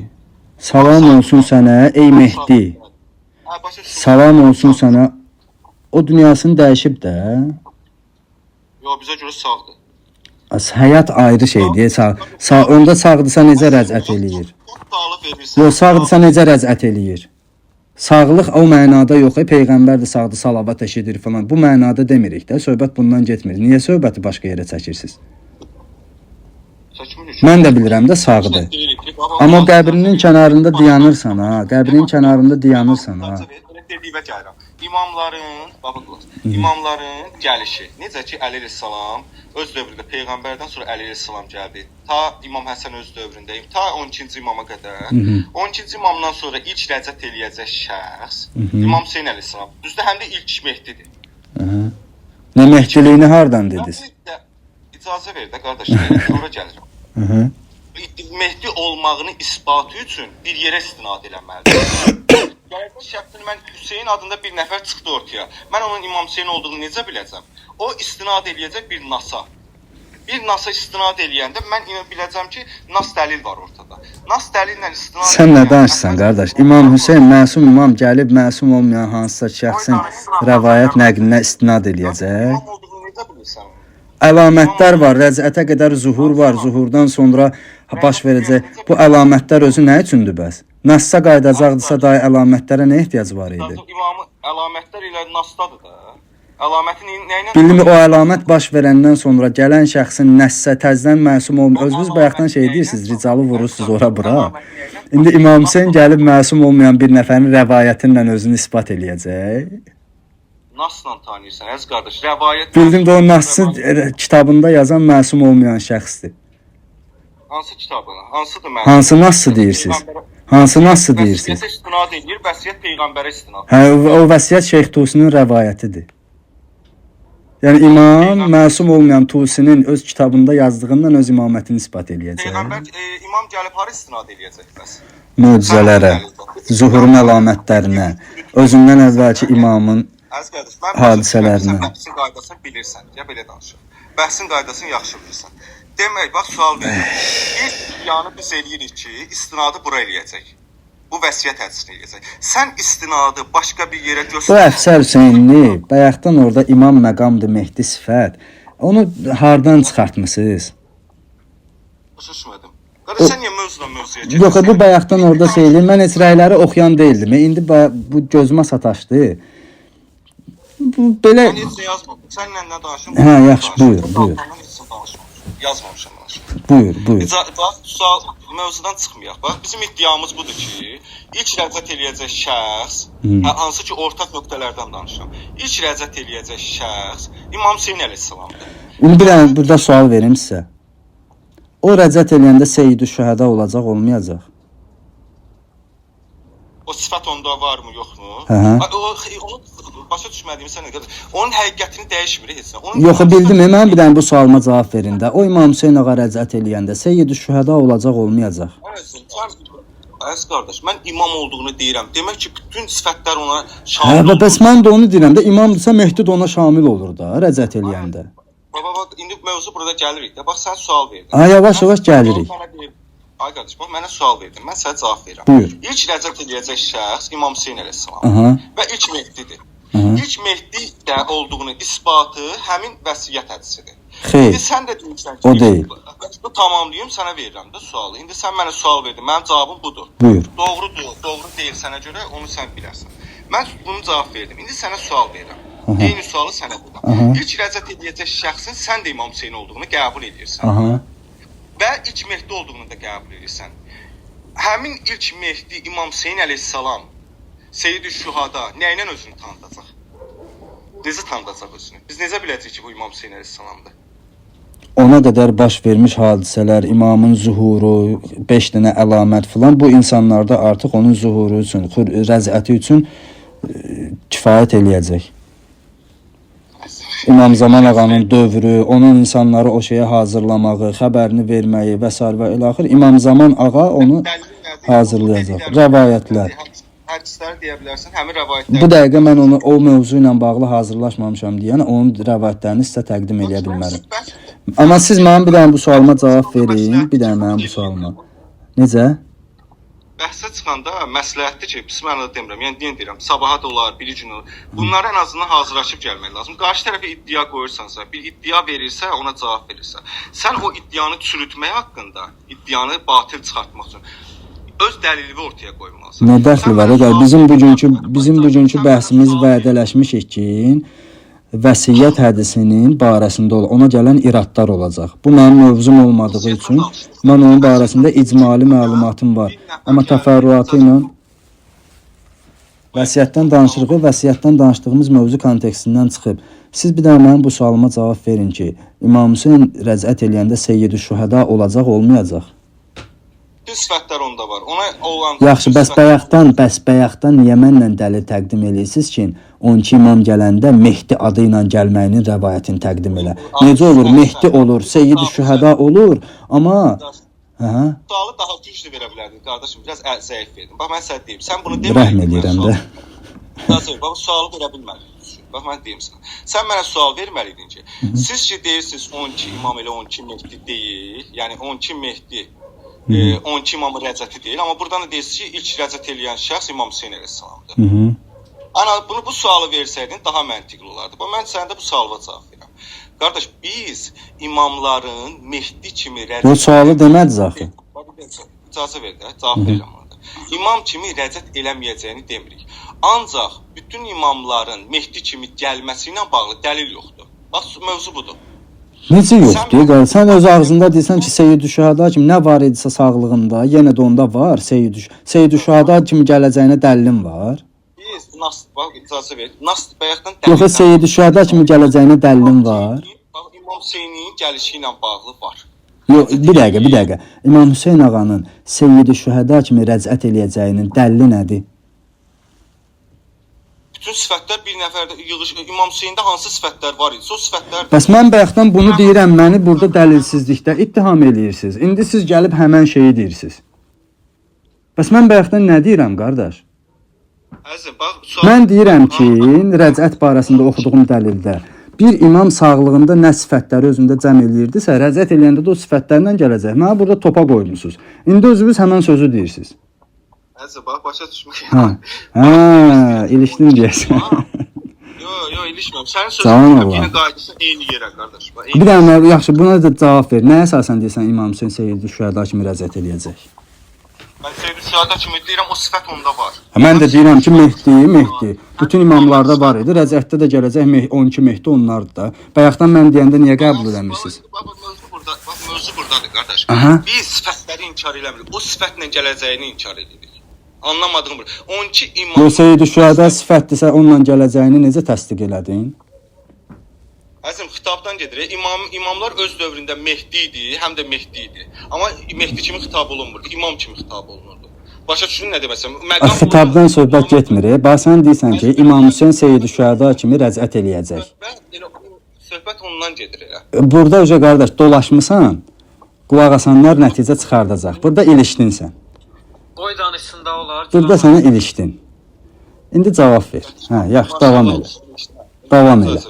salam olsun sənə ey Mehdi. Salam olsun sənə. O dünyasını dəyişib də.
Yox, bizə görə sağdır.
Həyat ayrı şeydir. Onda sağdırsa necə rəzət eləyir? Yox, sağdırsa necə rəzət eləyir? Sağlıq o mənada yox, Peyğəmbər də sağdır, salavat eşidir falan. Bu mənada demirik də, söhbət bundan getmir. Niyə söhbəti başqa yerə çəkirsiniz? Mən də bilirəm də sağdır. Amma qəbrinin kənarında dayanırsan ha,
İmamların gəlişi. Necə ki, Əli əleyhissalam öz dövründə Peyğəmbərdən sonra Əli əleyhissalam gəldi. Ta İmam Həsən öz dövründə, ta 12-ci imama qədər. 12-ci imamdan sonra ilk rəcət eləyəcək şəxs İmam Hüseyn əleyhissalam. Düzdür, həm də ilk Mehdidir.
Nə Mehdiliyini hardan dediniz?
İcazə ver də qardaş, sonra gəlirəm. Mehdi olmağını isbatı üçün bir yerə istinad eləməlidir. Gələcək şəxsin mən Hüseyn adında bir nəfər çıxdı ortaya. Mən onun İmam Hüseyn olduğunu necə biləcəm? O istinad eləyəcək bir nasa. Bir nasa istinad eləyəndə mən biləcəm ki, nas dəlil var ortada. Nas dəlillə istinad...
Sən nə danışsan, qardaş? İmam Hüseyn, məsum imam gəlib, məsum olmayan hansısa şəxsin rəvayət nəqlinə istinad eləyəcək.
İmam olduğunu necə bilirsən?
Əlamətlər var, rəcətə qədər zuhur var, zuhurdan sonra baş verəcək. Bu əlamətlər özü nə üçündür bəs? Nasda qaydacaqdırsa dahi əlamətlərə nə ehtiyac var idi?
İmamı əlamətlər ilə nasdadır da. Əlamətin nə ilə...
Bilmi o əlamət baş verəndən sonra gələn şəxsin nəssə təzdən məsum olmuyor. Özünüz bayaqdan şey deyirsiniz, ricalı vurursunuz ora bura. İndi İmam Hüseyn gəlib məsum olmayan bir nəfərin rəvayətinlə özünü isbat eləyəcək.
Nasla tanıyırsan, əziz qardaş, rəvayət...
Bildim də o Nassı kitabında yazan məsum olmayan şəxsdir.
Hansı kitabına? Hansıdır məsum?
Hansı Nassı deyirsiniz? Hansı Nassı deyirsiniz?
Vəsiyyət istinad edir, vəsiyyət Peyğəmbərə istinad.
Hə, o vəsiyyət Şeyx Tusinin rəvayətidir. Yəni imam məsum olmayan Tusinin öz kitabında yazdığından öz imamətini isbat eləyəcək.
Peyğəmbər imam gəlib hara istinad eləyəcək bəs?
Möcüzələrə, zuhurun əlamətlərinə, özündən əvvəlki imamın
Əziz qardaş, mən
hadisələrinə.
bəhsin qaydasını bilirsən, ya belə danışır. Bəhsin qaydasını yaxşı bilirsən. Demək, bax sual verir. İlk yanı biz eləyirik ki, istinadı bura eləyəcək. Bu vəsiyyət hədisini eləyəcək. Sən istinadı başqa bir yerə
Bu
göstər.
Əfsər Hüseynli, bayaqdan orada imam məqamdır, Mehdi sifət. Onu hardan çıxartmısınız?
Başa düşmədim. Qardaş, sən niyə mövzudan mövzuya gedirsən?
Yox, bu bayaqdan orada söyləyir. Mən heç rəyləri oxuyan deyildim. İndi bu gözümə sataşdı. Bu belə
Mən heç nə yazmadım. Sənlə nə danışım?
Hə, yaxşı, buyur, buyur.
Yazmamışam danışım.
Buyur.
Bax, sual mövzudan çıxmayaq. Bax, bizim iddiamız budur ki, ilk rəzət eləyəcək şəxs, hansı ki ortaq nöqtələrdən danışıram. İlk rəzət eləyəcək şəxs İmam Hüseyn əleyhissalamdır.
İndi bir dənə burada sual verim sizə. O rəzət eləyəndə Seyyid-ü Şühəda olacaq, olmayacaq?
O sifət onda varmı, yoxmu?
Hə.
Onu başa düşmədiyim sənə qədər. Onun həqiqətini dəyişmir heç nə.
Yox, bildim. Mən bir dənə bu sualıma cavab verin də. O İmam Hüseyn ağa rəzət eləyəndə Seyyid-ü Şühəda olacaq, olmayacaq?
Əziz qardaş, mən imam olduğunu deyirəm. Demək ki, bütün sifətlər ona
Hə,
şamil olur.
bəs mən də onu deyirəm də. İmamdırsa Mehdi də ona şamil olur da, rəzət eləyəndə.
Baba, indi mövzu burada gəlirik də. Bax, sən sual verdin.
Yavaş-yavaş gəlirik.
Ay qardaş, bax, mənə sual verdin. Mən sənə cavab verirəm.
Buyur.
İlk rəzət eləyəcək şəxs İmam Hüseyn əleyhissalam və ilk Mehdidir. İlk Mehdi də olduğunu isbatı həmin vəsiyyət hədisidir.
Xeyr,
İndi sən də deyirsən ki,
o deyil.
Bu tamamlayım, sənə verirəm də sualı. İndi sən mənə sual verdin. Mənim cavabım budur.
Buyur.
Doğrudur, doğru deyil sənə görə, onu sən bilərsən. Mən bunu cavab verdim. İndi sənə sual verirəm. Eyni sualı sənə verirəm. İlk rəzət eləyəcək şəxsin sən də İmam Hüseyn olduğunu qəbul edirsən. Və ilk Mehdi olduğunu da qəbul edirsən. Həmin ilk Mehdi İmam Hüseyn əleyhissalam Seyyid-i Şühada nə ilə özünü tanıdacaq? Necə tanıdacaq özünü? Biz necə biləcəyik ki, bu İmam Hüseyn əleyhissalamdır?
Ona qədər baş vermiş hadisələr, imamın zuhuru, 5 dənə əlamət filan bu insanlarda artıq onun zuhuru üçün, rəzəti üçün kifayət eləyəcək. İmam Zaman ağanın dövrü, onun insanları o şeyə hazırlamağı, xəbərini verməyi və s. və ilaxır. İmam Zaman ağa onu hazırlayacaq. Rəvayətlər.
Hədisləri deyə bilərsən, həmin rəvayətlər.
Bu dəqiqə mən onu o mövzu ilə bağlı hazırlaşmamışam deyən onun rəvayətlərini sizə təqdim edə bilmərəm. Amma siz mənim bir dənə bu sualıma cavab verin, bir dənə mənim bu sualıma. Necə?
Bəhsə çıxanda məsləhətdir ki, pis mənada demirəm, yəni deyirəm, sabaha da olar, bir gün olar. Bunlara ən azından hazırlaşıb gəlmək lazım. Qarşı tərəfə iddia qoyursansa, bir iddia verirsə, ona cavab verirsə, sən o iddianı çürütmək haqqında, iddianı batil çıxartmaq üçün öz dəlilini ortaya qoymalısan.
Nə dəxli var? Bizim bugünkü bəhsimiz vədələşmişik ki, vəsiyyət hədisinin barəsində ona gələn iradlar olacaq. Bu mənim mövzum olmadığı üçün mən onun barəsində icmali məlumatım var. Amma təfərrüatı ilə vəsiyyətdən danışdığımız mövzu kontekstindən çıxıb. Siz bir daha mənim bu sualıma cavab verin ki, İmam Hüseyn rəzət eləyəndə Seyyid-i Şühəda olacaq, olmayacaq?
Bütün sifətlər onda var. Ona olan
Yaxşı, bəs bayaqdan niyə mənlə dəlil təqdim edirsiniz ki, 12 imam gələndə Mehdi adı ilə gəlməyinin rəvayətini təqdim elə. Necə olur? Mehdi olur, Seyyid-i Şühəda olur, amma
sualı daha güclü verə bilərdin qardaşım, biraz zəif verdin. Bax mən sənə deyim, sən bunu demədin.
Rəhm edirəm də.
Bax sualı verə bilmədin. Bax mən deyim sənə. Sən mənə sual verməliydin ki, siz ki deyirsiniz 12 imam elə 12 Mehdi deyil, yəni 12 Mehdi 12 imamın rəzəti deyil, amma buradan da deyirsiniz ki, ilk rəzət eləyən şəxs İmam Hüseyn əleyhissalamdır. Ana bunu bu sualı versəydin daha məntiqli olardı. Mən sənə də bu suala cavab verirəm. Qardaş, biz imamların Mehdi kimi rəzət...
Bu sualı demədiz axı.
İcazə ver də, cavab verirəm orada. İmam kimi rəzət eləməyəcəyini demirik. Ancaq bütün imamların Mehdi kimi gəlməsi ilə bağlı dəlil yoxdur. Bax, mövzu budur.
Necə yoxdur? Sən öz ağzında deyirsən ki, Seyyid-i Şühəda kimi nə var idisə sağlığında, yenə də onda var. Seyyid-i Şühəda kimi gələcəyinə dəlilin var.
Nas, bax, icazə ver. Nas bayaqdan
dəlil. Yox, Seyyid-i Şühəda kimi gələcəyinə dəlilin var.
İmam Hüseynin gəlişi ilə bağlı var.
Yox, bir dəqiqə. İmam Hüseyn ağanın Seyyid-i Şühəda kimi rəzət eləyəcəyinin dəlili nədir?
bütün sifətlər bir nəfərdə yığış İmam Hüseyndə hansı sifətlər var idi? O sifətlər
Bəs mən bayaqdan bunu deyirəm, məni burada dəlilsizlikdə ittiham eləyirsiniz. İndi siz gəlib həmən şeyi deyirsiniz. Bəs mən bayaqdan nə deyirəm, qardaş?
Əzizim, bax,
Mən deyirəm ki, rəcət barəsində oxuduğum dəlildə bir imam sağlığında nə sifətləri özündə cəm eləyirdisə, rəcət eləyəndə də o sifətlərlə gələcək. Mənə burada topa qoymusunuz. İndi özünüz həmən sözü deyirsiniz.
Əzizim, bax, başa düşmək.
İlişdin deyəsən.
Yo, ilişmirəm. Sənin
Sağ ol
sözün
Allah.
yenə qayıdırsa eyni yerə, qardaş.
Bir dənə yaxşı, buna da cavab ver. Nəyə əsasən deyirsən İmam Hüseyn Seyyid Şühəda kimi rəcət eləyəcək?
Mən Seyyid Şühəda kimi deyirəm, o sifət onda var.
Mən də deyirəm ki, Mehdi. Bütün imamlarda var idi. Rəcətdə də gələcək 12 Mehdi onlardır da. Bayaqdan mən deyəndə niyə qəbul eləmirsiniz?
Bax, mövzu burdadır, qardaş.
Aha.
Biz sifətləri inkar eləmirik. O sifətlə gələcəyini inkar edirik. Anlamadığım bu. 12 imam...
Bu Seyyid Şühəda sifətdirsə onunla gələcəyini necə təsdiq elədin?
Əzim, xitabdan gedir. İmamlar öz dövründə Mehdi idi, həm də Mehdi idi. Amma Mehdi kimi xitab olunmurdu, imam kimi xitab olunurdu. Başa düşdün nə deməsəm?
Xitabdan söhbət getmir. Bax sən deyirsən ki, İmam Hüseyn Seyyid Şühəda kimi rəcət eləyəcək.
Söhbət ondan gedir elə.
Burada uca qardaş dolaşmısan, qulaq asanlar nəticə çıxardacaq. Burada ilişdinsən.
Qoy danışsın da olar.
Burada sənə ilişdin. İndi cavab ver. Hə, yaxşı, davam elə. Davam elə.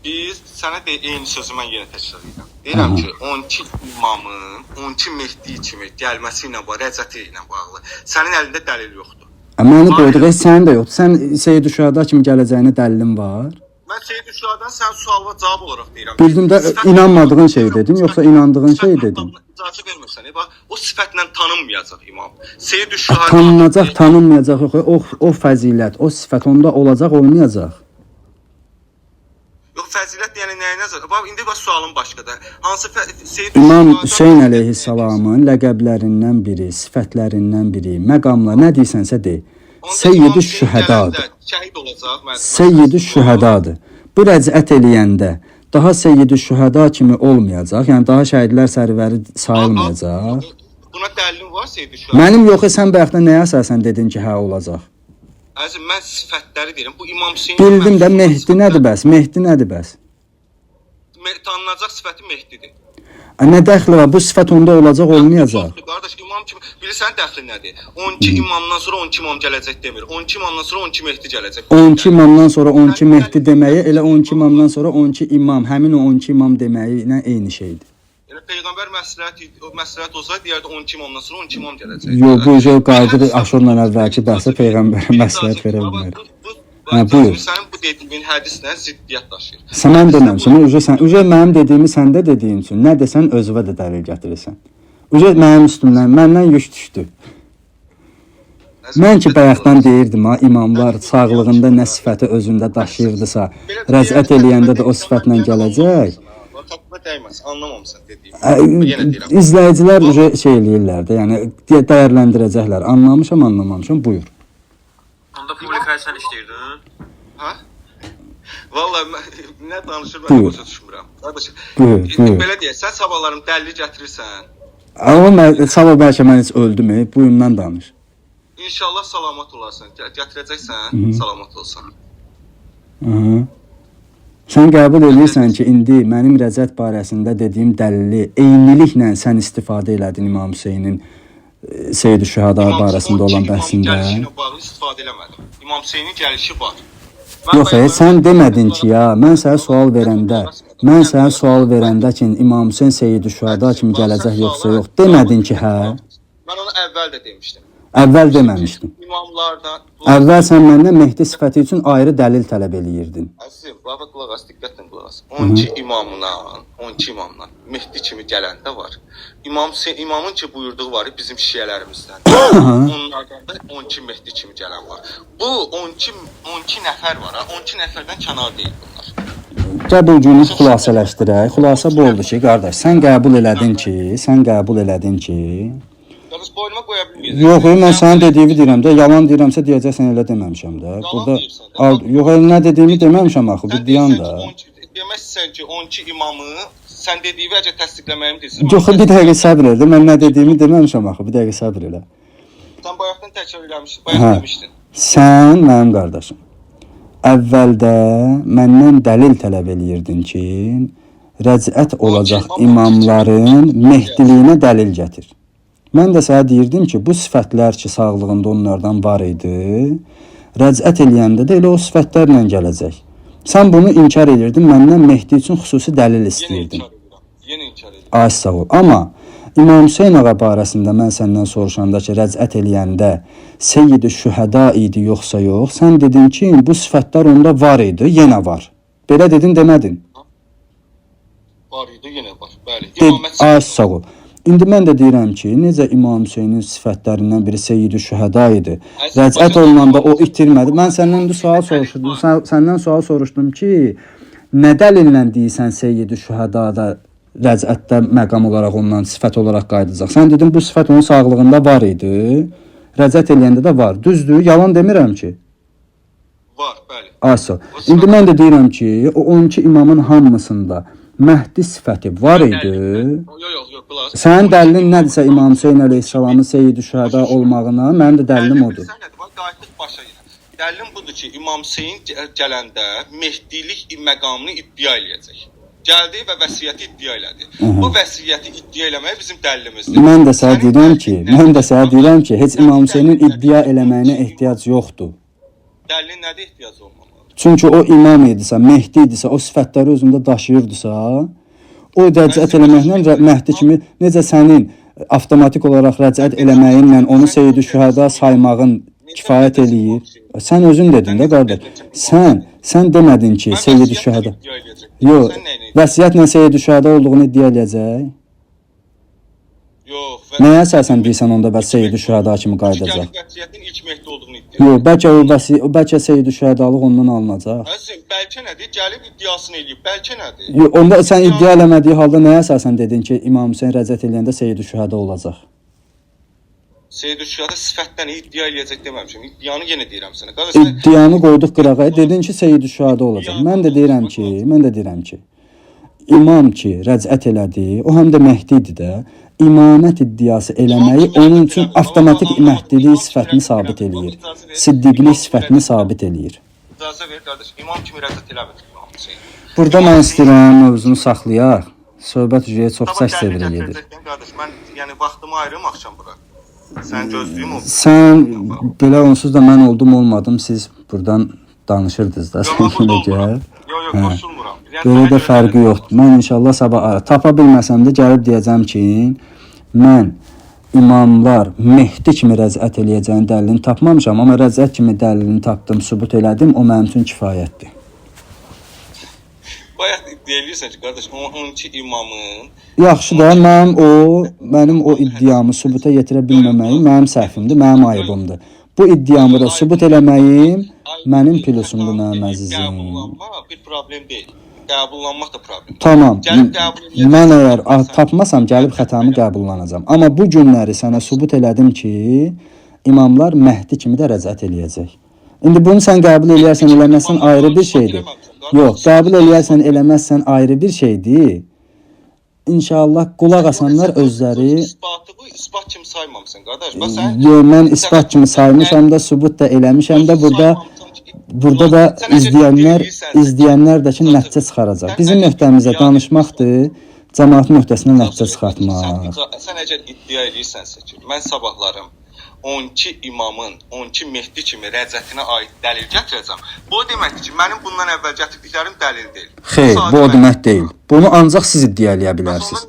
Biz sənə eyni sözü mən yenə təkrar edirəm. Deyirəm ki, 12 imamın 12 Mehdi kimi gəlməsi ilə bağlı, rəcəti ilə bağlı sənin əlində dəlil yoxdur.
Məni qoyduq, sənin də yoxdur. Sən Seyyid Şühəda kimi gələcəyinə dəlilin var?
Mən Seyyid Şühədan sən sualıma cavab olaraq deyirəm.
Bildim də inanmadığın şey dedin, yoxsa inandığın şey dedin?
İcazə vermirsən, bax, o sifətlə tanınmayacaq imam. Seyyid Şühəda
Tanınacaq, tanınmayacaq, o fəzilət, o sifət onda olacaq, olmayacaq.
Yox, fəzilət yəni nəyə nəzər? Bax, indi bax sualım başqadır. Hansı Seyyid
İmam Hüseyn əleyhissalamın ləqəblərindən biri, sifətlərindən biri, məqamla nə deyirsənsə de. Seyyid Şühədadır.
Şəhid olacaq.
Seyyid Şühədadır. Bu rəcət eləyəndə daha Seyyid Şühəda kimi olmayacaq, yəni daha şəhidlər sərvəri sayılmayacaq.
Buna dəlilin var Seyyid Şühəda?
Mənim yox, sən bayaqdan nəyə əsasən dedin ki, hə olacaq?
Əzim, mən sifətləri deyirəm. Bu İmam Hüseyn...
Bildim də Mehdi nədir bəs? Mehdi nədir bəs?
Tanınacaq sifəti Mehdidir.
Nə dəxli var? Bu sifət onda olacaq, olmayacaq.
Qardaş, imam kimi... Bilirsən dəxli nədir? 12 imamdan sonra 12 imam gələcək demir. 12 imamdan sonra 12 Mehdi gələcək.
12 imamdan sonra 12 Mehdi deməyi elə 12 imamdan sonra 12 imam, həmin o 12 imam deməyi ilə eyni şeydir.
Yəni Peyğəmbər məsləhət olsaydı deyərdi 12 imamdan sonra 12 imam gələcək.
Yox, bu Qadir Aşurla əvvəlki bəhsə Peyğəmbərə məsləhət verə bilmədi. Buyur.
Sənin bu dediyin hədislə ziddiyyət daşıyır.
Sən deməmsən, uca mənim dediyimi səndə dediyin üçün nə desən özünə də dəlil gətirirsən. Uca mənim üstümdən, məndən yük düşdü. Mən ki bayaqdan deyirdim ha, imamlar sağlığında nə sifəti özündə daşıyırdısa, rəzət eləyəndə də o sifətlə gələcək.
Anlamamısan dediyimi.
İzləyicilər uca şey eləyirlər də, yəni dəyərləndirəcəklər. Anlamışam, buyur.
Onda publikasiya işləyirdin?
Hə? Vallahi nə danışır mən başa düşmürəm.
Buyur.
Belə deyək, sən sabahlarım dəlil gətirirsən.
Amma sabah bəlkə mən heç öldüm, buyundan danış.
İnşallah salamat olarsan. Gətirəcəksən, salamat olsan.
Sən qəbul edirsən ki, indi mənim rəcət barəsində dediyim dəlili eyniliklə sən istifadə elədin İmam Hüseynin Seyyid Şühəda barəsində olan bəhsində.
İmam Hüseynin gəlişini istifadə eləmədim. İmam Hüseynin gəlişi var.
Yox, sən demədin ki, ya, mən sənə sual verəndə ki, İmam Hüseyn Seyyid Şühəda kimi gələcək yoxsa yox, demədin ki, hə?
Mən onu əvvəl də demişdim.
Əvvəl deməmişdin.
İmamlardan...
Əvvəl sən məndən Mehdi sifəti üçün ayrı dəlil tələb eləyirdin.
Əzizim, qulaq as, diqqətlə qulaq as. 12 imamdan Mehdi kimi gələndə var. İmamın ki buyurduğu var bizim şiələrimizdən. Onlardan da 12 Mehdi kimi gələn var. Bu 12 nəfər var, 12 nəfərdən kənar deyil bunlar.
Gəl bu günü xülasələşdirək. Xülasə bu oldu ki, qardaş, sən qəbul elədin ki...
Yalnız boynuma qoya bilməyəcək.
Yox, mən sənin dediyini deyirəm də, yalan deyirəmsə deyəcəksən elə deməmişəm də. Burada yox, nə dediyimi deməmişəm axı, bir dayan da.
Deməzsən ki, 12 imamı sən dediyi vəcə təsdiqləməyimi deyirsən.
Yox, bir dəqiqə səbr elə. Mən nə dediyimi deməmişəm axı, bir dəqiqə səbr elə.
Sən bayaqdan təkrar eləmişdin, bayaq demişdin.
Sən mənim qardaşım. əvvəldə məndən dəlil tələb eləyirdin ki, rəcət olacaq imamların mehdiliyinə dəlil gətir. Mən də sənə deyirdim ki, bu sifətlər ki, sağlığında onlardan var idi, rəcət eləyəndə də elə o sifətlərlə gələcək. Sən bunu inkar edirdin, məndən Mehdi üçün xüsusi dəlil istəyirdin.
Yenə inkar edirəm.
Ay sağ ol. Amma İmam Hüseyn ağa barəsində mən səndən soruşanda ki, rəcət eləyəndə Seyyid-i Şühəda idi yoxsa yox, sən dedin ki, bu sifətlər onda var idi, yenə var. Belə dedin, demədin?
Var idi, yenə var. Bəli.
Ay sağ ol. İndi mən də deyirəm ki, necə İmam Hüseynin sifətlərindən biri Seyyid-i Şühəda idi. Rəcət olunanda o itirmədi. Mən səndən bu sual soruşdum. Səndən sual soruşdum ki, nə dəlillə deyirsən Seyyid-i Şühədada rəcətdə məqam olaraq ondan sifət olaraq qayıdacaq. Sən dedin bu sifət onun sağlığında var idi. Rəcət eləyəndə də var. Düzdür? Yalan demirəm ki.
Var, bəli.
Asıl. İndi mən də deyirəm ki, o 12 imamın hamısında Məhdi sifəti var idi.
Yox, qulaq.
Sənin dəlilin nədirsə İmam Hüseyn əleyhissalamın Seyyid-i Şühəda olmağına, mənim də dəlilim odur.
Qayıtdıq başa yenə. Dəlilim budur ki, İmam Hüseyn gələndə Mehdilik məqamını iddia eləyəcək. Gəldi və vəsiyyəti iddia elədi. Bu vəsiyyəti iddia eləmək bizim dəlilimizdir.
Mən də sənə deyirəm ki, heç İmam Hüseynin iddia eləməyinə ehtiyac yoxdur.
Dəlilin nədir ehtiyac olmamalı?
Çünki o imam idisə, Mehdi idisə, o sifətləri özündə daşıyırdısa, o rəcət eləməklə Məhdi kimi necə sənin avtomatik olaraq rəcət eləməyinlə onu Seyyid-i Şühəda saymağın kifayət eləyir. Sən özün dedin də qardaş. Sən demədin ki, Seyyid-i Şühəda. Yox, vəsiyyətlə Seyyid-i Şühəda olduğunu iddia eləyəcək.
Yox.
Nəyə əsasən deyirsən onda bəs Seyyid-i Şühəda kimi qayıdacaq?
Vəsiyyətin ilk Mehdi olduğunu iddia.
Yox, bəlkə Seyyid-i Şühədalıq ondan alınacaq.
Əzizim, bəlkə nədir? Gəlib iddiasını eləyib. Bəlkə nədir?
Yox, onda sən iddia eləmədiyi halda nəyə əsasən dedin ki, İmam Hüseyn rəcət eləyəndə Seyyid-i Şühəda olacaq?
Seyyid-i Şühəda sifətdən iddia eləyəcək deməmişəm. İddianı yenə deyirəm sənə.
İddianı qoyduq qırağa. Dedin ki, Seyyid-i Şühəda olacaq. Mən də deyirəm ki, imam ki, rəcət elədi, o həm də Mehdi idi də. İmamət iddiası eləməyi onun üçün avtomatik Məhdilik sifətini sabit eləyir. Siddiqlik sifətini sabit eləyir.
İcazə ver qardaş, imam kimi rəzət eləmir İmam Hüseyn.
Burada mən istəyirəm mövzunu saxlayaq. Söhbət üzrə çox səs sevirə gedir.
Qardaş, mən yəni vaxtımı ayırım axşam bura. Sən gözlüyüm olsun.
Sən belə onsuz da mən oldum olmadım, siz buradan danışırdınız da.
Yox, qoşulmuram.
Belə də fərqi yoxdur. Mən inşallah sabah tapa bilməsəm də gəlib deyəcəm ki, mən imamlar Mehdi kimi rəzət eləyəcəyin dəlilini tapmamışam, amma rəzət kimi dəlilini tapdım, sübut elədim, o mənim üçün kifayətdir.
Bayaq iddia eləyirsən ki, qardaş, 12 imamın...
Yaxşı da, mənim o iddiamı sübuta yetirə bilməməyim mənim səhvimdir, mənim ayıbımdır. Bu iddiamı da sübut eləməyim mənim plusumdur, mənim əzizim.
Qəbullanmaq bir problem deyil. Qəbullanmaq da problem.
Tamam, mən əgər tapmasam gəlib xətamı qəbullanacam. Amma bu günləri sənə sübut elədim ki, imamlar Məhdi kimi də rəzət eləyəcək. İndi bunu sən qəbul eləyərsən, eləməzsən ayrı bir şeydir. Yox, qəbul eləyərsən, eləməzsən ayrı bir şeydir. İnşallah qulaq asanlar özləri...
Bu isbat kimi saymamısan, qardaş.
Yox, mən isbat kimi saymışam da, sübut da eləmişəm də, burada da izləyənlər də ki, nəticə çıxaracaq. Bizim nöqtəmizə danışmaqdır, cəmaatın nöqtəsinə nəticə çıxartmaq.
Sən əgər iddia edirsənsə ki, mən sabahlarım 12 imamın, 12 Mehdi kimi rəzətinə aid dəlil gətirəcəm. Bu o deməkdir ki, mənim bundan əvvəl gətirdiklərim dəlil deyil.
Xeyr, bu o demək deyil. Bunu ancaq siz iddia eləyə bilərsiniz.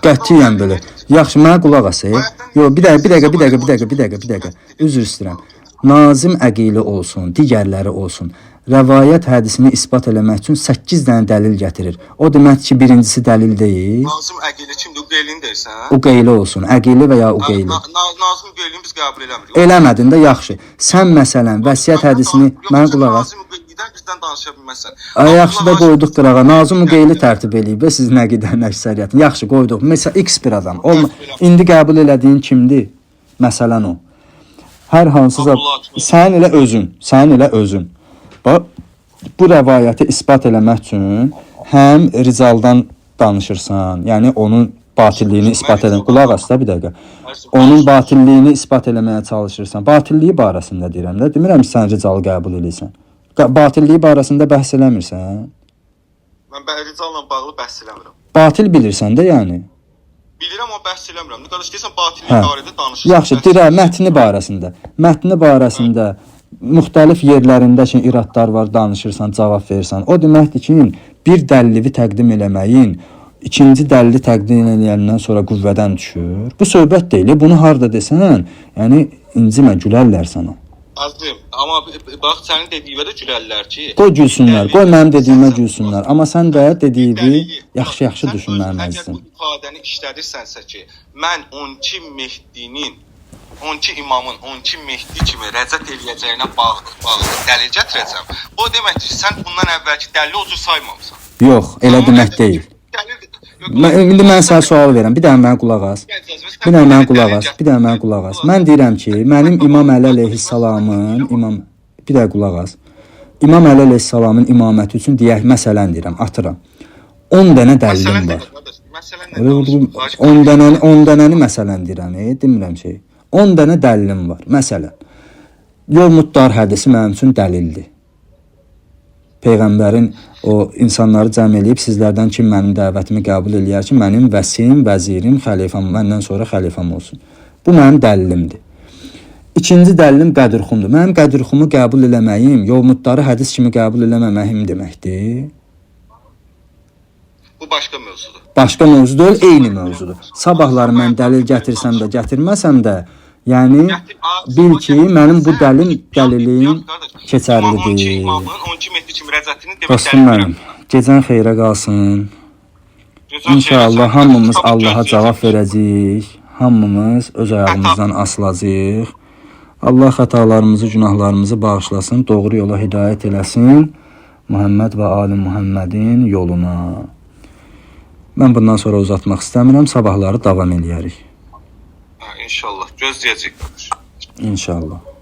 Qətiyyən belə. Yaxşı, mənə qulaq asın. Yox, bir dəqiqə. Üzr istəyirəm. Nazim Əqili olsun, digərləri olsun. Rəvayət hədisini isbat eləmək üçün 8 dənə dəlil gətirir. O demək ki, birincisi dəlil deyil.
Nazim Əqili kimdir? Uqeylini deyirsən?
Uqeyli olsun. Əqili və ya Uqeyli.
Nazim Uqeylini biz qəbul eləmirik.
Eləmədin də yaxşı. Sən məsələn vəsiyyət hədisini mənə qulaq as.
Nazim Uqeylidən bizdən danışa bilməzsən.
Yaxşı da qoyduq qırağa. Nazim Uqeyli tərtib eləyib və siz nə qədər əksəriyyətin. Yaxşı qoyduq. Məsələn X bir adam. İndi qəbul elədiyin kimdir? Məsələn o. Hər hansısa sən elə özün. Bax, bu rəvayəti isbat eləmək üçün həm Rizaldan danışırsan, yəni onun batilliyini isbat edən, qulaq as da bir dəqiqə. Onun batilliyini isbat eləməyə çalışırsan. Batilliyi barəsində deyirəm də, demirəm ki, sən Rizalı qəbul eləyirsən. Batilliyi barəsində bəhs eləmirsən?
Mən Rizalla bağlı bəhs eləmirəm.
Batil bilirsən də yəni.
Bilirəm amma bəhs eləmirəm. Nə qardaş deyirsən batillik
Hə.
barədə danışırsan.
Yaxşı, dirə mətni barəsində. Mətni barəsində müxtəlif yerlərində ki, iradlar var, danışırsan, cavab verirsən. O deməkdir ki, bir dəlili təqdim eləməyin ikinci dəlili təqdim edəndən sonra qüvvədən düşür. Bu söhbət deyil. Bunu harda desən, yəni incimə, gülərlər sana.
Azim, amma bax sənin dediyinə də gülərlər ki.
Qoy gülsünlər, qoy mənim dediyimə gülsünlər. Amma sən də dediyini yaxşı-yaxşı düşün mənim əzizim.
Əgər bu ifadəni işlədirsənsə ki, mən 12 Mehdinin 12 imamın 12 Mehdi kimi rəzət eləyəcəyinə bağlı dəlil gətirəcəm. O deməkdir ki, sən bundan əvvəlki dəlili o cür saymamısan.
Yox, elə demək deyil. İndi mən sənə sual verirəm. Bir dənə mənə qulaq as. Bir dənə mənə qulaq as. Mən deyirəm ki, mənim İmam Əli əleyhissalamın bir dənə qulaq as. İmam Əli əleyhissalamın imaməti üçün deyək məsələn deyirəm, atıram. 10 dənə dəlilim var. 10 dənəni məsələn deyirəm, demirəm şey. 10 dənə dəlilim var. Məsələn, Yol Muddar hədisi mənim üçün dəlildir. Peyğəmbərin o insanları cəm eləyib sizlərdən kim mənim dəvətimi qəbul eləyər ki, mənim vəsim, vəzirim, xəlifəm, məndən sonra xəlifəm olsun. Bu mənim dəlilimdir. İkinci dəlilim Qədirxumdur. Mənim Qədirxumu qəbul eləməyim, Yol Muddarı hədis kimi qəbul eləməməyim deməkdir.
Bu başqa mövzudur.
Başqa mövzu deyil, eyni mövzudur. Sabahları mən dəlil gətirsəm də, gətirməsəm də, yəni bil ki, mənim bu dəlilim keçərlidir. Dostum mənim, gecən xeyrə qalsın. İnşallah hamımız Allaha cavab verəcəyik. Hamımız öz ayağımızdan asılacağıq. Allah xətalarımızı, günahlarımızı bağışlasın, doğru yola hidayət eləsin. Muhammed və Ali Muhammedin yoluna. Mən bundan sonra uzatmaq istəmirəm, sabahları davam eləyərik.
İnşallah, gözləyəcək.
İnşallah.